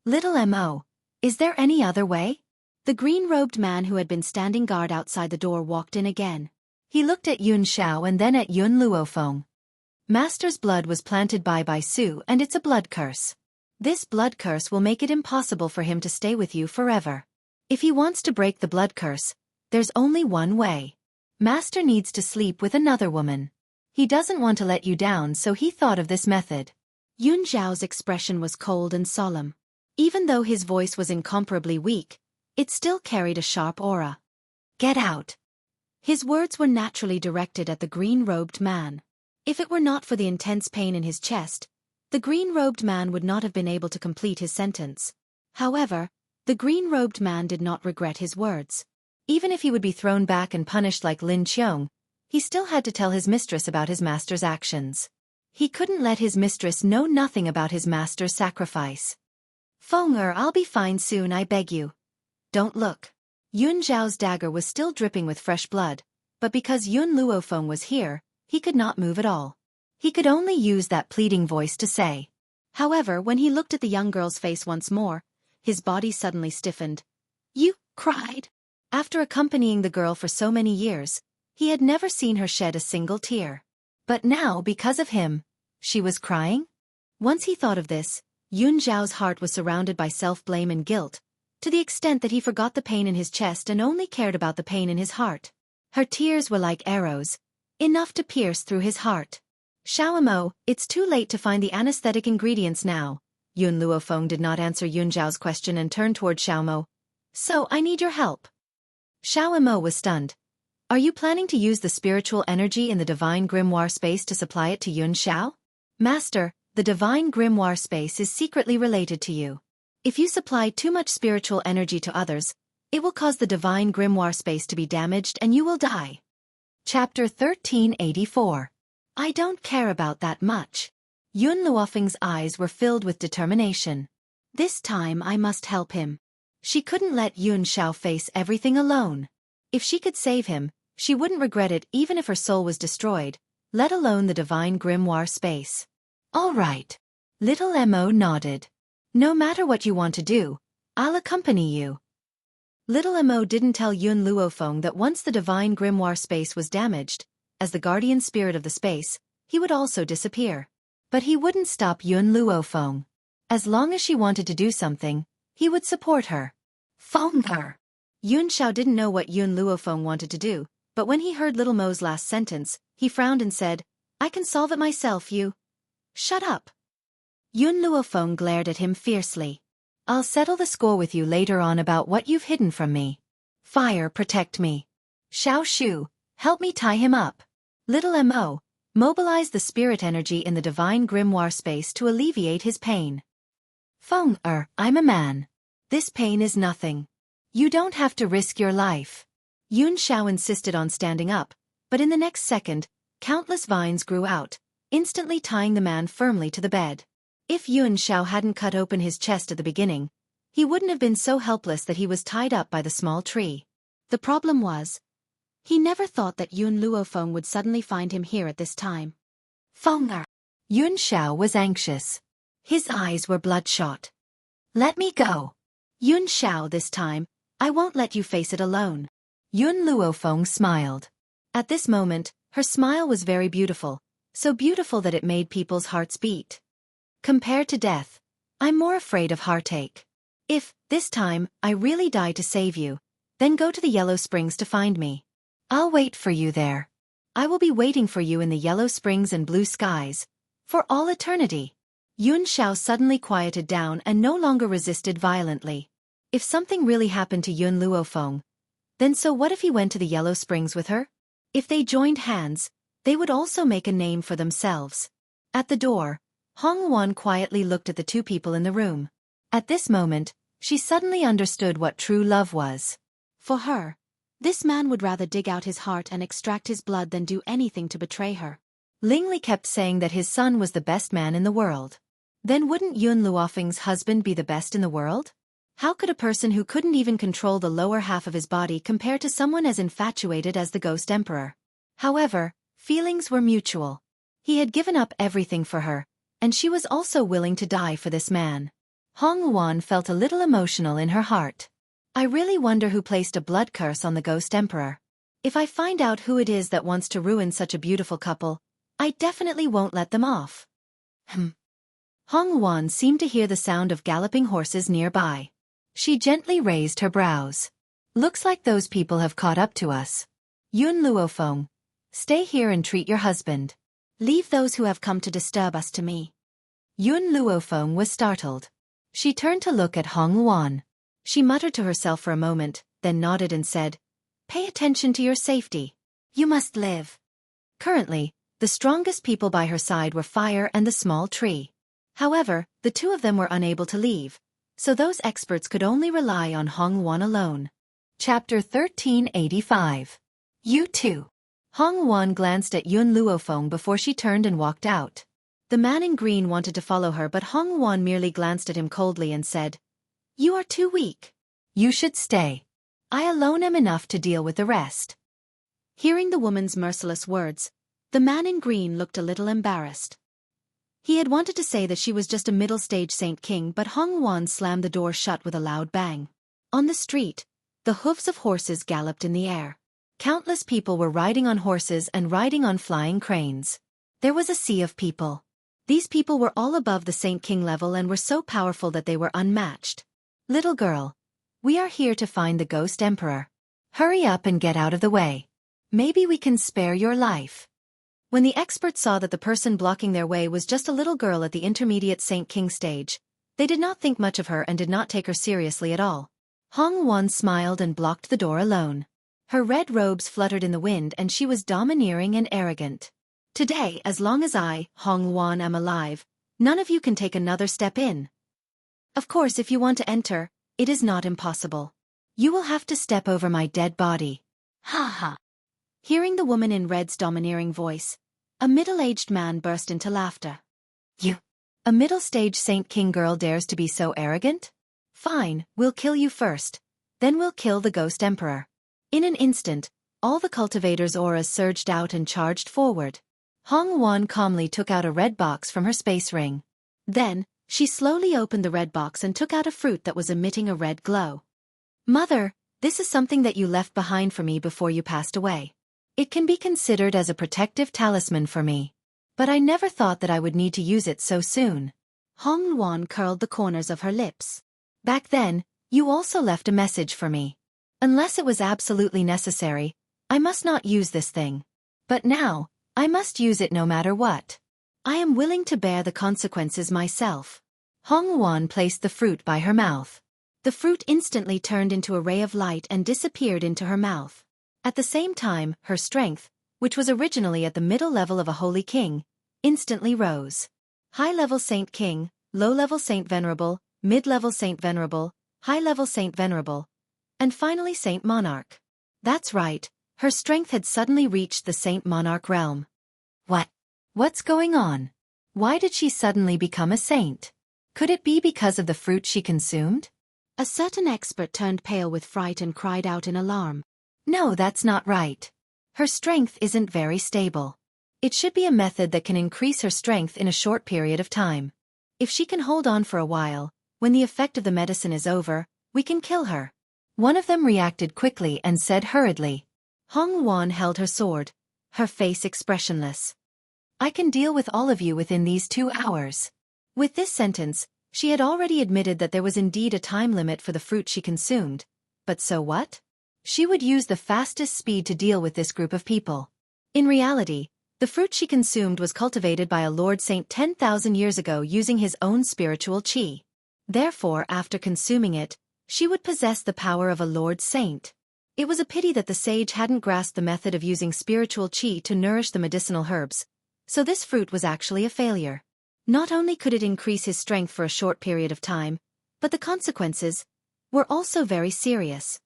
"Little Mo, is there any other way?" The green-robed man who had been standing guard outside the door walked in again. He looked at Yun Xiao and then at Yun Luofeng. Master's blood was planted by Bai Su and it's a blood curse. This blood curse will make it impossible for him to stay with you forever. If he wants to break the blood curse, there's only one way. Master needs to sleep with another woman. He doesn't want to let you down, so he thought of this method. Yun Xiao's expression was cold and solemn. Even though his voice was incomparably weak, it still carried a sharp aura. "Get out." His words were naturally directed at the green-robed man. If it were not for the intense pain in his chest, the green-robed man would not have been able to complete his sentence. However, the green-robed man did not regret his words. Even if he would be thrown back and punished like Lin Qiong, he still had to tell his mistress about his master's actions. He couldn't let his mistress know nothing about his master's sacrifice. "Feng, I'll be fine soon, I beg you. Don't look." Yun Xiao's dagger was still dripping with fresh blood, but because Yun Luofeng was here, he could not move at all. He could only use that pleading voice to say. However, when he looked at the young girl's face once more, his body suddenly stiffened. "You cried?" After accompanying the girl for so many years, he had never seen her shed a single tear. But now, because of him, she was crying? Once he thought of this, Yun Xiao's heart was surrounded by self-blame and guilt, to the extent that he forgot the pain in his chest and only cared about the pain in his heart. Her tears were like arrows, enough to pierce through his heart. "Xiaomo, it's too late to find the anesthetic ingredients now." Yun Luofeng did not answer Yun Xiao's question and turned toward Xiaomo. "So I need your help." Xiaomo was stunned. "Are you planning to use the spiritual energy in the divine grimoire space to supply it to Yun Xiao?" "Master, the divine grimoire space is secretly related to you. If you supply too much spiritual energy to others, it will cause the divine grimoire space to be damaged and you will die. Chapter 1384. I don't care about that much. Yun Luofeng's eyes were filled with determination. This time I must help him. She couldn't let Yun Xiao face everything alone. If she could save him, she wouldn't regret it even if her soul was destroyed, let alone the divine grimoire space. All right. Little Mo nodded. No matter what you want to do, I'll accompany you. Little Mo didn't tell Yun Luofeng that once the divine grimoire space was damaged, as the guardian spirit of the space, he would also disappear. But he wouldn't stop Yun Luofeng. As long as she wanted to do something, he would support her. Phone her. Yun Xiao didn't know what Yun Luofeng wanted to do, but when he heard Little Mo's last sentence, he frowned and said, I can solve it myself, you. Shut up. Yun Luofeng glared at him fiercely. I'll settle the score with you later on about what you've hidden from me. Fire, protect me. Xiao Shu, help me tie him up. Little Mo, mobilize the spirit energy in the divine grimoire space to alleviate his pain. Feng I'm a man. This pain is nothing. You don't have to risk your life. Yun Xiao insisted on standing up, but in the next second, countless vines grew out, instantly tying the man firmly to the bed. If Yun Xiao hadn't cut open his chest at the beginning, he wouldn't have been so helpless that he was tied up by the small tree. The problem was, he never thought that Yun Luofeng would suddenly find him here at this time. Fenger. Yun Xiao was anxious. His eyes were bloodshot. Let me go. Yun Xiao, this time, I won't let you face it alone. Yun Luofeng smiled. At this moment, her smile was very beautiful, so beautiful that it made people's hearts beat. Compared to death, I'm more afraid of heartache. If, this time, I really die to save you, then go to the Yellow Springs to find me. I'll wait for you there. I will be waiting for you in the Yellow Springs and blue skies, for all eternity. Yun Xiao suddenly quieted down and no longer resisted violently. If something really happened to Yun Luofeng, then so what if he went to the Yellow Springs with her? If they joined hands, they would also make a name for themselves. At the door, Hong Wan quietly looked at the two people in the room. At this moment, she suddenly understood what true love was. For her, this man would rather dig out his heart and extract his blood than do anything to betray her. Ling Li kept saying that his son was the best man in the world. Then wouldn't Yun Luofeng's husband be the best in the world? How could a person who couldn't even control the lower half of his body compare to someone as infatuated as the Ghost Emperor? However, feelings were mutual. He had given up everything for her, and she was also willing to die for this man. Hong Wan felt a little emotional in her heart. I really wonder who placed a blood curse on the Ghost Emperor. If I find out who it is that wants to ruin such a beautiful couple, I definitely won't let them off. Hong Wan seemed to hear the sound of galloping horses nearby. She gently raised her brows. Looks like those people have caught up to us. Yun Luofeng, stay here and treat your husband. Leave those who have come to disturb us to me. Yun Luofeng was startled. She turned to look at Hong Wan. She muttered to herself for a moment, then nodded and said, Pay attention to your safety. You must live. Currently, the strongest people by her side were Fire and the small tree. However, the two of them were unable to leave, so those experts could only rely on Hong Wan alone. Chapter 1385. You too. Hong Wan glanced at Yun Luofeng before she turned and walked out. The man in green wanted to follow her, but Hong Wan merely glanced at him coldly and said, You are too weak. You should stay. I alone am enough to deal with the rest. Hearing the woman's merciless words, the man in green looked a little embarrassed. He had wanted to say that she was just a middle-stage Saint King, but Hong Wan slammed the door shut with a loud bang. On the street, the hooves of horses galloped in the air. Countless people were riding on horses and riding on flying cranes. There was a sea of people. These people were all above the Saint King level and were so powerful that they were unmatched. Little girl, we are here to find the Ghost Emperor. Hurry up and get out of the way. Maybe we can spare your life. When the experts saw that the person blocking their way was just a little girl at the intermediate Saint King stage, they did not think much of her and did not take her seriously at all. Hong Wan smiled and blocked the door alone. Her red robes fluttered in the wind and she was domineering and arrogant. Today, as long as I, Hong Wan, am alive, none of you can take another step in. Of course, if you want to enter, it is not impossible. You will have to step over my dead body. Ha ha. Hearing the woman in red's domineering voice, a middle-aged man burst into laughter. You, a middle-stage Saint King girl, dares to be so arrogant? Fine, we'll kill you first. Then we'll kill the Ghost Emperor. In an instant, all the cultivator's auras surged out and charged forward. Hong Wan calmly took out a red box from her space ring. Then, she slowly opened the red box and took out a fruit that was emitting a red glow. Mother, this is something that you left behind for me before you passed away. It can be considered as a protective talisman for me. But I never thought that I would need to use it so soon. Hong Wan curled the corners of her lips. Back then, you also left a message for me. Unless it was absolutely necessary, I must not use this thing. But now, I must use it no matter what. I am willing to bear the consequences myself. Hong Wan placed the fruit by her mouth. The fruit instantly turned into a ray of light and disappeared into her mouth. At the same time, her strength, which was originally at the middle level of a holy king, instantly rose. High-level Saint King, low-level Saint Venerable, mid-level Saint Venerable, high-level Saint Venerable, and finally Saint Monarch. That's right, her strength had suddenly reached the Saint Monarch realm. What's going on? Why did she suddenly become a saint? Could it be because of the fruit she consumed? A certain expert turned pale with fright and cried out in alarm. No, that's not right. Her strength isn't very stable. It should be a method that can increase her strength in a short period of time. If she can hold on for a while, when the effect of the medicine is over, we can kill her. One of them reacted quickly and said hurriedly. Hong Wan held her sword, her face expressionless. I can deal with all of you within these 2 hours. With this sentence, she had already admitted that there was indeed a time limit for the fruit she consumed. But so what? She would use the fastest speed to deal with this group of people. In reality, the fruit she consumed was cultivated by a Lord Saint 10,000 years ago using his own spiritual qi. Therefore, after consuming it, she would possess the power of a Lord Saint. It was a pity that the sage hadn't grasped the method of using spiritual qi to nourish the medicinal herbs, so this fruit was actually a failure. Not only could it increase his strength for a short period of time, but the consequences were also very serious.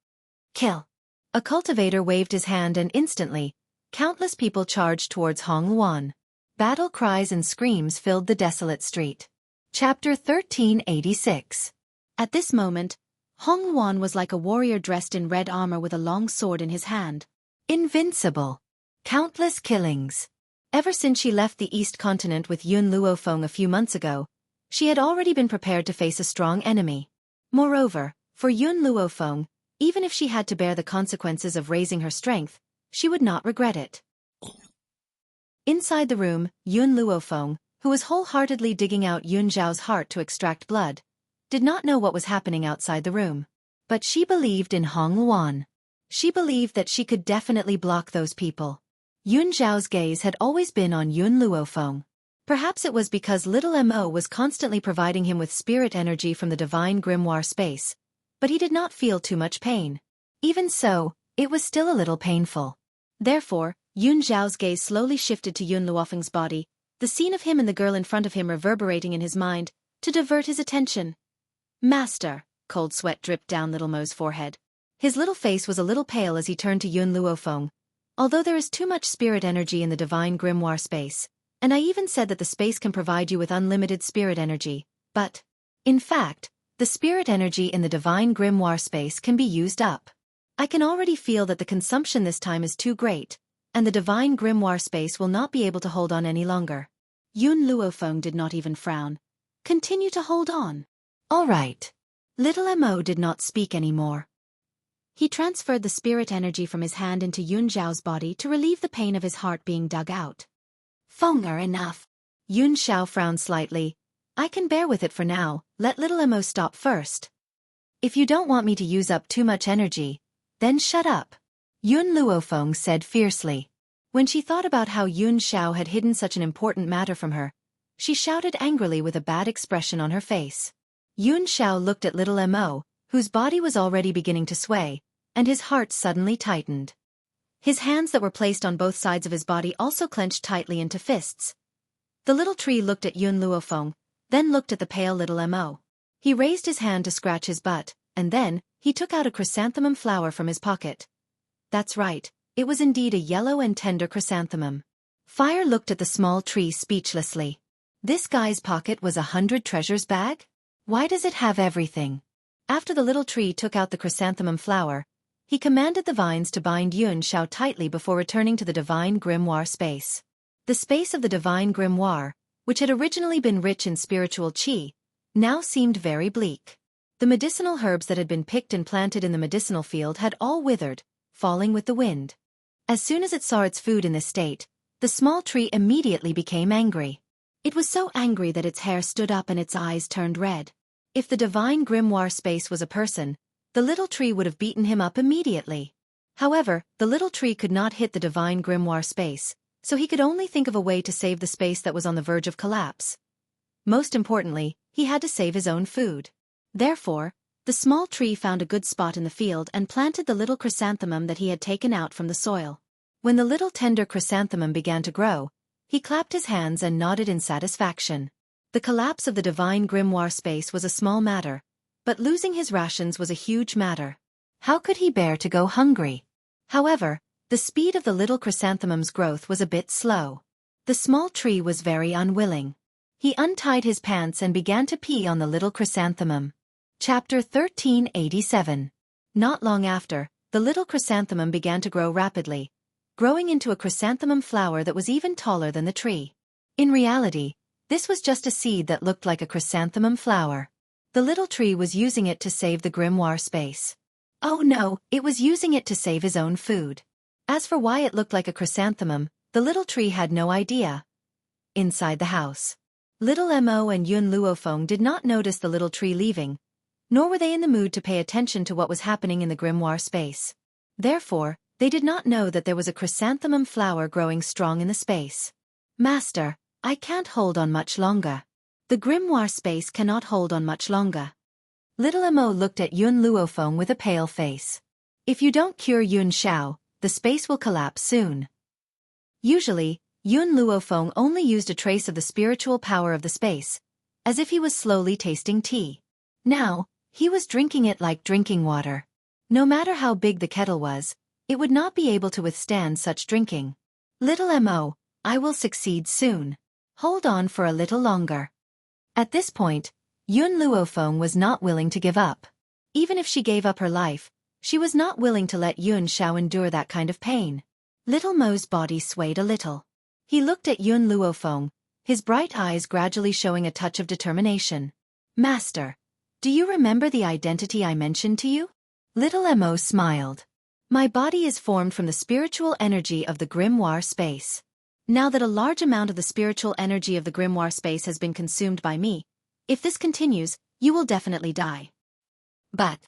Kill. A cultivator waved his hand and instantly, countless people charged towards Hong Wan. Battle cries and screams filled the desolate street. Chapter 1386. At this moment, Hong Wan was like a warrior dressed in red armor with a long sword in his hand. Invincible. Countless killings. Ever since she left the East Continent with Yun Luofeng a few months ago, she had already been prepared to face a strong enemy. Moreover, for Yun Luofeng, even if she had to bear the consequences of raising her strength, she would not regret it. Inside the room, Yun Luofeng, who was wholeheartedly digging out Yun Zhao's heart to extract blood, did not know what was happening outside the room. But she believed in Hong Wan. She believed that she could definitely block those people. Yun Zhao's gaze had always been on Yun Luofeng. Perhaps it was because little Mo was constantly providing him with spirit energy from the divine grimoire space, but he did not feel too much pain. Even so, it was still a little painful. Therefore, Yun Zhao's gaze slowly shifted to Yun Luofeng's body, the scene of him and the girl in front of him reverberating in his mind, to divert his attention. Master, cold sweat dripped down little Mo's forehead. His little face was a little pale as he turned to Yun Luofeng. Although there is too much spirit energy in the divine grimoire space, and I even said that the space can provide you with unlimited spirit energy, but, in fact, the spirit energy in the divine grimoire space can be used up. I can already feel that the consumption this time is too great, and the divine grimoire space will not be able to hold on any longer. Yun Luofeng did not even frown. Continue to hold on. All right. Little Mo did not speak anymore. He transferred the spirit energy from his hand into Yun Zhao's body to relieve the pain of his heart being dug out. Fenger, enough. Yun Zhao frowned slightly. I can bear with it for now, let little Mo stop first. If you don't want me to use up too much energy, then shut up. Yun Luofeng said fiercely. When she thought about how Yun Zhao had hidden such an important matter from her, she shouted angrily with a bad expression on her face. Yun Zhao looked at little Mo, whose body was already beginning to sway, and his heart suddenly tightened. His hands that were placed on both sides of his body also clenched tightly into fists. The little tree looked at Yun Luofeng, then looked at the pale little Mo. He raised his hand to scratch his butt, and then, he took out a chrysanthemum flower from his pocket. That's right, it was indeed a yellow and tender chrysanthemum. Fire looked at the small tree speechlessly. This guy's pocket was 100 treasures bag? Why does it have everything? After the little tree took out the chrysanthemum flower, he commanded the vines to bind Yun Xiao tightly before returning to the divine grimoire space. The space of the divine grimoire, which had originally been rich in spiritual qi, now seemed very bleak. The medicinal herbs that had been picked and planted in the medicinal field had all withered, falling with the wind. As soon as it saw its food in this state, the small tree immediately became angry. It was so angry that its hair stood up and its eyes turned red. If the divine grimoire space was a person, the little tree would have beaten him up immediately. However, the little tree could not hit the divine grimoire space, so he could only think of a way to save the space that was on the verge of collapse. Most importantly, he had to save his own food. Therefore, the small tree found a good spot in the field and planted the little chrysanthemum that he had taken out from the soil. When the little tender chrysanthemum began to grow, he clapped his hands and nodded in satisfaction. The collapse of the divine grimoire space was a small matter, but losing his rations was a huge matter. How could he bear to go hungry? However, the speed of the little chrysanthemum's growth was a bit slow. The small tree was very unwilling. He untied his pants and began to pee on the little chrysanthemum. Chapter 1387. Not long after, the little chrysanthemum began to grow rapidly, growing into a chrysanthemum flower that was even taller than the tree. In reality, this was just a seed that looked like a chrysanthemum flower. The little tree was using it to save the grimoire space. Oh no, it was using it to save his own food. As for why it looked like a chrysanthemum, the little tree had no idea. Inside the house, little Mo and Yun Luofeng did not notice the little tree leaving, nor were they in the mood to pay attention to what was happening in the grimoire space. Therefore, they did not know that there was a chrysanthemum flower growing strong in the space. Master, I can't hold on much longer. The grimoire space cannot hold on much longer. Little Mo looked at Yun Luofeng with a pale face. If you don't cure Yun Xiao, the space will collapse soon. Usually, Yun Luofeng only used a trace of the spiritual power of the space, as if he was slowly tasting tea. Now, he was drinking it like drinking water. No matter how big the kettle was, it would not be able to withstand such drinking. Little Mo, I will succeed soon. Hold on for a little longer. At this point, Yun Luofeng was not willing to give up. Even if she gave up her life, she was not willing to let Yun Xiao endure that kind of pain. Little Mo's body swayed a little. He looked at Yun Luofeng, his bright eyes gradually showing a touch of determination. Master, do you remember the identity I mentioned to you? Little Mo smiled. My body is formed from the spiritual energy of the grimoire space. Now that a large amount of the spiritual energy of the grimoire space has been consumed by me, if this continues, you will definitely die. But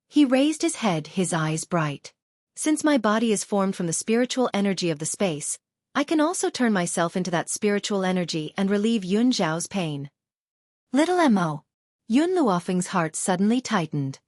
he raised his head, his eyes bright. Since my body is formed from the spiritual energy of the space, I can also turn myself into that spiritual energy and relieve Yun Xiao's pain. Little Mo. Yun Luofeng's heart suddenly tightened.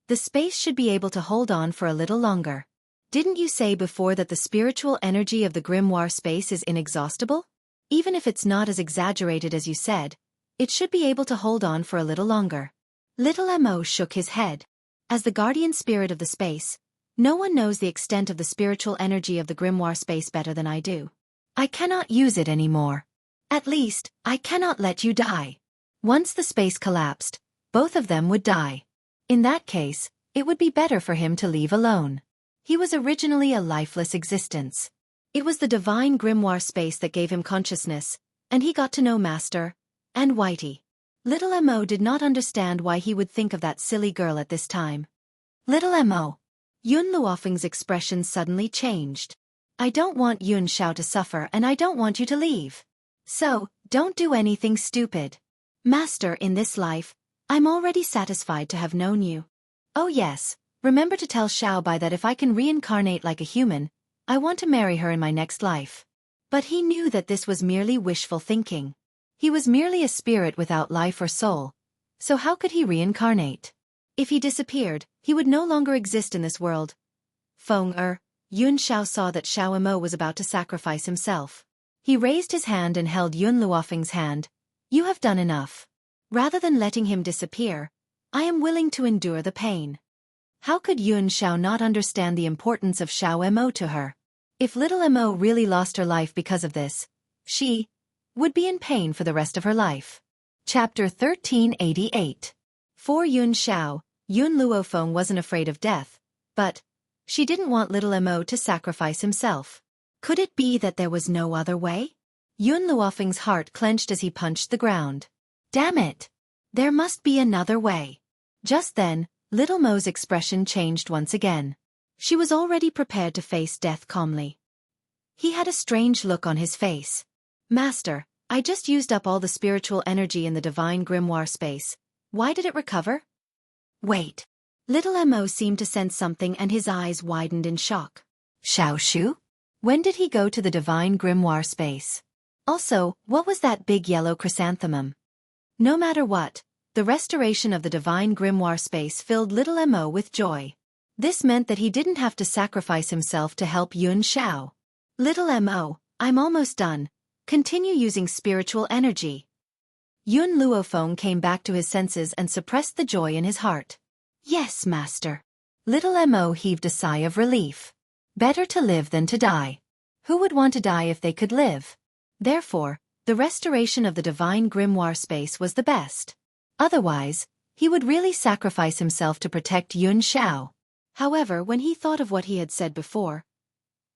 The space should be able to hold on for a little longer. Didn't you say before that the spiritual energy of the grimoire space is inexhaustible? Even if it's not as exaggerated as you said, it should be able to hold on for a little longer. Little Mo shook his head. As the guardian spirit of the space, no one knows the extent of the spiritual energy of the grimoire space better than I do. I cannot use it anymore. At least, I cannot let you die. Once the space collapsed, both of them would die. In that case, it would be better for him to leave alone. He was originally a lifeless existence. It was the divine grimoire space that gave him consciousness, and he got to know Master and Whitey. Little Mo did not understand why he would think of that silly girl at this time. Little Mo. Yun Luofeng's expression suddenly changed. I don't want Yun Xiao to suffer and I don't want you to leave. So, don't do anything stupid. Master, in this life, I'm already satisfied to have known you. Oh yes, remember to tell Xiaobai that if I can reincarnate like a human, I want to marry her in my next life. But he knew that this was merely wishful thinking. He was merely a spirit without life or soul, so how could he reincarnate? If he disappeared, he would no longer exist in this world. Yun Xiao saw that Xiao Mo was about to sacrifice himself. He raised his hand and held Yun Luofeng's hand. You have done enough. Rather than letting him disappear, I am willing to endure the pain. How could Yun Xiao not understand the importance of Xiao Mo to her? If little Mo really lost her life because of this, she would be in pain for the rest of her life. Chapter 1388. For Yun Xiao, Yun Luofeng wasn't afraid of death, but she didn't want little Mo to sacrifice himself. Could it be that there was no other way? Yun Luofeng's heart clenched as he punched the ground. Damn it! There must be another way. Just then, little Mo's expression changed once again. She was already prepared to face death calmly. He had a strange look on his face. Master, I just used up all the spiritual energy in the divine grimoire space. Why did it recover? Wait. Little Mo seemed to sense something and his eyes widened in shock. Xiao Shu? When did he go to the divine grimoire space? Also, what was that big yellow chrysanthemum? No matter what, the restoration of the divine grimoire space filled little Mo with joy. This meant that he didn't have to sacrifice himself to help Yun Xiao. Little Mo, I'm almost done. Continue using spiritual energy. Yun Luofeng came back to his senses and suppressed the joy in his heart. Yes, master. Little Mo heaved a sigh of relief. Better to live than to die. Who would want to die if they could live? Therefore, the restoration of the divine grimoire space was the best. Otherwise, he would really sacrifice himself to protect Yun Xiao. However, when he thought of what he had said before,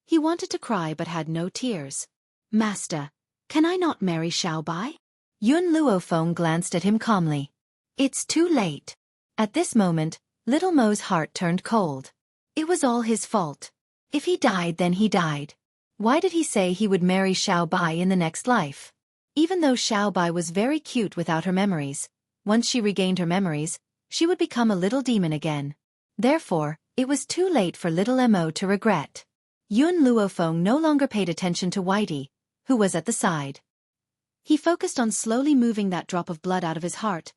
he wanted to cry but had no tears. Master, can I not marry Xiao Bai? Yun Luofeng glanced at him calmly. It's too late. At this moment, little Mo's heart turned cold. It was all his fault. If he died, then he died. Why did he say he would marry Xiao Bai in the next life? Even though Xiao Bai was very cute without her memories, once she regained her memories, she would become a little demon again. Therefore, it was too late for little Mo to regret. Yun Luofeng no longer paid attention to Whitey, who was at the side. He focused on slowly moving that drop of blood out of his heart.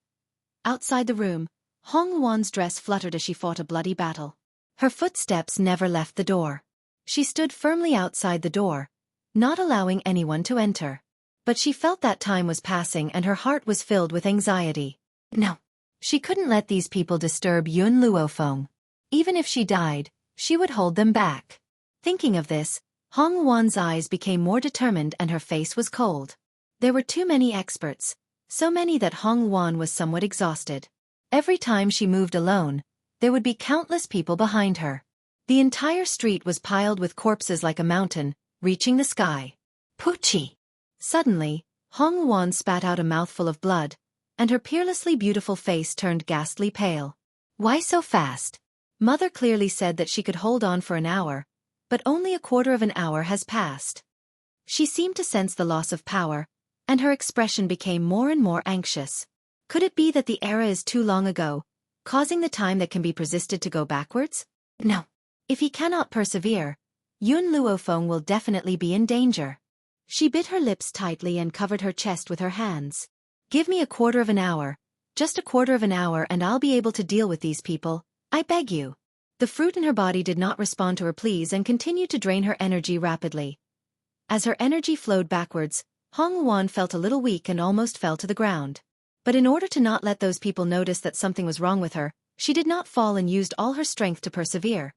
Outside the room, Hong Wan's dress fluttered as she fought a bloody battle. Her footsteps never left the door. She stood firmly outside the door, not allowing anyone to enter. But she felt that time was passing and her heart was filled with anxiety. No. She couldn't let these people disturb Yun Luofeng. Even if she died, she would hold them back. Thinking of this, Hong Wan's eyes became more determined and her face was cold. There were too many experts, so many that Hong Wan was somewhat exhausted. Every time she moved alone, there would be countless people behind her. The entire street was piled with corpses like a mountain, reaching the sky. Poochie! Suddenly, Hong Wan spat out a mouthful of blood, and her peerlessly beautiful face turned ghastly pale. Why so fast? Mother clearly said that she could hold on for an hour, but only a quarter of an hour has passed. She seemed to sense the loss of power, and her expression became more and more anxious. Could it be that the era is too long ago, causing the time that can be persisted to go backwards? No. If he cannot persevere, Yun Luofeng will definitely be in danger. She bit her lips tightly and covered her chest with her hands. Give me a quarter of an hour, just a quarter of an hour, and I'll be able to deal with these people, I beg you. The fruit in her body did not respond to her pleas and continued to drain her energy rapidly. As her energy flowed backwards, Hong Wan felt a little weak and almost fell to the ground. But in order to not let those people notice that something was wrong with her, she did not fall and used all her strength to persevere.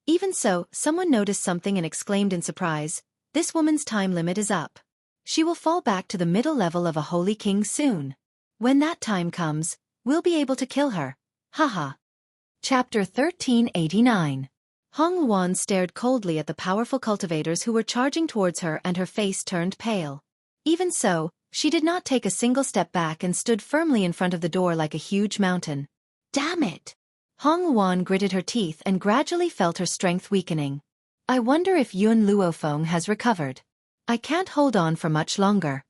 Even so, someone noticed something and exclaimed in surprise, "This woman's time limit is up. She will fall back to the middle level of a holy king soon. When that time comes, we'll be able to kill her. Haha." Chapter 1389. Hong Wan stared coldly at the powerful cultivators who were charging towards her and her face turned pale. Even so, she did not take a single step back and stood firmly in front of the door like a huge mountain. Damn it! Hong Wan gritted her teeth and gradually felt her strength weakening. I wonder if Yun Luofeng has recovered. I can't hold on for much longer.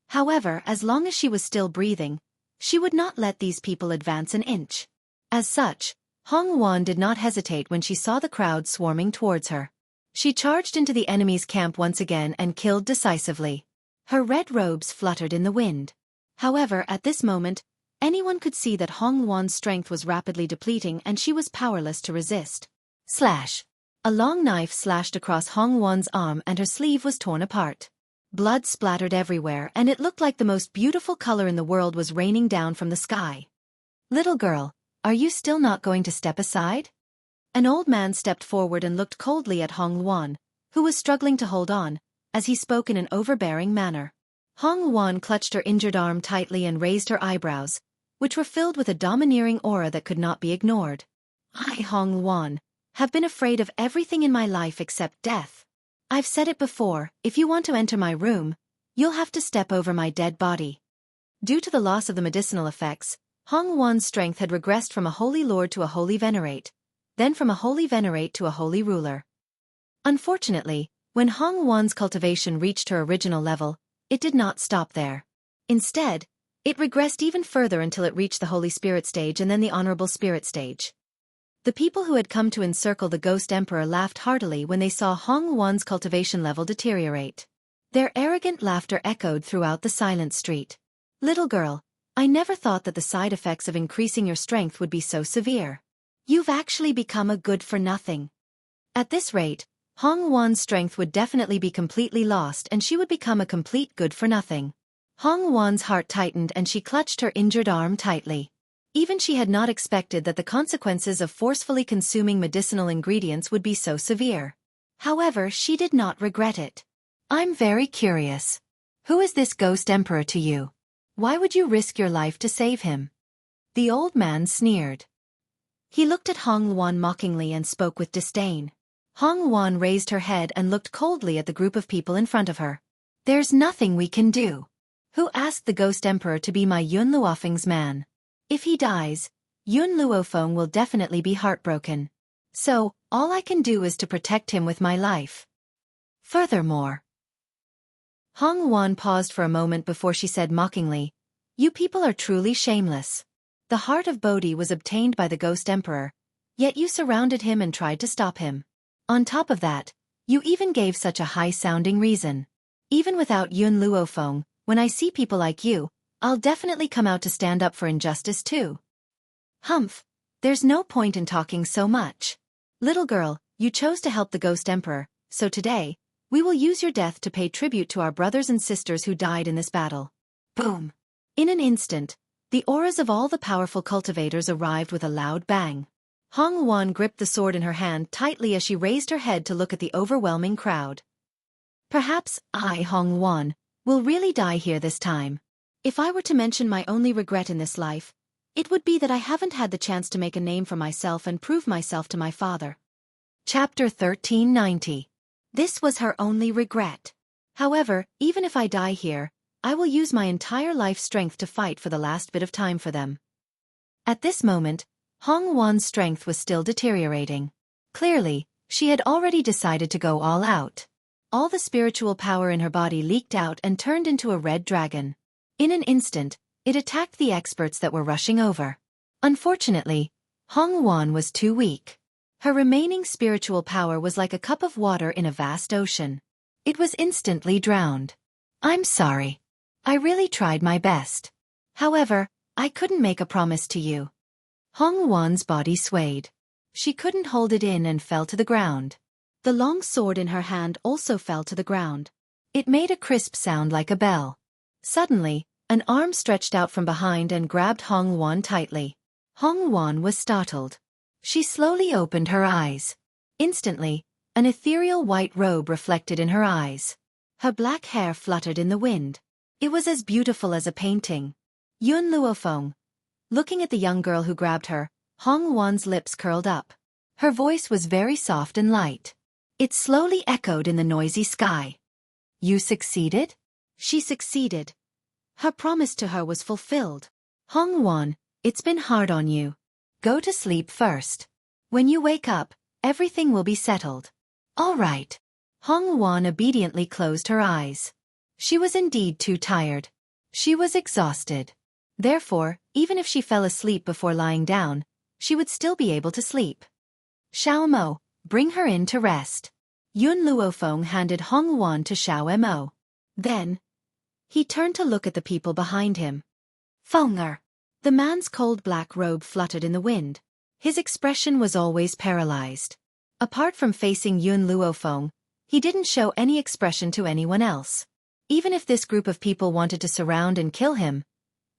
However, as long as she was still breathing, she would not let these people advance an inch. As such, Hong Wan did not hesitate when she saw the crowd swarming towards her. She charged into the enemy's camp once again and killed decisively. Her red robes fluttered in the wind. However, at this moment, anyone could see that Hong Wan's strength was rapidly depleting and she was powerless to resist. Slash! A long knife slashed across Hong Wan's arm and her sleeve was torn apart. Blood splattered everywhere, and it looked like the most beautiful color in the world was raining down from the sky. "Little girl, are you still not going to step aside?" An old man stepped forward and looked coldly at Hong Luan, who was struggling to hold on, as he spoke in an overbearing manner. Hong Luan clutched her injured arm tightly and raised her eyebrows, which were filled with a domineering aura that could not be ignored. "I, Hong Luan, have been afraid of everything in my life except death. I've said it before, if you want to enter my room, you'll have to step over my dead body." Due to the loss of the medicinal effects, Hong Luan's strength had regressed from a holy lord to a holy venerate, then from a holy venerate to a holy ruler. Unfortunately, when Hong Luan's cultivation reached her original level, it did not stop there. Instead, it regressed even further until it reached the Holy Spirit stage and then the Honorable Spirit stage. The people who had come to encircle the Ghost Emperor laughed heartily when they saw Hong Luan's cultivation level deteriorate. Their arrogant laughter echoed throughout the silent street. "Little girl, I never thought that the side effects of increasing your strength would be so severe. You've actually become a good-for-nothing." At this rate, Hong Luan's strength would definitely be completely lost and she would become a complete good-for-nothing. Hong Luan's heart tightened and she clutched her injured arm tightly. Even she had not expected that the consequences of forcefully consuming medicinal ingredients would be so severe. However, she did not regret it. "I'm very curious. Who is this Ghost Emperor to you? Why would you risk your life to save him?" The old man sneered. He looked at Hong Luan mockingly and spoke with disdain. Hong Luan raised her head and looked coldly at the group of people in front of her. "There's nothing we can do. Who asked the Ghost Emperor to be my Yun Luofeng's man? If he dies, Yun Luofeng will definitely be heartbroken. So, all I can do is to protect him with my life. Furthermore..." Hong Luan paused for a moment before she said mockingly, "You people are truly shameless. The heart of Bodhi was obtained by the Ghost Emperor, yet you surrounded him and tried to stop him. On top of that, you even gave such a high-sounding reason. Even without Yun Luofeng, when I see people like you, I'll definitely come out to stand up for injustice too." "Humph, there's no point in talking so much. Little girl, you chose to help the Ghost Emperor, so today, we will use your death to pay tribute to our brothers and sisters who died in this battle." Boom! In an instant, the auras of all the powerful cultivators arrived with a loud bang. Hong Luan gripped the sword in her hand tightly as she raised her head to look at the overwhelming crowd. "Perhaps I, Hong Luan, will really die here this time. If I were to mention my only regret in this life, it would be that I haven't had the chance to make a name for myself and prove myself to my father." Chapter 1390. This was her only regret. "However, even if I die here, I will use my entire life strength to fight for the last bit of time for them." At this moment, Hong Luan's strength was still deteriorating. Clearly, she had already decided to go all out. All the spiritual power in her body leaked out and turned into a red dragon. In an instant, it attacked the experts that were rushing over. Unfortunately, Hong Luan was too weak. Her remaining spiritual power was like a cup of water in a vast ocean. It was instantly drowned. "I'm sorry. I really tried my best. However, I couldn't make a promise to you." Hong Luan's body swayed. She couldn't hold it in and fell to the ground. The long sword in her hand also fell to the ground. It made a crisp sound like a bell. Suddenly, an arm stretched out from behind and grabbed Hong Luan tightly. Hong Luan was startled. She slowly opened her eyes. Instantly, an ethereal white robe reflected in her eyes. Her black hair fluttered in the wind. It was as beautiful as a painting. "Yun Luofeng." Looking at the young girl who grabbed her, Hong Luan's lips curled up. Her voice was very soft and light. It slowly echoed in the noisy sky. "You succeeded?" She succeeded. Her promise to her was fulfilled. "Hong Luan, it's been hard on you. Go to sleep first. When you wake up, everything will be settled." "All right." Hong Luan obediently closed her eyes. She was indeed too tired. She was exhausted. Therefore, even if she fell asleep before lying down, she would still be able to sleep. "Xiao Mo, bring her in to rest." Yun Luofeng handed Hong Luan to Xiao Mo. Then, he turned to look at the people behind him. Fenger. The man's cold black robe fluttered in the wind. His expression was always paralyzed. Apart from facing Yun Luofeng, he didn't show any expression to anyone else. Even if this group of people wanted to surround and kill him,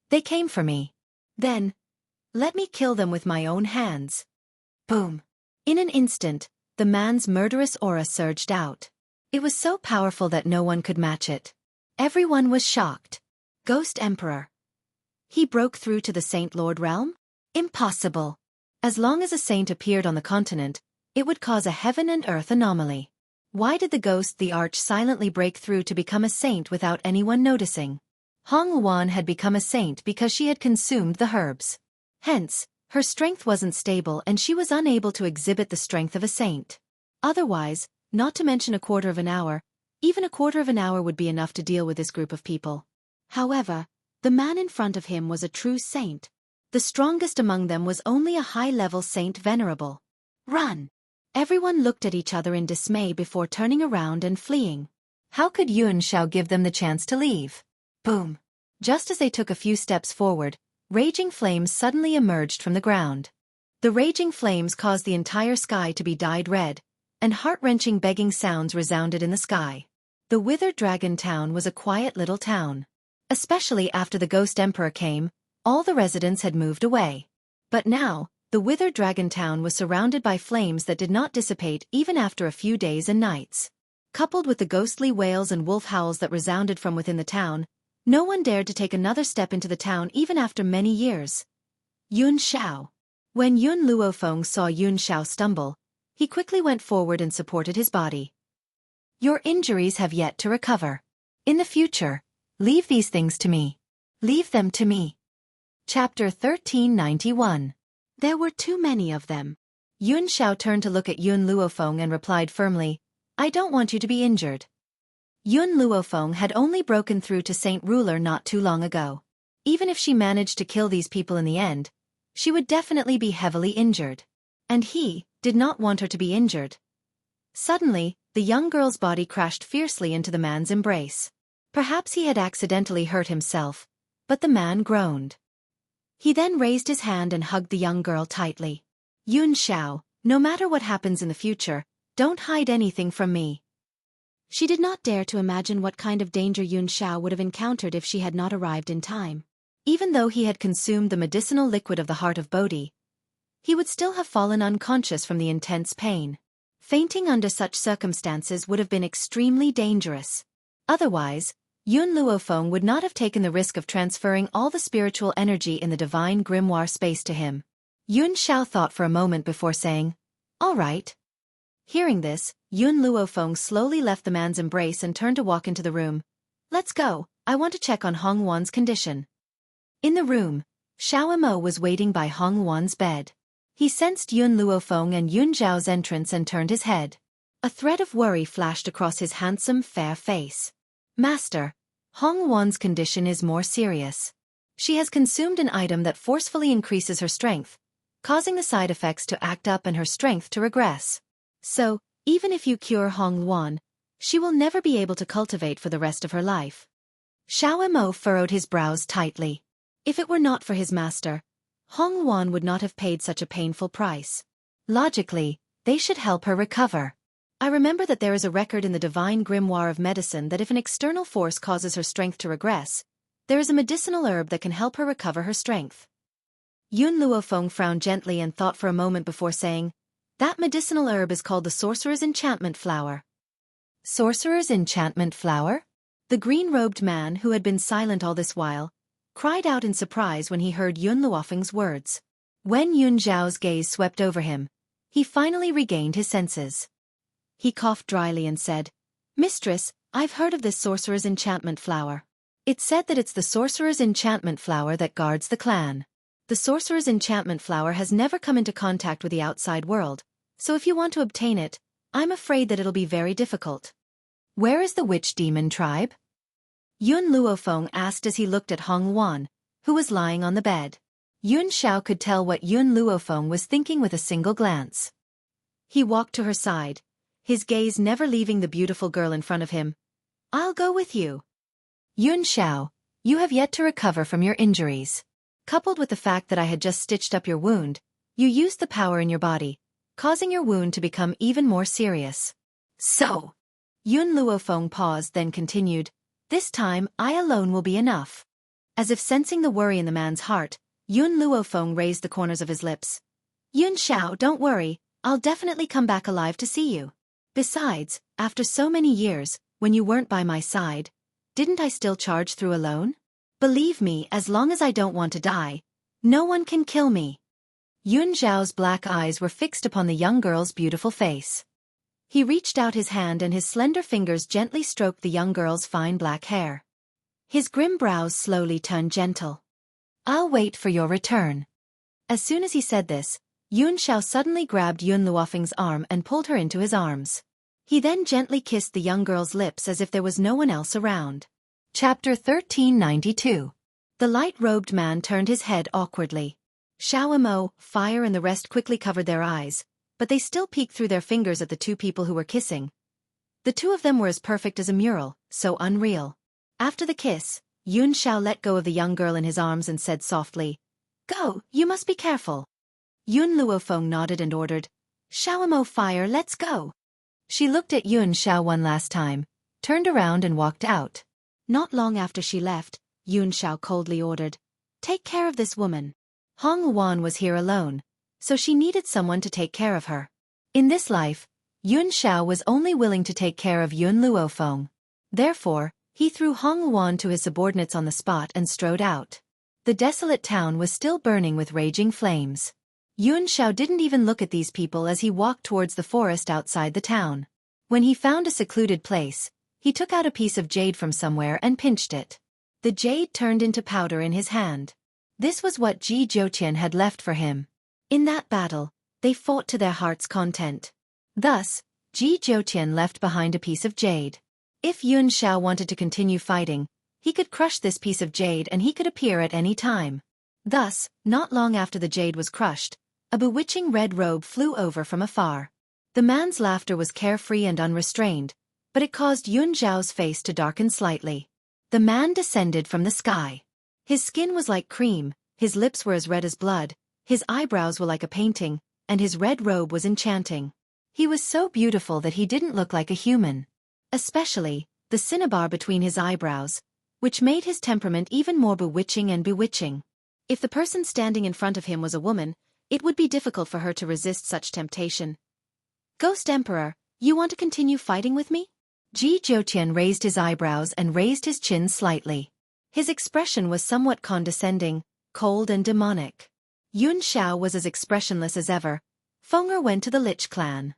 they came for me. Then, let me kill them with my own hands. Boom. In an instant, the man's murderous aura surged out. It was so powerful that no one could match it. Everyone was shocked. Ghost Emperor. He broke through to the Saint Lord realm? Impossible. As long as a saint appeared on the continent, it would cause a heaven and earth anomaly. Why did the ghost the Arch silently break through to become a saint without anyone noticing? Hong Luan had become a saint because she had consumed the herbs. Hence, her strength wasn't stable and she was unable to exhibit the strength of a saint. Otherwise, not to mention a quarter of an hour, even a quarter of an hour would be enough to deal with this group of people. However, the man in front of him was a true saint. The strongest among them was only a high-level saint venerable. Run! Everyone looked at each other in dismay before turning around and fleeing. How could Yuan Shao give them the chance to leave? Boom! Just as they took a few steps forward, raging flames suddenly emerged from the ground. The raging flames caused the entire sky to be dyed red, and heart-wrenching begging sounds resounded in the sky. The Withered Dragon Town was a quiet little town. Especially after the Ghost Emperor came, all the residents had moved away. But now, the Withered Dragon Town was surrounded by flames that did not dissipate even after a few days and nights. Coupled with the ghostly wails and wolf howls that resounded from within the town, no one dared to take another step into the town even after many years. Yuan Shao. When Yun Luofeng saw Yuan Shao stumble, he quickly went forward and supported his body. Your injuries have yet to recover. In the future, leave these things to me. Leave them to me. Chapter 1391. There were too many of them. Yuan Shao turned to look at Yun Luofeng and replied firmly, I don't want you to be injured. Yun Luofeng had only broken through to Saint Ruler not too long ago. Even if she managed to kill these people in the end, she would definitely be heavily injured. And he did not want her to be injured. Suddenly, the young girl's body crashed fiercely into the man's embrace. Perhaps he had accidentally hurt himself, but the man groaned. He then raised his hand and hugged the young girl tightly. Yuan Shao, no matter what happens in the future, don't hide anything from me. She did not dare to imagine what kind of danger Yuan Shao would have encountered if she had not arrived in time. Even though he had consumed the medicinal liquid of the heart of Bodhi, he would still have fallen unconscious from the intense pain. Fainting under such circumstances would have been extremely dangerous. Otherwise, Yun Luofeng would not have taken the risk of transferring all the spiritual energy in the divine grimoire space to him. Yuan Shao thought for a moment before saying, all right. Hearing this, Yun Luofeng slowly left the man's embrace and turned to walk into the room. Let's go, I want to check on Hong Wan's condition. In the room, Xiao Mo was waiting by Hong Wan's bed. He sensed Yun Luofeng and Yun Zhao's entrance and turned his head. A thread of worry flashed across his handsome, fair face. Master, Hong Wan's condition is more serious. She has consumed an item that forcefully increases her strength, causing the side effects to act up and her strength to regress. So, even if you cure Hong Wan, she will never be able to cultivate for the rest of her life. Xiao Mo furrowed his brows tightly. If it were not for his master, Hong Wan would not have paid such a painful price. Logically, they should help her recover. I remember that there is a record in the divine grimoire of medicine that if an external force causes her strength to regress, there is a medicinal herb that can help her recover her strength. Yun Luofeng frowned gently and thought for a moment before saying, that medicinal herb is called the Sorcerer's Enchantment Flower. Sorcerer's Enchantment Flower? The green-robed man, who had been silent all this while, cried out in surprise when he heard Yun Luofeng's words. When Yun Zhao's gaze swept over him, he finally regained his senses. He coughed dryly and said, Mistress, I've heard of this Sorcerer's Enchantment Flower. It's said that it's the Sorcerer's Enchantment Flower that guards the clan. The Sorcerer's Enchantment Flower has never come into contact with the outside world, so if you want to obtain it, I'm afraid that it'll be very difficult. Where is the witch demon tribe? Yun Luofeng asked as he looked at Hong Wan, who was lying on the bed. Yuan Shao could tell what Yun Luofeng was thinking with a single glance. He walked to her side, his gaze never leaving the beautiful girl in front of him. I'll go with you. Yuan Shao, you have yet to recover from your injuries. Coupled with the fact that I had just stitched up your wound, you used the power in your body, causing your wound to become even more serious. So, Yun Luofeng paused then continued, This time, I alone will be enough. As if sensing the worry in the man's heart, Yun Luofeng raised the corners of his lips. Yun Xiao, don't worry, I'll definitely come back alive to see you. Besides, after so many years, when you weren't by my side, didn't I still charge through alone? Believe me, as long as I don't want to die, no one can kill me. Yun Xiao's black eyes were fixed upon the young girl's beautiful face. He reached out his hand and his slender fingers gently stroked the young girl's fine black hair. His grim brows slowly turned gentle. I'll wait for your return. As soon as he said this, Yun Xiao suddenly grabbed Yun Luofeng's arm and pulled her into his arms. He then gently kissed the young girl's lips as if there was no one else around. Chapter 1392. The light-robed man turned his head awkwardly. Xiao Mo, Fire and the rest quickly covered their eyes, but they still peeked through their fingers at the two people who were kissing. The two of them were as perfect as a mural, so unreal. After the kiss, Yun Xiao let go of the young girl in his arms and said softly, Go, you must be careful. Yun Luofeng nodded and ordered, Xiao Mo Fire, let's go. She looked at Yun Xiao one last time, turned around and walked out. Not long after she left, Yun Xiao coldly ordered, Take care of this woman. Hong Luan was here alone, so she needed someone to take care of her. In this life, Yun Xiao was only willing to take care of Yun Luofeng. Therefore, he threw Hong Luan to his subordinates on the spot and strode out. The desolate town was still burning with raging flames. Yun Xiao didn't even look at these people as he walked towards the forest outside the town. When he found a secluded place, he took out a piece of jade from somewhere and pinched it. The jade turned into powder in his hand. This was what Ji Zhouqian had left for him. In that battle, they fought to their heart's content. Thus, Ji Zhouqian left behind a piece of jade. If Yun Xiao wanted to continue fighting, he could crush this piece of jade and he could appear at any time. Thus, not long after the jade was crushed, a bewitching red robe flew over from afar. The man's laughter was carefree and unrestrained, but it caused Yun Xiao's face to darken slightly. The man descended from the sky. His skin was like cream, his lips were as red as blood, his eyebrows were like a painting, and his red robe was enchanting. He was so beautiful that he didn't look like a human. Especially, the cinnabar between his eyebrows, which made his temperament even more bewitching and bewitching. If the person standing in front of him was a woman, it would be difficult for her to resist such temptation. Ghost Emperor, you want to continue fighting with me? Ji Zhouqian raised his eyebrows and raised his chin slightly. His expression was somewhat condescending, cold and demonic. Yun Xiao was as expressionless as ever. Fenger went to the Lich clan.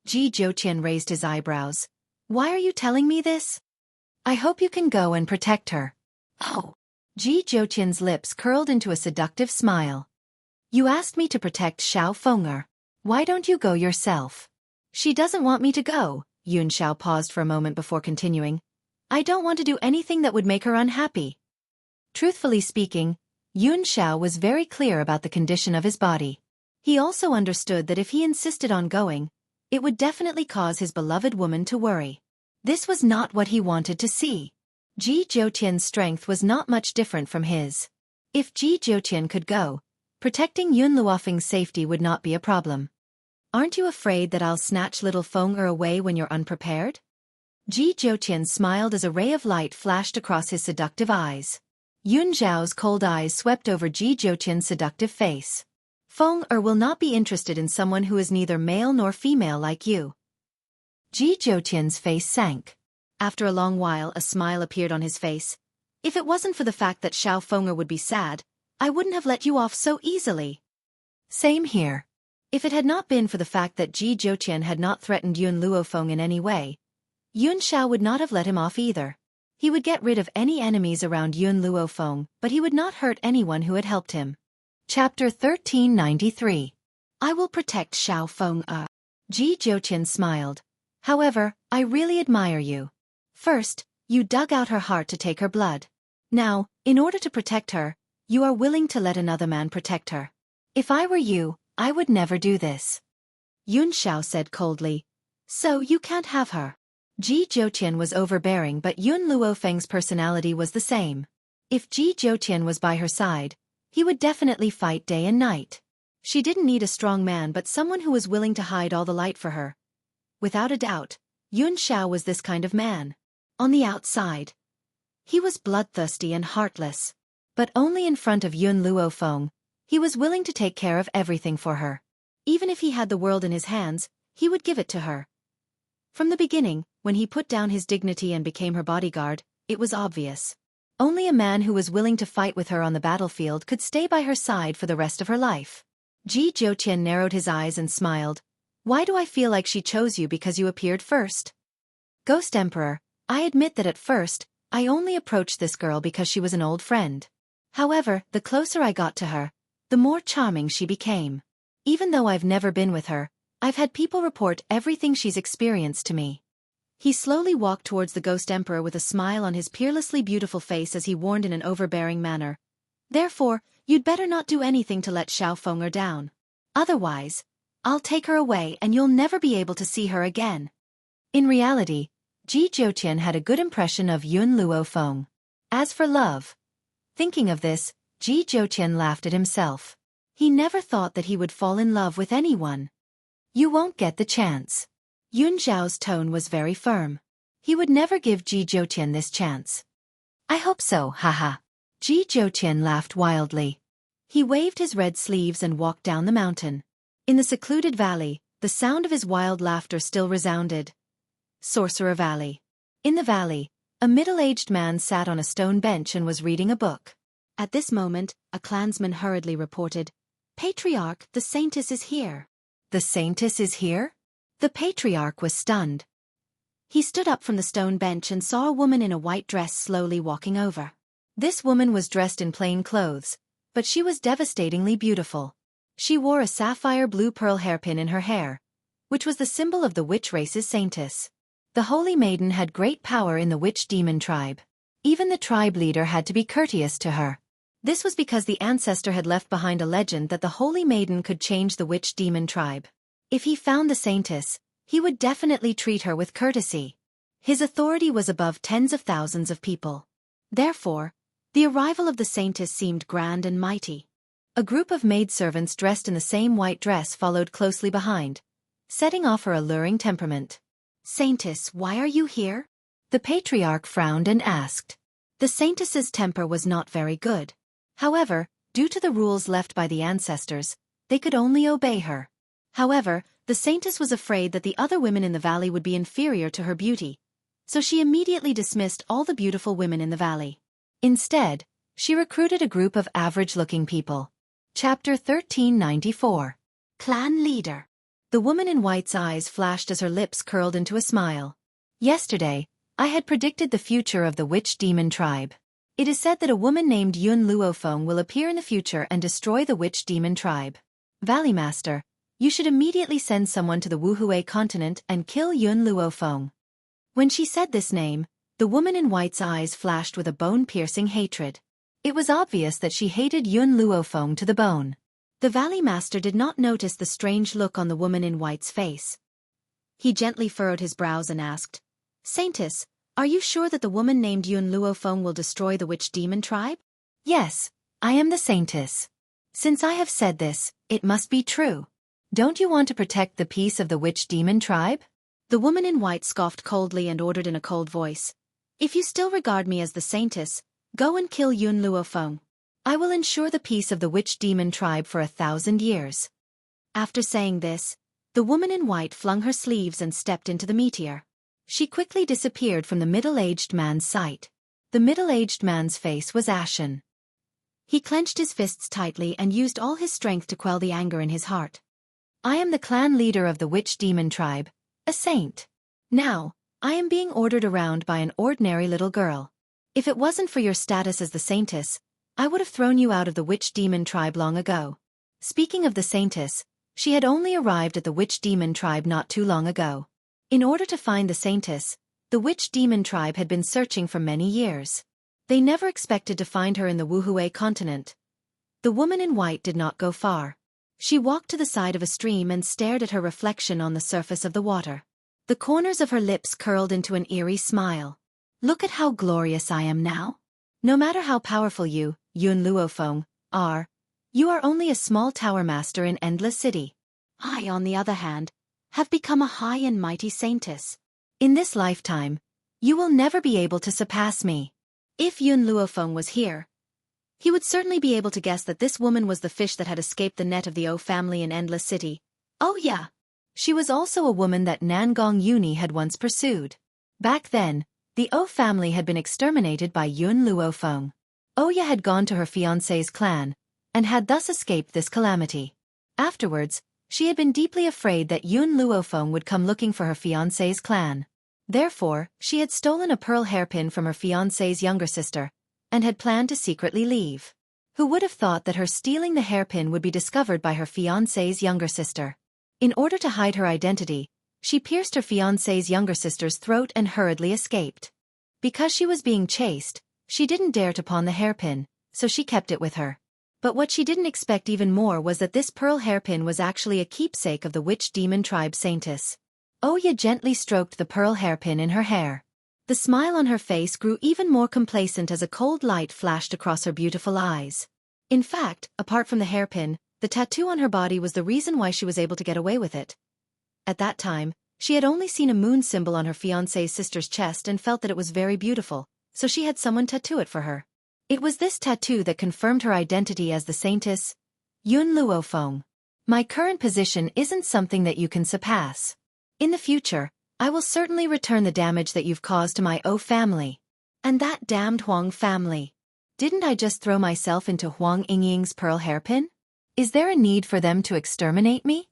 Ji Zhouqian raised his eyebrows. Why are you telling me this? I hope you can go and protect her. Oh. Ji Zhouqian's lips curled into a seductive smile. You asked me to protect Xiao Fenger. Why don't you go yourself? She doesn't want me to go. Yun Xiao paused for a moment before continuing. I don't want to do anything that would make her unhappy. Truthfully speaking, Yun Xiao was very clear about the condition of his body. He also understood that if he insisted on going, it would definitely cause his beloved woman to worry. This was not what he wanted to see. Ji Zhouqian's strength was not much different from his. If Ji Zhouqian could go, protecting Yun Luofeng's safety would not be a problem. Aren't you afraid that I'll snatch little Fenger away when you're unprepared? Ji Zhouqian smiled as a ray of light flashed across his seductive eyes. Yun Zhao's cold eyes swept over Ji Zhouqian's seductive face. Fenger will not be interested in someone who is neither male nor female like you. Ji Zhouqian's face sank. After a long while a smile appeared on his face. If it wasn't for the fact that Xiao Fenger would be sad, I wouldn't have let you off so easily. Same here. If it had not been for the fact that Ji Zhouqian had not threatened Yun Luofeng in any way, Yun Xiao would not have let him off either. He would get rid of any enemies around Yun Luofeng, but he would not hurt anyone who had helped him. Chapter 1393. I will protect Xiao Fenger. Ji Zhouqian smiled. However, I really admire you. First, you dug out her heart to take her blood. Now, in order to protect her, you are willing to let another man protect her. If I were you, I would never do this. Yun Xiao said coldly. So you can't have her. Ji Zhouqian was overbearing, but Yun Luofeng's personality was the same. If Ji Zhouqian was by her side, he would definitely fight day and night. She didn't need a strong man but someone who was willing to hide all the light for her. Without a doubt, Yun Xiao was this kind of man. On the outside, He was bloodthirsty and heartless. But only in front of Yun Luofeng. He was willing to take care of everything for her. Even if he had the world in his hands, he would give it to her. From the beginning, when he put down his dignity and became her bodyguard, it was obvious. Only a man who was willing to fight with her on the battlefield could stay by her side for the rest of her life. Ji Zhouqian narrowed his eyes and smiled. Why do I feel like she chose you because you appeared first? Ghost Emperor, I admit that at first, I only approached this girl because she was an old friend. However, the closer I got to her, the more charming she became. Even though I've never been with her, I've had people report everything she's experienced to me. He slowly walked towards the Ghost Emperor with a smile on his peerlessly beautiful face as he warned in an overbearing manner. Therefore, you'd better not do anything to let Xiao Feng down. Otherwise, I'll take her away and you'll never be able to see her again. In reality, Ji Zhouqian had a good impression of Yun Luofeng. As for love, thinking of this, Ji Zhouqian laughed at himself. He never thought that he would fall in love with anyone. You won't get the chance. Yun Zhao's tone was very firm. He would never give Ji Zhouqian this chance. I hope so, haha. Ji Zhouqian laughed wildly. He waved his red sleeves and walked down the mountain. In the secluded valley, the sound of his wild laughter still resounded. Sorcerer Valley. In the valley, a middle-aged man sat on a stone bench and was reading a book. At this moment, a clansman hurriedly reported, Patriarch, the Saintess is here. The Saintess is here? The Patriarch was stunned. He stood up from the stone bench and saw a woman in a white dress slowly walking over. This woman was dressed in plain clothes, but she was devastatingly beautiful. She wore a sapphire blue pearl hairpin in her hair, which was the symbol of the witch race's saintess. The holy maiden had great power in the witch demon tribe. Even the tribe leader had to be courteous to her. This was because the ancestor had left behind a legend that the holy maiden could change the witch demon tribe. If he found the saintess, he would definitely treat her with courtesy. His authority was above tens of thousands of people. Therefore, the arrival of the saintess seemed grand and mighty. A group of maidservants dressed in the same white dress followed closely behind, setting off her alluring temperament. Saintess, why are you here? The patriarch frowned and asked. The saintess's temper was not very good. However, due to the rules left by the ancestors, they could only obey her. However, the saintess was afraid that the other women in the valley would be inferior to her beauty, so she immediately dismissed all the beautiful women in the valley. Instead, she recruited a group of average-looking people. Chapter 1394. Clan Leader. The woman in white's eyes flashed as her lips curled into a smile. Yesterday, I had predicted the future of the witch demon tribe. It is said that a woman named Yun Luofeng will appear in the future and destroy the witch demon tribe. Valley Master, you should immediately send someone to the Wuhui continent and kill Yun Luofeng. When she said this name, the woman in white's eyes flashed with a bone-piercing hatred. It was obvious that she hated Yun Luofeng to the bone. The Valley Master did not notice the strange look on the woman in white's face. He gently furrowed his brows and asked, Saintess, are you sure that the woman named Yun Luofeng will destroy the witch demon tribe? Yes, I am the Saintess. Since I have said this, it must be true. Don't you want to protect the peace of the witch demon tribe? The woman in white scoffed coldly and ordered in a cold voice. If you still regard me as the Saintess, go and kill Yun Luofeng. I will ensure the peace of the witch demon tribe for 1,000 years. After saying this, the woman in white flung her sleeves and stepped into the meteor. She quickly disappeared from the middle-aged man's sight. The middle-aged man's face was ashen. He clenched his fists tightly and used all his strength to quell the anger in his heart. I am the clan leader of the witch demon tribe, a saint. Now, I am being ordered around by an ordinary little girl. If it wasn't for your status as the saintess, I would have thrown you out of the witch demon tribe long ago. Speaking of the saintess, she had only arrived at the witch demon tribe not too long ago. In order to find the saintess, the witch demon tribe had been searching for many years. They never expected to find her in the Wuhui continent. The woman in white did not go far. She walked to the side of a stream and stared at her reflection on the surface of the water. The corners of her lips curled into an eerie smile. Look at how glorious I am now. No matter how powerful you, Yun Luofeng, are, you are only a small tower master in Endless City. I, on the other hand, have become a high and mighty saintess. In this lifetime, you will never be able to surpass me. If Yun Luofeng was here, he would certainly be able to guess that this woman was the fish that had escaped the net of the O family in Endless City. Oh yeah. She was also a woman that Nangong Uni had once pursued. Back then, the O family had been exterminated by Yun Luofeng. Oya had gone to her fiancé's clan, and had thus escaped this calamity. Afterwards, she had been deeply afraid that Yun Luofeng would come looking for her fiancé's clan. Therefore, she had stolen a pearl hairpin from her fiancé's younger sister, and had planned to secretly leave. Who would have thought that her stealing the hairpin would be discovered by her fiancé's younger sister? In order to hide her identity, she pierced her fiancé's younger sister's throat and hurriedly escaped. Because she was being chased, she didn't dare to pawn the hairpin, so she kept it with her. But what she didn't expect even more was that this pearl hairpin was actually a keepsake of the witch demon tribe Saintess. Oya gently stroked the pearl hairpin in her hair. The smile on her face grew even more complacent as a cold light flashed across her beautiful eyes. In fact, apart from the hairpin, the tattoo on her body was the reason why she was able to get away with it. At that time, she had only seen a moon symbol on her fiancé's sister's chest and felt that it was very beautiful, so she had someone tattoo it for her. It was this tattoo that confirmed her identity as the Saintess, Yun Luofeng. My current position isn't something that you can surpass. In the future, I will certainly return the damage that you've caused to my O family. And that damned Huang family. Didn't I just throw myself into Huang Yingying's pearl hairpin? Is there a need for them to exterminate me?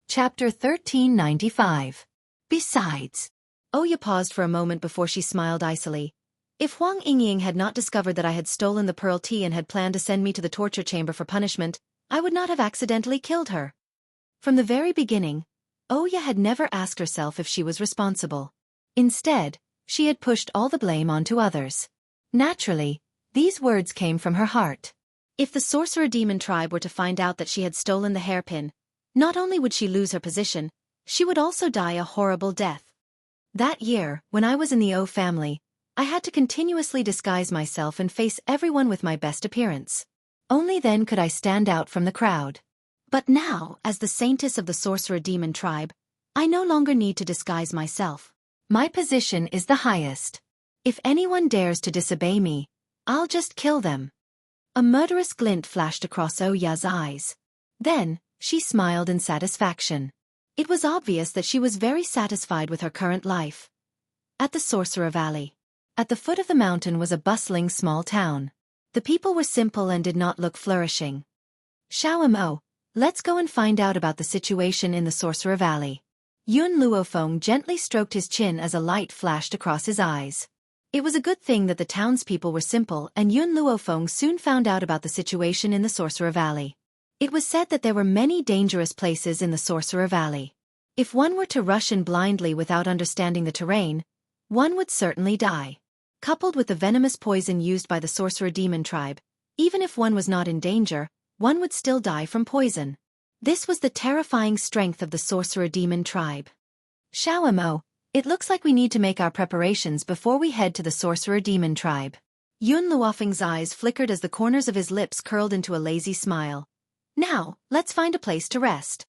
Chapter 1395. Besides. Oya paused for a moment before she smiled icily. If Huang Yingying had not discovered that I had stolen the pearl tea and had planned to send me to the torture chamber for punishment, I would not have accidentally killed her. From the very beginning, Oya had never asked herself if she was responsible. Instead, she had pushed all the blame onto others. Naturally, these words came from her heart. If the sorcerer demon tribe were to find out that she had stolen the hairpin, not only would she lose her position, she would also die a horrible death. That year, when I was in the O family, I had to continuously disguise myself and face everyone with my best appearance. Only then could I stand out from the crowd. But now, as the saintess of the sorcerer demon tribe, I no longer need to disguise myself. My position is the highest. If anyone dares to disobey me, I'll just kill them. A murderous glint flashed across Oya's eyes. Then, she smiled in satisfaction. It was obvious that she was very satisfied with her current life. At the Sorcerer Valley. At the foot of the mountain was a bustling small town. The people were simple and did not look flourishing. Xiaomo, let's go and find out about the situation in the Sorcerer Valley. Yun Luofeng gently stroked his chin as a light flashed across his eyes. It was a good thing that the townspeople were simple and Yun Luofeng soon found out about the situation in the Sorcerer Valley. It was said that there were many dangerous places in the Sorcerer Valley. If one were to rush in blindly without understanding the terrain, one would certainly die. Coupled with the venomous poison used by the sorcerer demon tribe, even if one was not in danger, one would still die from poison. This was the terrifying strength of the sorcerer demon tribe. Xiaomo, it looks like we need to make our preparations before we head to the sorcerer demon tribe. Yun Luofeng's eyes flickered as the corners of his lips curled into a lazy smile. Now, let's find a place to rest.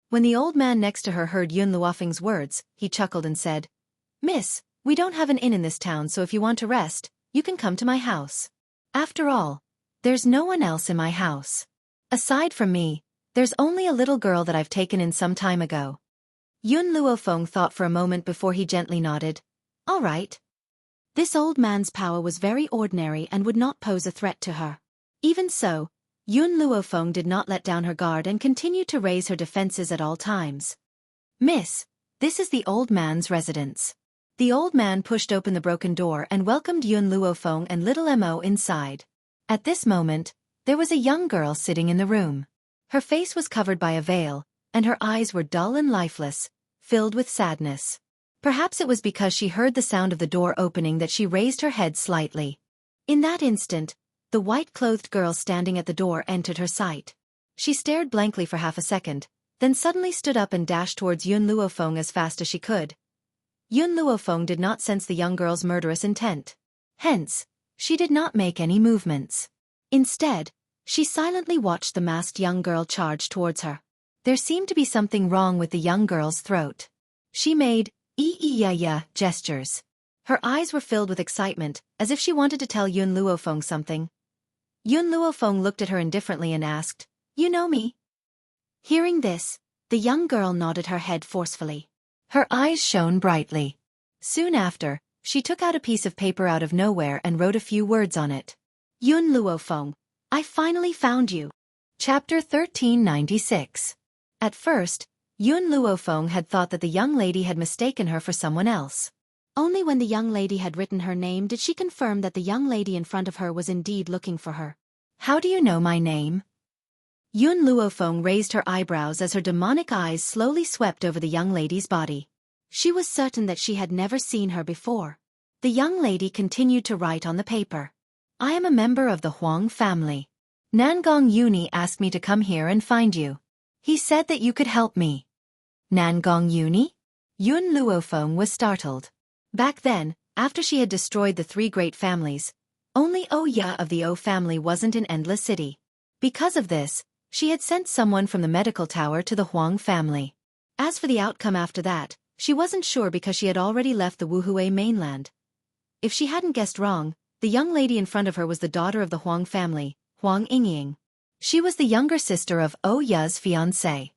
When the old man next to her heard Yun Luofeng's words, he chuckled and said, Miss, we don't have an inn in this town, so if you want to rest, you can come to my house. After all, there's no one else in my house. Aside from me, there's only a little girl that I've taken in some time ago. Yun Luofeng thought for a moment before he gently nodded. All right. This old man's power was very ordinary and would not pose a threat to her. Even so, Yun Luofeng did not let down her guard and continued to raise her defenses at all times. Miss, this is the old man's residence. The old man pushed open the broken door and welcomed Yun Luofeng and little Mo inside. At this moment, there was a young girl sitting in the room. Her face was covered by a veil, and her eyes were dull and lifeless, filled with sadness. Perhaps it was because she heard the sound of the door opening that she raised her head slightly. In that instant, the white-clothed girl standing at the door entered her sight. She stared blankly for half a second, then suddenly stood up and dashed towards Yun Luofeng as fast as she could. Yun Luofeng did not sense the young girl's murderous intent. Hence, she did not make any movements. Instead, she silently watched the masked young girl charge towards her. There seemed to be something wrong with the young girl's throat. She made, ee-ee-ya-ya gestures. Her eyes were filled with excitement, as if she wanted to tell Yun Luofeng something. Yun Luofeng looked at her indifferently and asked, "You know me?" Hearing this, the young girl nodded her head forcefully. Her eyes shone brightly. Soon after, she took out a piece of paper out of nowhere and wrote a few words on it. Yun Luofeng, I finally found you. Chapter 1396. At first, Yun Luofeng had thought that the young lady had mistaken her for someone else. Only when the young lady had written her name did she confirm that the young lady in front of her was indeed looking for her. How do you know my name? Yun Luofeng raised her eyebrows as her demonic eyes slowly swept over the young lady's body. She was certain that she had never seen her before. The young lady continued to write on the paper. I am a member of the Huang family. Nangong Yuni asked me to come here and find you. He said that you could help me. Nangong Yuni? Yun Luofeng was startled. Back then, after she had destroyed the three great families, only Oya of the O family wasn't in Endless City. Because of this, she had sent someone from the medical tower to the Huang family. As for the outcome after that, she wasn't sure because she had already left the Wuhui mainland. If she hadn't guessed wrong, the young lady in front of her was the daughter of the Huang family, Huang Yingying. She was the younger sister of Oya's fiancé.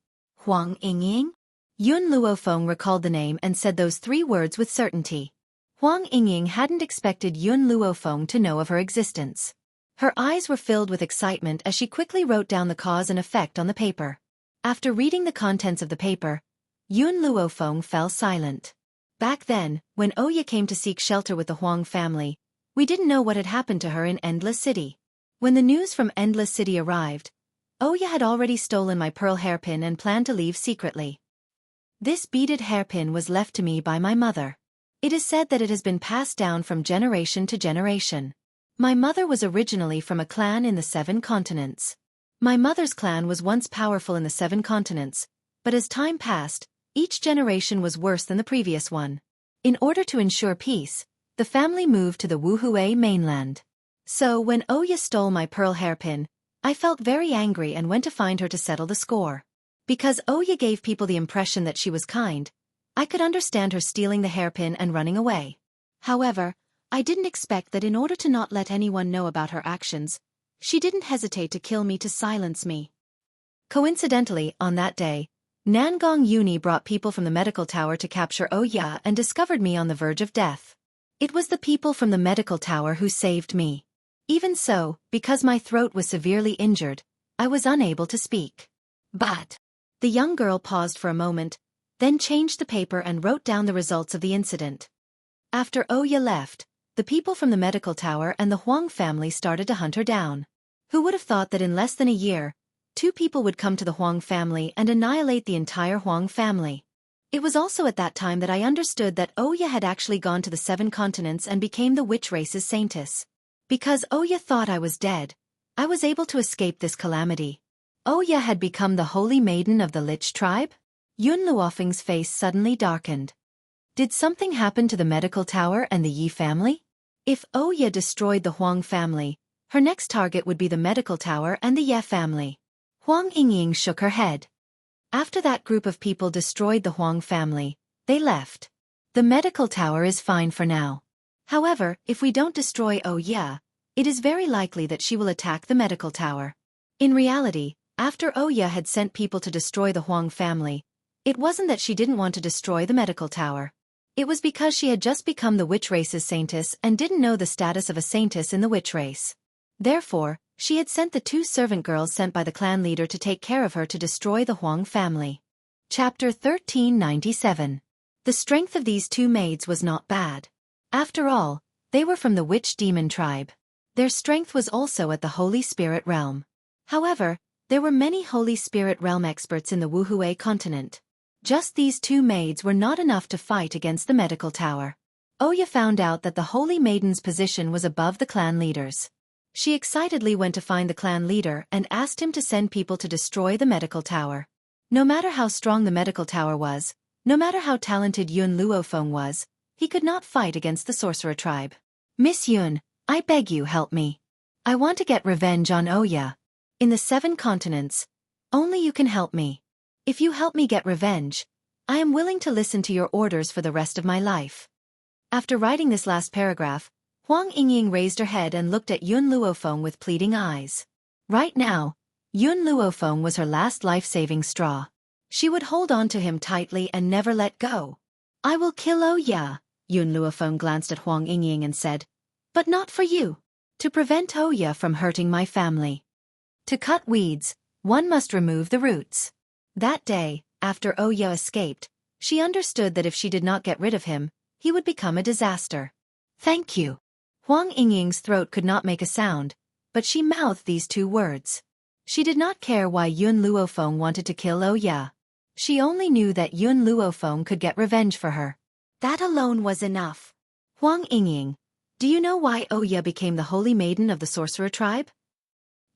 Huang Yingying? Yun Luofeng recalled the name and said those three words with certainty. Huang Yingying hadn't expected Yun Luofeng to know of her existence. Her eyes were filled with excitement as she quickly wrote down the cause and effect on the paper. After reading the contents of the paper, Yun Luofeng fell silent. Back then, when Oya came to seek shelter with the Huang family, we didn't know what had happened to her in Endless City. When the news from Endless City arrived, Oya had already stolen my pearl hairpin and planned to leave secretly. This beaded hairpin was left to me by my mother. It is said that it has been passed down from generation to generation. My mother was originally from a clan in the 7 continents. My mother's clan was once powerful in the 7 continents, but as time passed, each generation was worse than the previous one. In order to ensure peace, the family moved to the Wuhui mainland. So when Oya stole my pearl hairpin, I felt very angry and went to find her to settle the score. Because Oya gave people the impression that she was kind, I could understand her stealing the hairpin and running away. However, I didn't expect that in order to not let anyone know about her actions, she didn't hesitate to kill me to silence me. Coincidentally, on that day, Nangong Yuni brought people from the medical tower to capture Oya and discovered me on the verge of death. It was the people from the medical tower who saved me. Even so, because my throat was severely injured, I was unable to speak. But the young girl paused for a moment, then changed the paper and wrote down the results of the incident. After Oya left, the people from the medical tower and the Huang family started to hunt her down. Who would have thought that in less than a year, 2 people would come to the Huang family and annihilate the entire Huang family? It was also at that time that I understood that Oya had actually gone to the 7 continents and became the witch race's saintess. Because Oya thought I was dead, I was able to escape this calamity. Oya had become the holy maiden of the Lich tribe? Yun Luofeng's face suddenly darkened. Did something happen to the medical tower and the Yi family? If Oya destroyed the Huang family, her next target would be the medical tower and the Ye family. Huang Yingying shook her head. After that group of people destroyed the Huang family, they left. The medical tower is fine for now. However, if we don't destroy Oya, it is very likely that she will attack the medical tower. In reality, after Oya had sent people to destroy the Huang family, it wasn't that she didn't want to destroy the medical tower. It was because she had just become the witch race's saintess and didn't know the status of a saintess in the witch race. Therefore, she had sent the 2 servant girls sent by the clan leader to take care of her to destroy the Huang family. Chapter 1397. The strength of these 2 maids was not bad. After all, they were from the witch demon tribe. Their strength was also at the Holy Spirit realm. However, there were many Holy Spirit realm experts in the Wuhui continent. Just these 2 maids were not enough to fight against the medical tower. Oya found out that the Holy Maiden's position was above the clan leaders. She excitedly went to find the clan leader and asked him to send people to destroy the medical tower. No matter how strong the medical tower was, no matter how talented Yun Luofeng was, he could not fight against the sorcerer tribe. Miss Yun, I beg you help me. I want to get revenge on Oya. In the 7 continents, only you can help me. If you help me get revenge, I am willing to listen to your orders for the rest of my life. After writing this last paragraph, Huang Yingying raised her head and looked at Yun Luofeng with pleading eyes. Right now, Yun Luofeng was her last life-saving straw. She would hold on to him tightly and never let go. I will kill Oya, Yun Luofeng glanced at Huang Yingying and said. But not for you. To prevent Oya from hurting my family. To cut weeds, one must remove the roots. That day, after Oya escaped, she understood that if she did not get rid of him, he would become a disaster. Thank you. Huang Yingying's throat could not make a sound, but she mouthed these two words. She did not care why Yun Luofeng wanted to kill Oya. She only knew that Yun Luofeng could get revenge for her. That alone was enough. Huang Yingying, do you know why Oya became the holy maiden of the sorcerer tribe?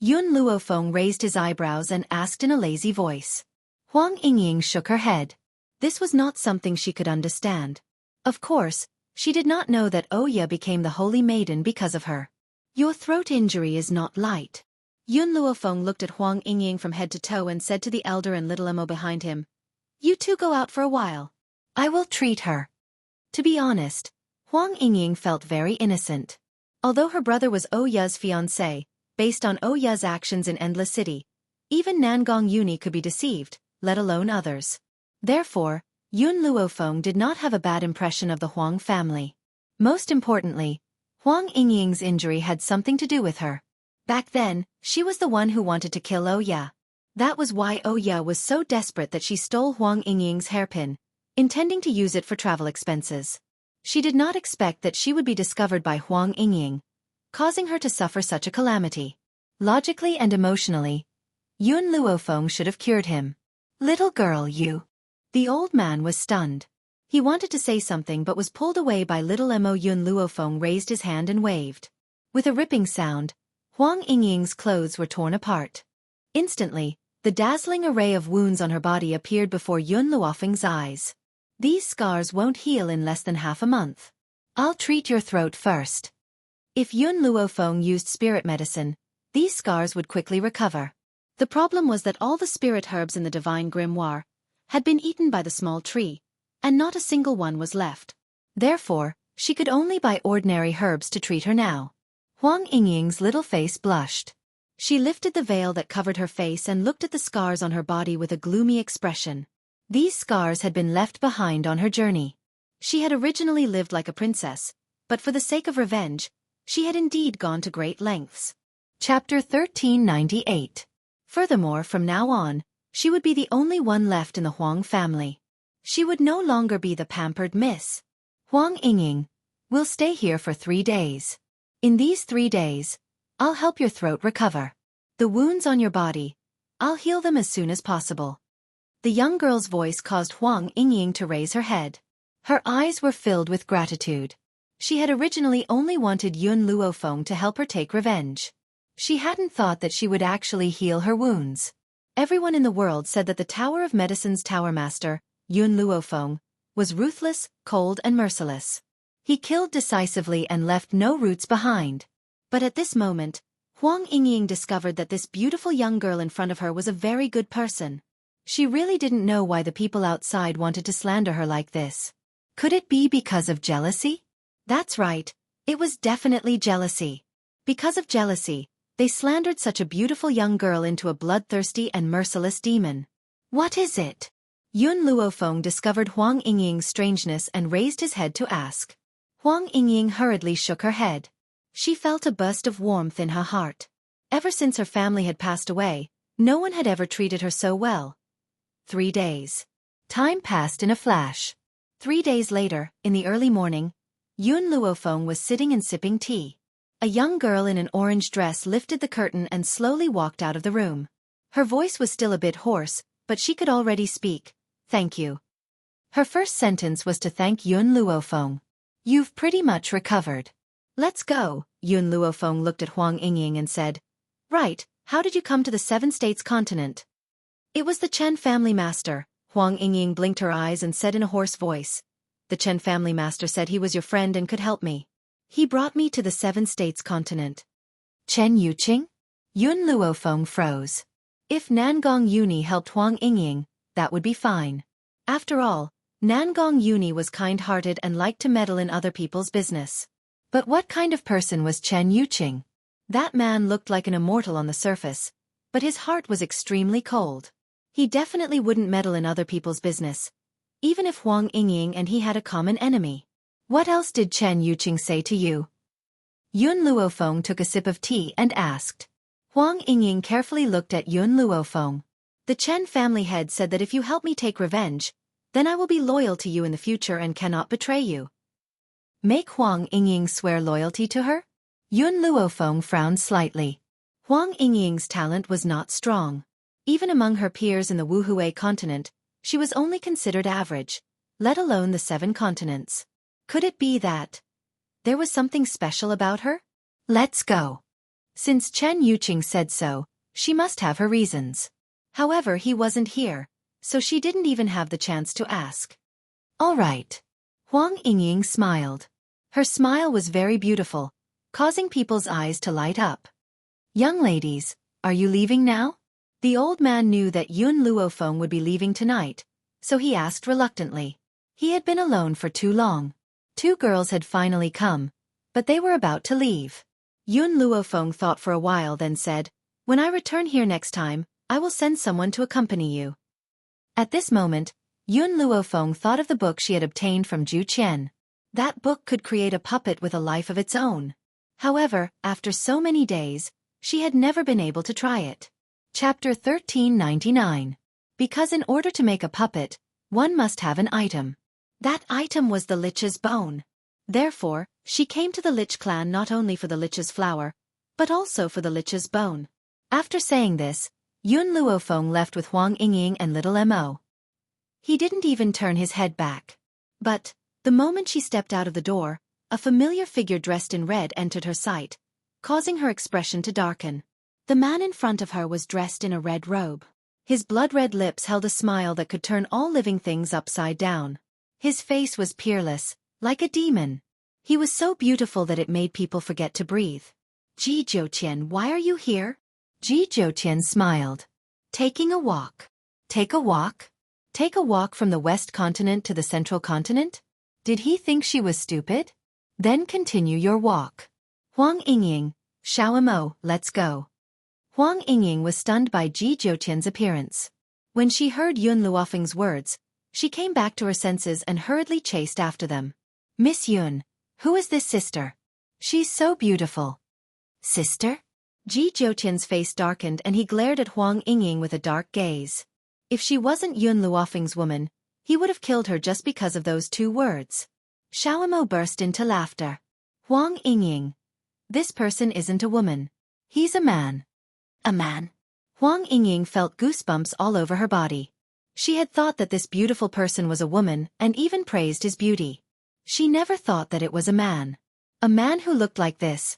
Yun Luofeng raised his eyebrows and asked in a lazy voice. Huang Yingying shook her head. This was not something she could understand. Of course, she did not know that Oya became the holy maiden because of her. Your throat injury is not light. Yun Luofeng looked at Huang Yingying from head to toe and said to the elder and little Emo behind him, You two go out for a while. I will treat her. To be honest, Huang Yingying felt very innocent. Although her brother was Oya's fiancé, based on Oya's actions in Endless City, even Nangong Uni could be deceived, let alone others. Therefore, Yun Luofeng did not have a bad impression of the Huang family. Most importantly, Huang Yingying's injury had something to do with her. Back then, she was the one who wanted to kill Oya. That was why Oya was so desperate that she stole Huang Yingying's hairpin, intending to use it for travel expenses. She did not expect that she would be discovered by Huang Yingying, causing her to suffer such a calamity. Logically and emotionally, Yun Luofeng should have cured him. Little girl, you. The old man was stunned. He wanted to say something but was pulled away by little Emo. Yun Luofeng raised his hand and waved. With a ripping sound, Huang Yingying's clothes were torn apart. Instantly, the dazzling array of wounds on her body appeared before Yun Luofeng's eyes. These scars won't heal in less than half a month. I'll treat your throat first. If Yun Luofeng used spirit medicine, these scars would quickly recover. The problem was that all the spirit herbs in the divine grimoire had been eaten by the small tree, and not a single one was left. Therefore, she could only buy ordinary herbs to treat her now. Huang Yingying's little face blushed. She lifted the veil that covered her face and looked at the scars on her body with a gloomy expression. These scars had been left behind on her journey. She had originally lived like a princess, but for the sake of revenge, she had indeed gone to great lengths. Chapter 1398. Furthermore, from now on, she would be the only one left in the Huang family. She would no longer be the pampered miss. Huang Yingying, we'll stay here for 3 days. In these 3 days, I'll help your throat recover. The wounds on your body, I'll heal them as soon as possible. The young girl's voice caused Huang Yingying to raise her head. Her eyes were filled with gratitude. She had originally only wanted Yun Luofeng to help her take revenge. She hadn't thought that she would actually heal her wounds. Everyone in the world said that the Tower of Medicine's Tower Master, Yun Luofeng, was ruthless, cold and merciless. He killed decisively and left no roots behind. But at this moment, Huang Yingying discovered that this beautiful young girl in front of her was a very good person. She really didn't know why the people outside wanted to slander her like this. Could it be because of jealousy? That's right, it was definitely jealousy. Because of jealousy, they slandered such a beautiful young girl into a bloodthirsty and merciless demon. What is it? Yun Luofeng discovered Huang Yingying's strangeness and raised his head to ask. Huang Yingying hurriedly shook her head. She felt a burst of warmth in her heart. Ever since her family had passed away, no one had ever treated her so well. 3 days. Time passed in a flash. 3 days later, in the early morning, Yun Luofeng was sitting and sipping tea. A young girl in an orange dress lifted the curtain and slowly walked out of the room. Her voice was still a bit hoarse, but she could already speak. Thank you. Her first sentence was to thank Yun Luofeng. You've pretty much recovered. Let's go. Yun Luofeng looked at Huang Yingying and said, Right, how did you come to the 7 states continent? It was the Chen family master. Huang Yingying blinked her eyes and said in a hoarse voice. The Chen family master said he was your friend and could help me. He brought me to the 7 states continent. Chen Yuqing? Yun Luofeng froze. If Nangong Uni helped Huang Yingying, that would be fine. After all, Nangong Uni was kind-hearted and liked to meddle in other people's business. But what kind of person was Chen Yuqing? That man looked like an immortal on the surface, but his heart was extremely cold. He definitely wouldn't meddle in other people's business, even if Huang Yingying and he had a common enemy. What else did Chen Yuqing say to you? Yun Luofeng took a sip of tea and asked. Huang Yingying carefully looked at Yun Luofeng. The Chen family head said that if you help me take revenge, then I will be loyal to you in the future and cannot betray you. Make Huang Yingying swear loyalty to her? Yun Luofeng frowned slightly. Huang Yingying's talent was not strong. Even among her peers in the Wuhui continent, she was only considered average, let alone the 7 continents. Could it be that there was something special about her? Let's go. Since Chen Yuqing said so, she must have her reasons. However, he wasn't here, so she didn't even have the chance to ask. All right. Huang Yingying smiled. Her smile was very beautiful, causing people's eyes to light up. Young ladies, are you leaving now? The old man knew that Yun Luofeng would be leaving tonight, so he asked reluctantly. He had been alone for too long. 2 girls had finally come, but they were about to leave. Yun Luofeng thought for a while, then said, when I return here next time, I will send someone to accompany you. At this moment, Yun Luofeng thought of the book she had obtained from Zhu Qian. That book could create a puppet with a life of its own. However, after so many days, she had never been able to try it. Chapter 1399. Because in order to make a puppet, one must have an item. That item was the lich's bone. Therefore, she came to the lich clan not only for the lich's flower, but also for the lich's bone. After saying this, Yun Luofeng left with Huang Yingying and little Mo. He didn't even turn his head back. But, the moment she stepped out of the door, a familiar figure dressed in red entered her sight, causing her expression to darken. The man in front of her was dressed in a red robe. His blood-red lips held a smile that could turn all living things upside down. His face was peerless, like a demon. He was so beautiful that it made people forget to breathe. Ji Zhouqian, why are you here? Ji Zhouqian smiled. Taking a walk. Take a walk? Take a walk from the West Continent to the Central Continent? Did he think she was stupid? Then continue your walk. Huang Yingying, Xiao Mo, let's go. Huang Yingying was stunned by Ji Zhouqian's appearance. When she heard Yun Luofeng's words, she came back to her senses and hurriedly chased after them. Miss Yun, who is this sister? She's so beautiful. Sister? Ji Zhouqian's face darkened and he glared at Huang Yingying with a dark gaze. If she wasn't Yun Luofeng's woman, he would have killed her just because of those 2 words. Xiao Mo burst into laughter. Huang Yingying. This person isn't a woman. He's a man. A man? Huang Yingying felt goosebumps all over her body. She had thought that this beautiful person was a woman and even praised his beauty. She never thought that it was a man. A man who looked like this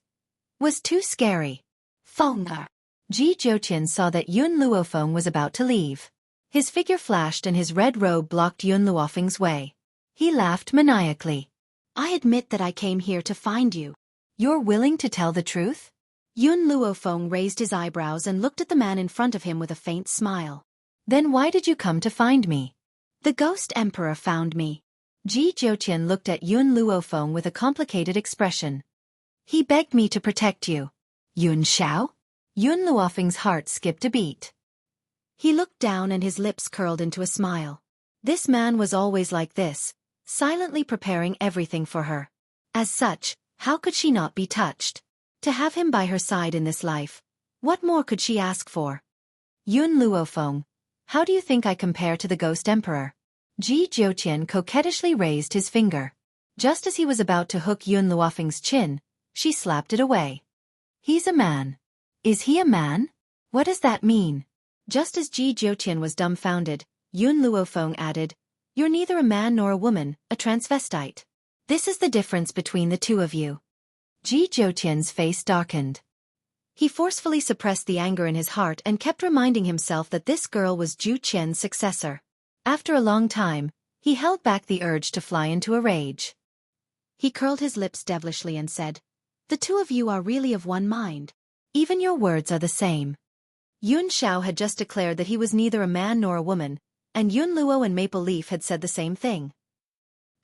was too scary. Fenger. Ji Zhouqian saw that Yun Luofeng was about to leave. His figure flashed and his red robe blocked Yun Luofeng's way. He laughed maniacally. I admit that I came here to find you. You're willing to tell the truth? Yun Luofeng raised his eyebrows and looked at the man in front of him with a faint smile. Then why did you come to find me? The Ghost Emperor found me. Ji Zhouqian looked at Yun Luofeng with a complicated expression. He begged me to protect you. Yun Xiao? Yun Luofeng's heart skipped a beat. He looked down and his lips curled into a smile. This man was always like this, silently preparing everything for her. As such, how could she not be touched? To have him by her side in this life, what more could she ask for? Yun Luofeng, how do you think I compare to the Ghost Emperor? Ji Zhouqian coquettishly raised his finger. Just as he was about to hook Yun Luofeng's chin, she slapped it away. He's a man. Is he a man? What does that mean? Just as Ji Zhouqian was dumbfounded, Yun Luofeng added, You're neither a man nor a woman, a transvestite. This is the difference between the 2 of you. Ji Zhouqian's face darkened. He forcefully suppressed the anger in his heart and kept reminding himself that this girl was Zhu Qian's successor. After a long time, he held back the urge to fly into a rage. He curled his lips devilishly and said, The 2 of you are really of one mind. Even your words are the same. Yun Xiao had just declared that he was neither a man nor a woman, And Yun Luo and Maple Leaf had said the same thing.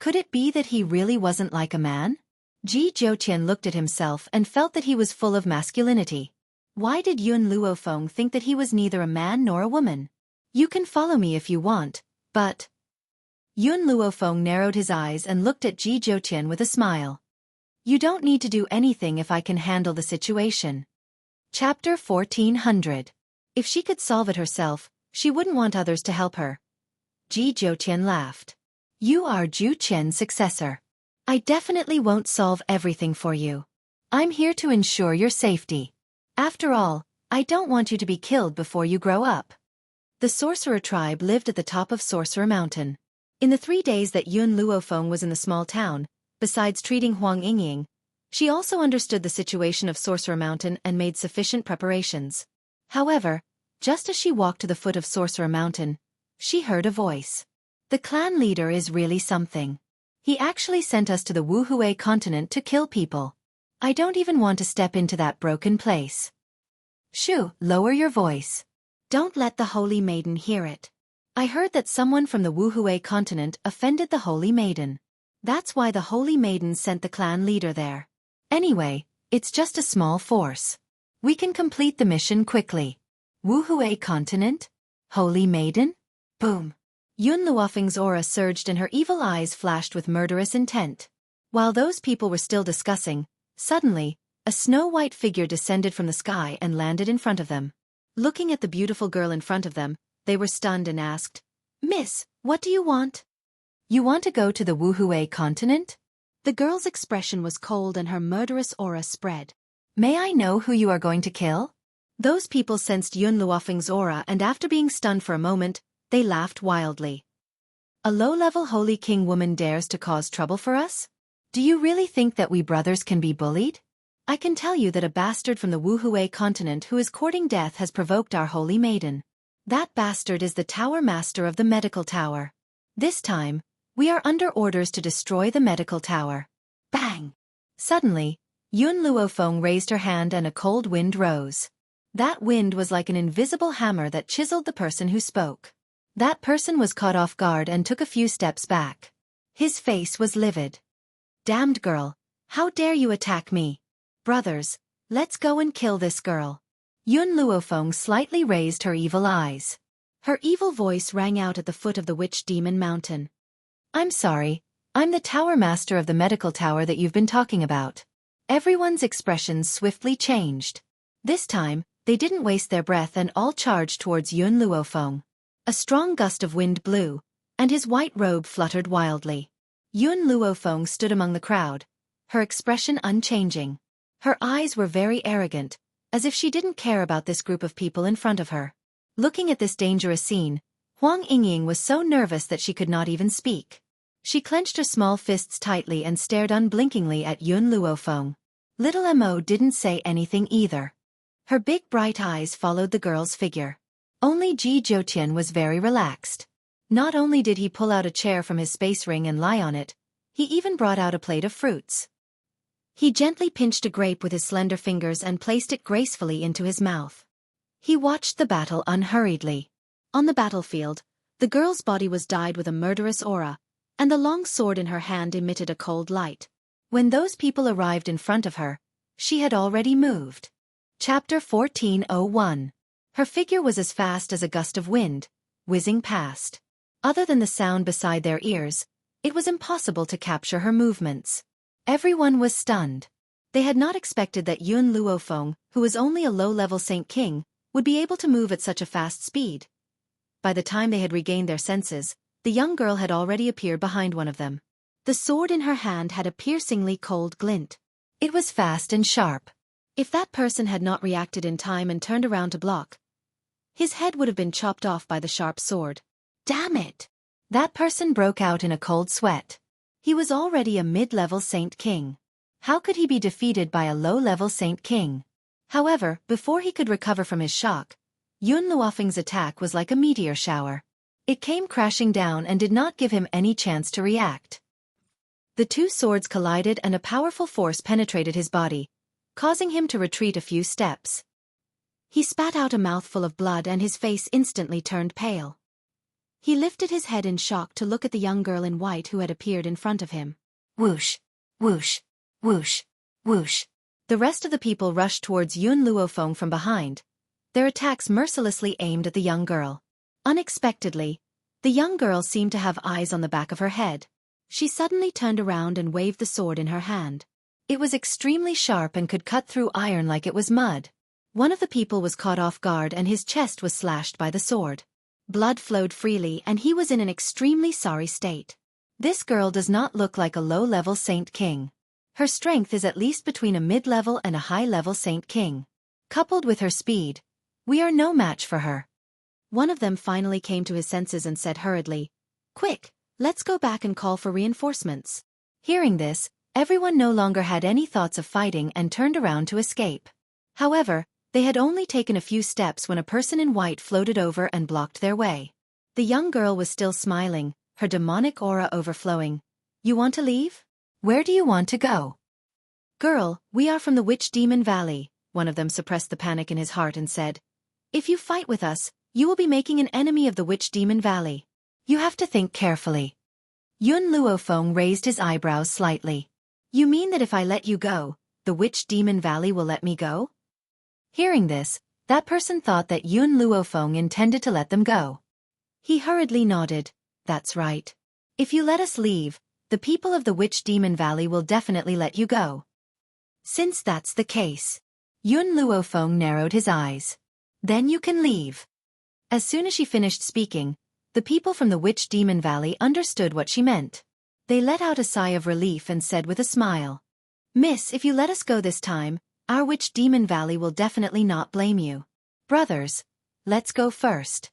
Could it be that he really wasn't like a man? Ji Zhouqian looked at himself and felt that he was full of masculinity. Why did Yun Luofeng think that he was neither a man nor a woman? You can follow me if you want, but... Yun Luofeng narrowed his eyes and looked at Ji Zhouqian with a smile. You don't need to do anything if I can handle the situation. Chapter 1400. If she could solve it herself, she wouldn't want others to help her. Ji Zhouqian laughed. You are Zhu Qian's successor. I definitely won't solve everything for you. I'm here to ensure your safety. After all, I don't want you to be killed before you grow up. The sorcerer tribe lived at the top of Sorcerer Mountain. In the 3 days that Yun Luofeng was in the small town, besides treating Huang Yingying, she also understood the situation of Sorcerer Mountain and made sufficient preparations. However, just as she walked to the foot of Sorcerer Mountain, she heard a voice. The clan leader is really something. He actually sent us to the Wuhui continent to kill people. I don't even want to step into that broken place. Shoo, lower your voice. Don't let the Holy Maiden hear it. I heard that someone from the Wuhui continent offended the Holy Maiden. That's why the Holy Maiden sent the clan leader there. Anyway, it's just a small force. We can complete the mission quickly. Wuhui continent? Holy Maiden? Boom. Yun Luofeng's aura surged and her evil eyes flashed with murderous intent. While those people were still discussing, suddenly, a snow-white figure descended from the sky and landed in front of them. Looking at the beautiful girl in front of them, they were stunned and asked, Miss, what do you want? You want to go to the Wuhui continent? The girl's expression was cold and her murderous aura spread. May I know who you are going to kill? Those people sensed Yun Luofeng's aura and after being stunned for a moment, they laughed wildly. A low-level Holy King woman dares to cause trouble for us? Do you really think that we brothers can be bullied? I can tell you that a bastard from the Wuhui continent who is courting death has provoked our Holy Maiden. That bastard is the Tower Master of the Medical Tower. This time, we are under orders to destroy the Medical Tower. Bang! Suddenly, Yun Luofeng raised her hand and a cold wind rose. That wind was like an invisible hammer that chiseled the person who spoke. That person was caught off guard and took a few steps back. His face was livid. Damned girl, how dare you attack me? Brothers, let's go and kill this girl. Yun Luofeng slightly raised her evil eyes. Her evil voice rang out at the foot of the Witch Demon Mountain. I'm sorry, I'm the Tower Master of the Medical Tower that you've been talking about. Everyone's expressions swiftly changed. This time, they didn't waste their breath and all charged towards Yun Luofeng. A strong gust of wind blew, and his white robe fluttered wildly. Yun Luofeng stood among the crowd, her expression unchanging. Her eyes were very arrogant, as if she didn't care about this group of people in front of her. Looking at this dangerous scene, Huang Yingying was so nervous that she could not even speak. She clenched her small fists tightly and stared unblinkingly at Yun Luofeng. Little Mo didn't say anything either. Her big bright eyes followed the girl's figure. Only Ji Zhouqian was very relaxed. Not only did he pull out a chair from his space ring and lie on it, he even brought out a plate of fruits. He gently pinched a grape with his slender fingers and placed it gracefully into his mouth. He watched the battle unhurriedly. On the battlefield, the girl's body was dyed with a murderous aura, and the long sword in her hand emitted a cold light. When those people arrived in front of her, she had already moved. Chapter 1401. Her figure was as fast as a gust of wind, whizzing past. Other than the sound beside their ears, it was impossible to capture her movements. Everyone was stunned. They had not expected that Yun Luofeng, who was only a low-level Saint King, would be able to move at such a fast speed. By the time they had regained their senses, the young girl had already appeared behind one of them. The sword in her hand had a piercingly cold glint. It was fast and sharp. If that person had not reacted in time and turned around to block, his head would have been chopped off by the sharp sword. Damn it! That person broke out in a cold sweat. He was already a mid-level Saint King. How could he be defeated by a low-level Saint King? However, before he could recover from his shock, Yun Luofeng's attack was like a meteor shower. It came crashing down and did not give him any chance to react. The two swords collided and a powerful force penetrated his body, causing him to retreat a few steps. He spat out a mouthful of blood and his face instantly turned pale. He lifted his head in shock to look at the young girl in white who had appeared in front of him. Whoosh, whoosh, whoosh, whoosh. The rest of the people rushed towards Yun Luofeng from behind, their attacks mercilessly aimed at the young girl. Unexpectedly, the young girl seemed to have eyes on the back of her head. She suddenly turned around and waved the sword in her hand. It was extremely sharp and could cut through iron like it was mud. One of the people was caught off guard and his chest was slashed by the sword. Blood flowed freely and he was in an extremely sorry state. This girl does not look like a low-level Saint King. Her strength is at least between a mid-level and a high-level Saint King. Coupled with her speed, we are no match for her. One of them finally came to his senses and said hurriedly, "Quick, let's go back and call for reinforcements." Hearing this, everyone no longer had any thoughts of fighting and turned around to escape. However, they had only taken a few steps when a person in white floated over and blocked their way. The young girl was still smiling, her demonic aura overflowing. "You want to leave? Where do you want to go?" "Girl, we are from the Witch Demon Valley," one of them suppressed the panic in his heart and said. "If you fight with us, you will be making an enemy of the Witch Demon Valley. You have to think carefully." Yun Luofeng raised his eyebrows slightly. "You mean that if I let you go, the Witch Demon Valley will let me go?" Hearing this, that person thought that Yun Luofeng intended to let them go. He hurriedly nodded. "That's right. If you let us leave, the people of the Witch Demon Valley will definitely let you go." Since that's the case, Yun Luofeng narrowed his eyes. "Then you can leave." As soon as she finished speaking, the people from the Witch Demon Valley understood what she meant. They let out a sigh of relief and said with a smile, "Miss, if you let us go this time, our Witch Demon Valley will definitely not blame you. Brothers, let's go first."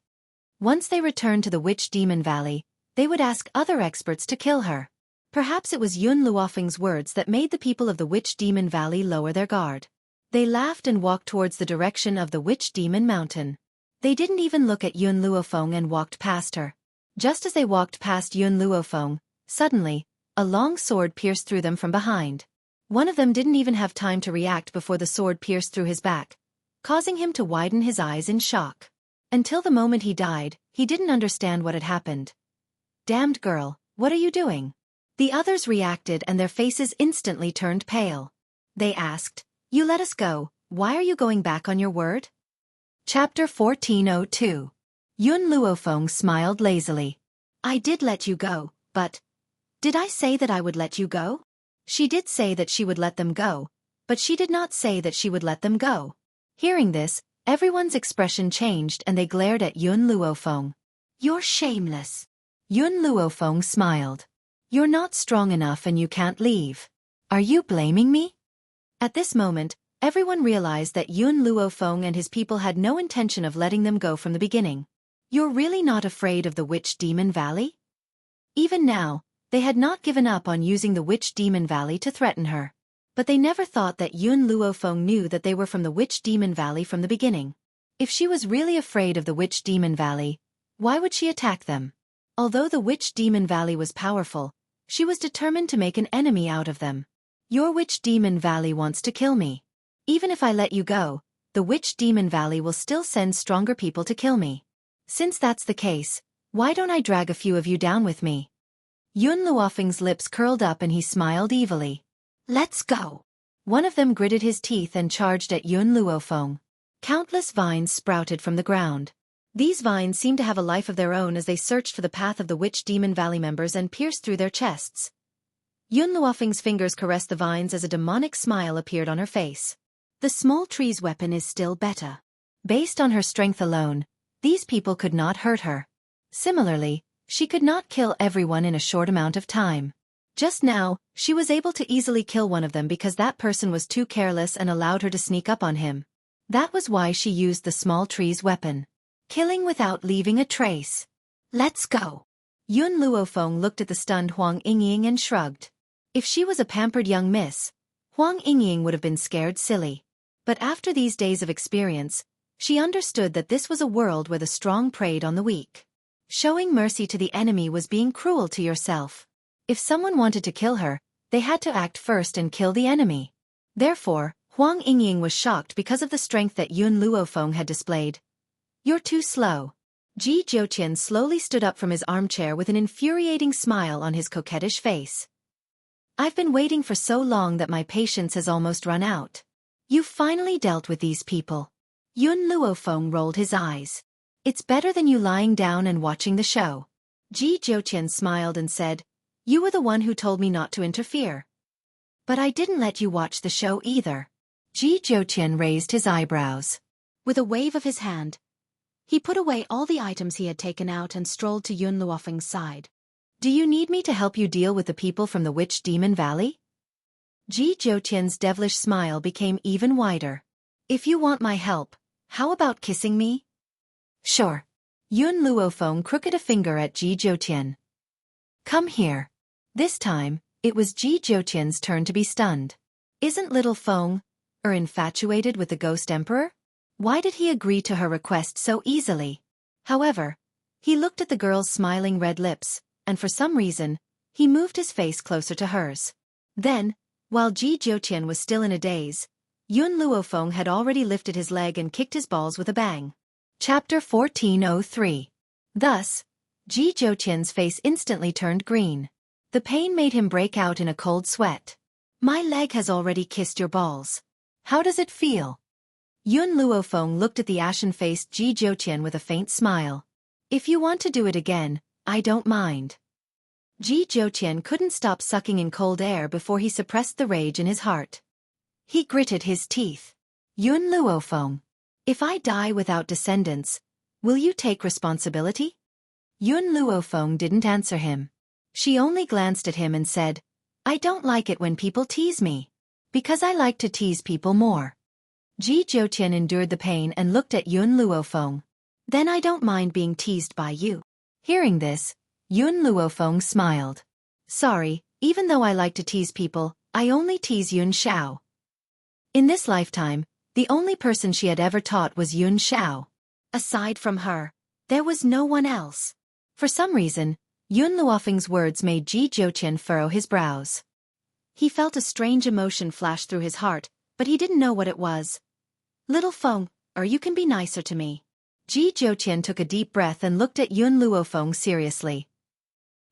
Once they returned to the Witch Demon Valley, they would ask other experts to kill her. Perhaps it was Yun Luofeng's words that made the people of the Witch Demon Valley lower their guard. They laughed and walked towards the direction of the Witch Demon Mountain. They didn't even look at Yun Luofeng and walked past her. Just as they walked past Yun Luofeng, suddenly, a long sword pierced through them from behind. One of them didn't even have time to react before the sword pierced through his back, causing him to widen his eyes in shock. Until the moment he died, he didn't understand what had happened. "Damned girl, what are you doing?" The others reacted and their faces instantly turned pale. They asked, "You let us go, why are you going back on your word?" Chapter 1402. Yun Luofeng smiled lazily. "I did let you go, but... did I say that I would let you go?" She did say that she would let them go, but she did not say that she would let them go. Hearing this, everyone's expression changed and they glared at Yun Luofeng. "You're shameless." Yun Luofeng smiled. "You're not strong enough and you can't leave. Are you blaming me?" At this moment, everyone realized that Yun Luofeng and his people had no intention of letting them go from the beginning. "You're really not afraid of the Witch Demon Valley?" Even now, they had not given up on using the Witch Demon Valley to threaten her. But they never thought that Yun Luofeng knew that they were from the Witch Demon Valley from the beginning. If she was really afraid of the Witch Demon Valley, why would she attack them? Although the Witch Demon Valley was powerful, she was determined to make an enemy out of them. "Your Witch Demon Valley wants to kill me. Even if I let you go, the Witch Demon Valley will still send stronger people to kill me. Since that's the case, why don't I drag a few of you down with me?" Yun Luofeng's lips curled up and he smiled evilly. "Let's go." One of them gritted his teeth and charged at Yun Luofeng. Countless vines sprouted from the ground. These vines seemed to have a life of their own as they searched for the path of the Witch Demon Valley members and pierced through their chests. Yun Luofeng's fingers caressed the vines as a demonic smile appeared on her face. "The small tree's weapon is still better." Based on her strength alone, these people could not hurt her. Similarly, she could not kill everyone in a short amount of time. Just now, she was able to easily kill one of them because that person was too careless and allowed her to sneak up on him. That was why she used the small tree's weapon. Killing without leaving a trace. "Let's go." Yun Luofeng looked at the stunned Huang Yingying and shrugged. If she was a pampered young miss, Huang Yingying would have been scared silly. But after these days of experience, she understood that this was a world where the strong preyed on the weak. Showing mercy to the enemy was being cruel to yourself. If someone wanted to kill her, they had to act first and kill the enemy. Therefore, Huang Yingying was shocked because of the strength that Yun Luofeng had displayed. "You're too slow." Ji Jiuqian slowly stood up from his armchair with an infuriating smile on his coquettish face. I've been waiting for so long that my patience has almost run out. You've finally dealt with these people. Yun Luofeng rolled his eyes. It's better than you lying down and watching the show. Ji Jiuqian smiled and said, You were the one who told me not to interfere. But I didn't let you watch the show either. Ji Jiuqian raised his eyebrows. With a wave of his hand, he put away all the items he had taken out and strolled to Yun Luofeng's side. Do you need me to help you deal with the people from the Witch Demon Valley? Ji Jiuqian's devilish smile became even wider. If you want my help, how about kissing me? Sure. Yun Luofeng crooked a finger at Ji Jiuqian. Come here. This time, it was Ji Jiuqian's turn to be stunned. Isn't little Feng infatuated with the Ghost Emperor? Why did he agree to her request so easily? However, he looked at the girl's smiling red lips, and for some reason, he moved his face closer to hers. Then, while Ji Jiuqian was still in a daze, Yun Luofeng had already lifted his leg and kicked his balls with a bang. Chapter 1403. Thus, Ji Jiuqian's face instantly turned green. The pain made him break out in a cold sweat. My leg has already kissed your balls. How does it feel? Yun Luofeng looked at the ashen-faced Ji Jiuqian with a faint smile. If you want to do it again, I don't mind. Ji Jiuqian couldn't stop sucking in cold air before he suppressed the rage in his heart. He gritted his teeth. Yun Luofeng, if I die without descendants, will you take responsibility? Yun Luofeng didn't answer him. She only glanced at him and said, I don't like it when people tease me. Because I like to tease people more. Ji Jiuqian endured the pain and looked at Yun Luofeng. Then I don't mind being teased by you. Hearing this, Yun Luofeng smiled. Sorry, even though I like to tease people, I only tease Yun Xiao. In this lifetime, the only person she had ever taught was Yun Xiao. Aside from her, there was no one else. For some reason, Yun Luofeng's words made Ji Jiuqian furrow his brows. He felt a strange emotion flash through his heart, but he didn't know what it was. Little Feng, or you can be nicer to me. Ji Jiuqian took a deep breath and looked at Yun Luofeng seriously.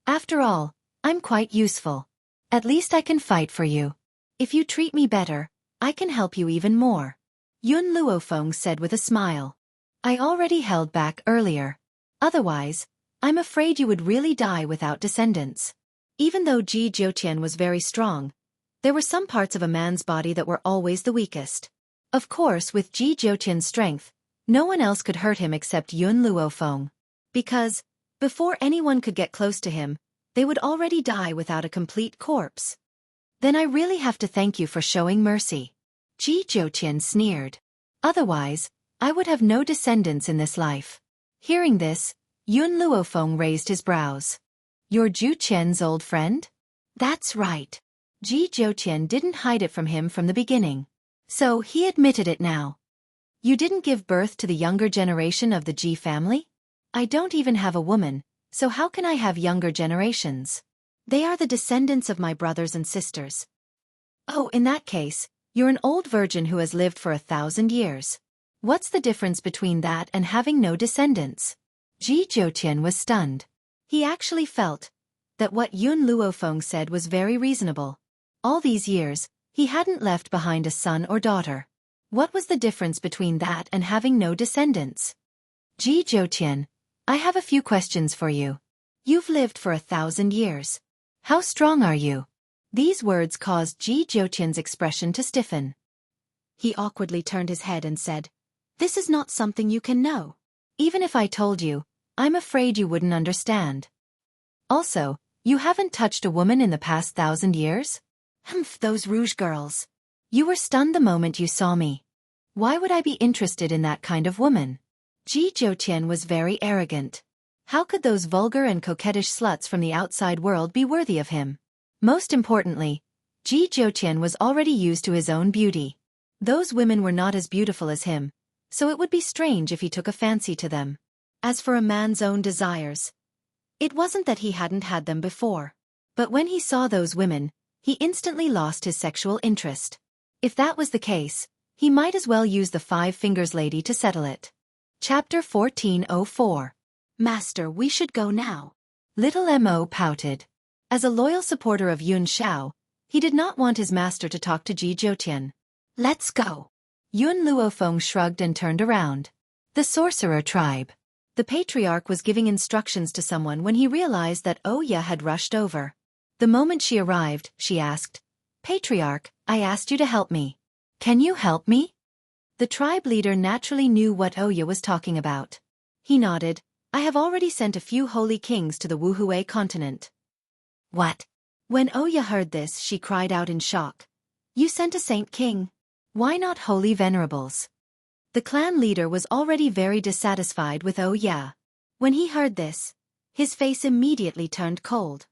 After all, I'm quite useful. At least I can fight for you. If you treat me better, I can help you even more. Yun Luofeng said with a smile. I already held back earlier. Otherwise, I'm afraid you would really die without descendants. Even though Ji Jiuqian was very strong, there were some parts of a man's body that were always the weakest. Of course, with Ji Jiuqian's strength, no one else could hurt him except Yun Luofeng. Because, before anyone could get close to him, they would already die without a complete corpse. Then I really have to thank you for showing mercy. Ji Jiuqian sneered. Otherwise, I would have no descendants in this life. Hearing this, Yun Luofeng raised his brows. You're Ju Qian's old friend? That's right. Ji Jiuqian didn't hide it from him from the beginning. So he admitted it now. You didn't give birth to the younger generation of the Ji family? I don't even have a woman, so how can I have younger generations? They are the descendants of my brothers and sisters. Oh, in that case, you're an old virgin who has lived for 1,000 years. What's the difference between that and having no descendants? Ji Jiuqian was stunned. He actually felt that what Yun Luofeng said was very reasonable. All these years, he hadn't left behind a son or daughter. What was the difference between that and having no descendants? Ji Jiuqian, I have a few questions for you. You've lived for 1,000 years. How strong are you? These words caused Ji Jiuqian's expression to stiffen. He awkwardly turned his head and said, This is not something you can know. Even if I told you, I'm afraid you wouldn't understand. Also, you haven't touched a woman in the past 1,000 years? Humph, those Rouge girls. You were stunned the moment you saw me. Why would I be interested in that kind of woman? Ji Jiuqian was very arrogant. How could those vulgar and coquettish sluts from the outside world be worthy of him? Most importantly, Ji Jiuqian was already used to his own beauty. Those women were not as beautiful as him, so it would be strange if he took a fancy to them. As for a man's own desires, it wasn't that he hadn't had them before. But when he saw those women, he instantly lost his sexual interest. If that was the case, he might as well use the Five Fingers Lady to settle it. Chapter 1404. Master, we should go now. Little Mo pouted. As a loyal supporter of Yun Xiao, he did not want his master to talk to Ji Jiutian. Let's go. Yun Luofeng shrugged and turned around. The sorcerer tribe. The patriarch was giving instructions to someone when he realized that Oya had rushed over. The moment she arrived, she asked, Patriarch, I asked you to help me. Can you help me? The tribe leader naturally knew what Oya was talking about. He nodded. I have already sent a few holy kings to the Wuhui continent. What? When Oya heard this, she cried out in shock. You sent a saint king? Why not holy venerables? The clan leader was already very dissatisfied with Oya. When he heard this, his face immediately turned cold.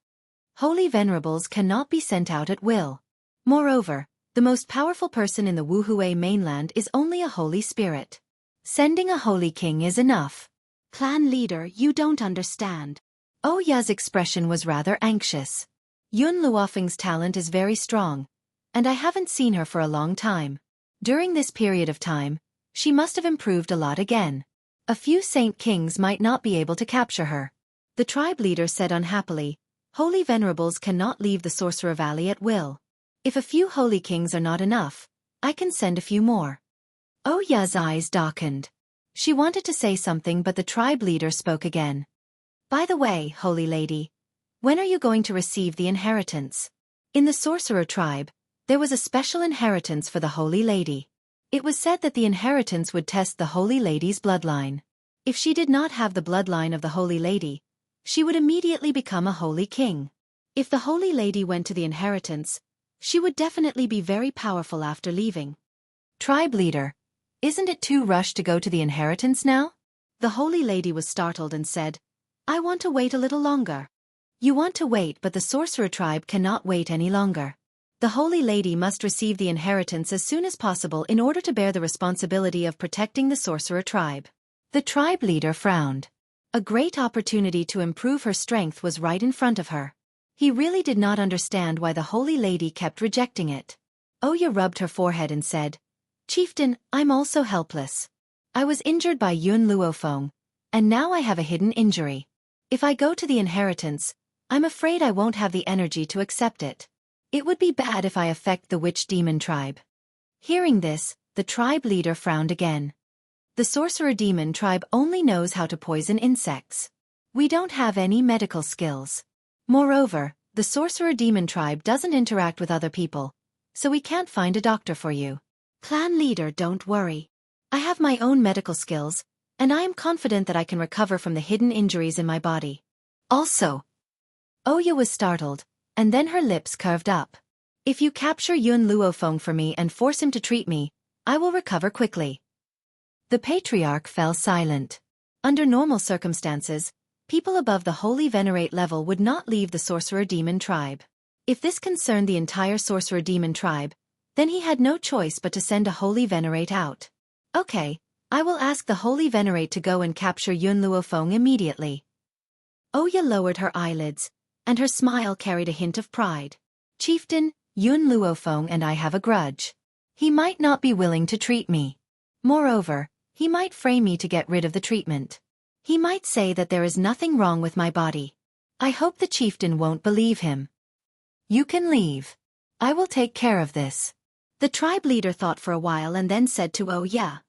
Holy venerables cannot be sent out at will. Moreover, the most powerful person in the Wuhui mainland is only a holy spirit. Sending a holy king is enough. Clan leader, you don't understand. Oya's expression was rather anxious. Yun Luofeng's talent is very strong, and I haven't seen her for a long time. During this period of time, she must have improved a lot again. A few saint kings might not be able to capture her. The tribe leader said unhappily, Holy venerables cannot leave the Sorcerer Valley at will. If a few holy kings are not enough, I can send a few more. Oya's eyes darkened. She wanted to say something, but the tribe leader spoke again. By the way, holy lady, when are you going to receive the inheritance? In the sorcerer tribe, there was a special inheritance for the holy lady. It was said that the inheritance would test the holy lady's bloodline. If she did not have the bloodline of the holy lady, she would immediately become a holy king. If the holy lady went to the inheritance, she would definitely be very powerful after leaving. Tribe leader, isn't it too rushed to go to the inheritance now? The holy lady was startled and said, I want to wait a little longer. You want to wait, but the sorcerer tribe cannot wait any longer. The holy lady must receive the inheritance as soon as possible in order to bear the responsibility of protecting the sorcerer tribe. The tribe leader frowned. A great opportunity to improve her strength was right in front of her. He really did not understand why the holy lady kept rejecting it. Oya rubbed her forehead and said, Chieftain, I'm also helpless. I was injured by Yun Luofeng, and now I have a hidden injury. If I go to the inheritance, I'm afraid I won't have the energy to accept it. It would be bad if I affect the witch demon tribe. Hearing this, the tribe leader frowned again. The sorcerer demon tribe only knows how to poison insects. We don't have any medical skills. Moreover, the sorcerer demon tribe doesn't interact with other people, so we can't find a doctor for you. Clan leader, don't worry. I have my own medical skills, and I am confident that I can recover from the hidden injuries in my body. Also, Oya was startled, and then her lips curved up. If you capture Yun Luofeng for me and force him to treat me, I will recover quickly. The patriarch fell silent. Under normal circumstances, people above the holy venerate level would not leave the sorcerer demon tribe. If this concerned the entire sorcerer demon tribe, then he had no choice but to send a holy venerate out. Okay, I will ask the holy venerate to go and capture Yun Luofeng immediately. Oya lowered her eyelids, and her smile carried a hint of pride. Chieftain, Yun Luofeng and I have a grudge. He might not be willing to treat me. Moreover, he might frame me to get rid of the treatment. He might say that there is nothing wrong with my body. I hope the chieftain won't believe him. You can leave. I will take care of this. The tribe leader thought for a while and then said to Oya,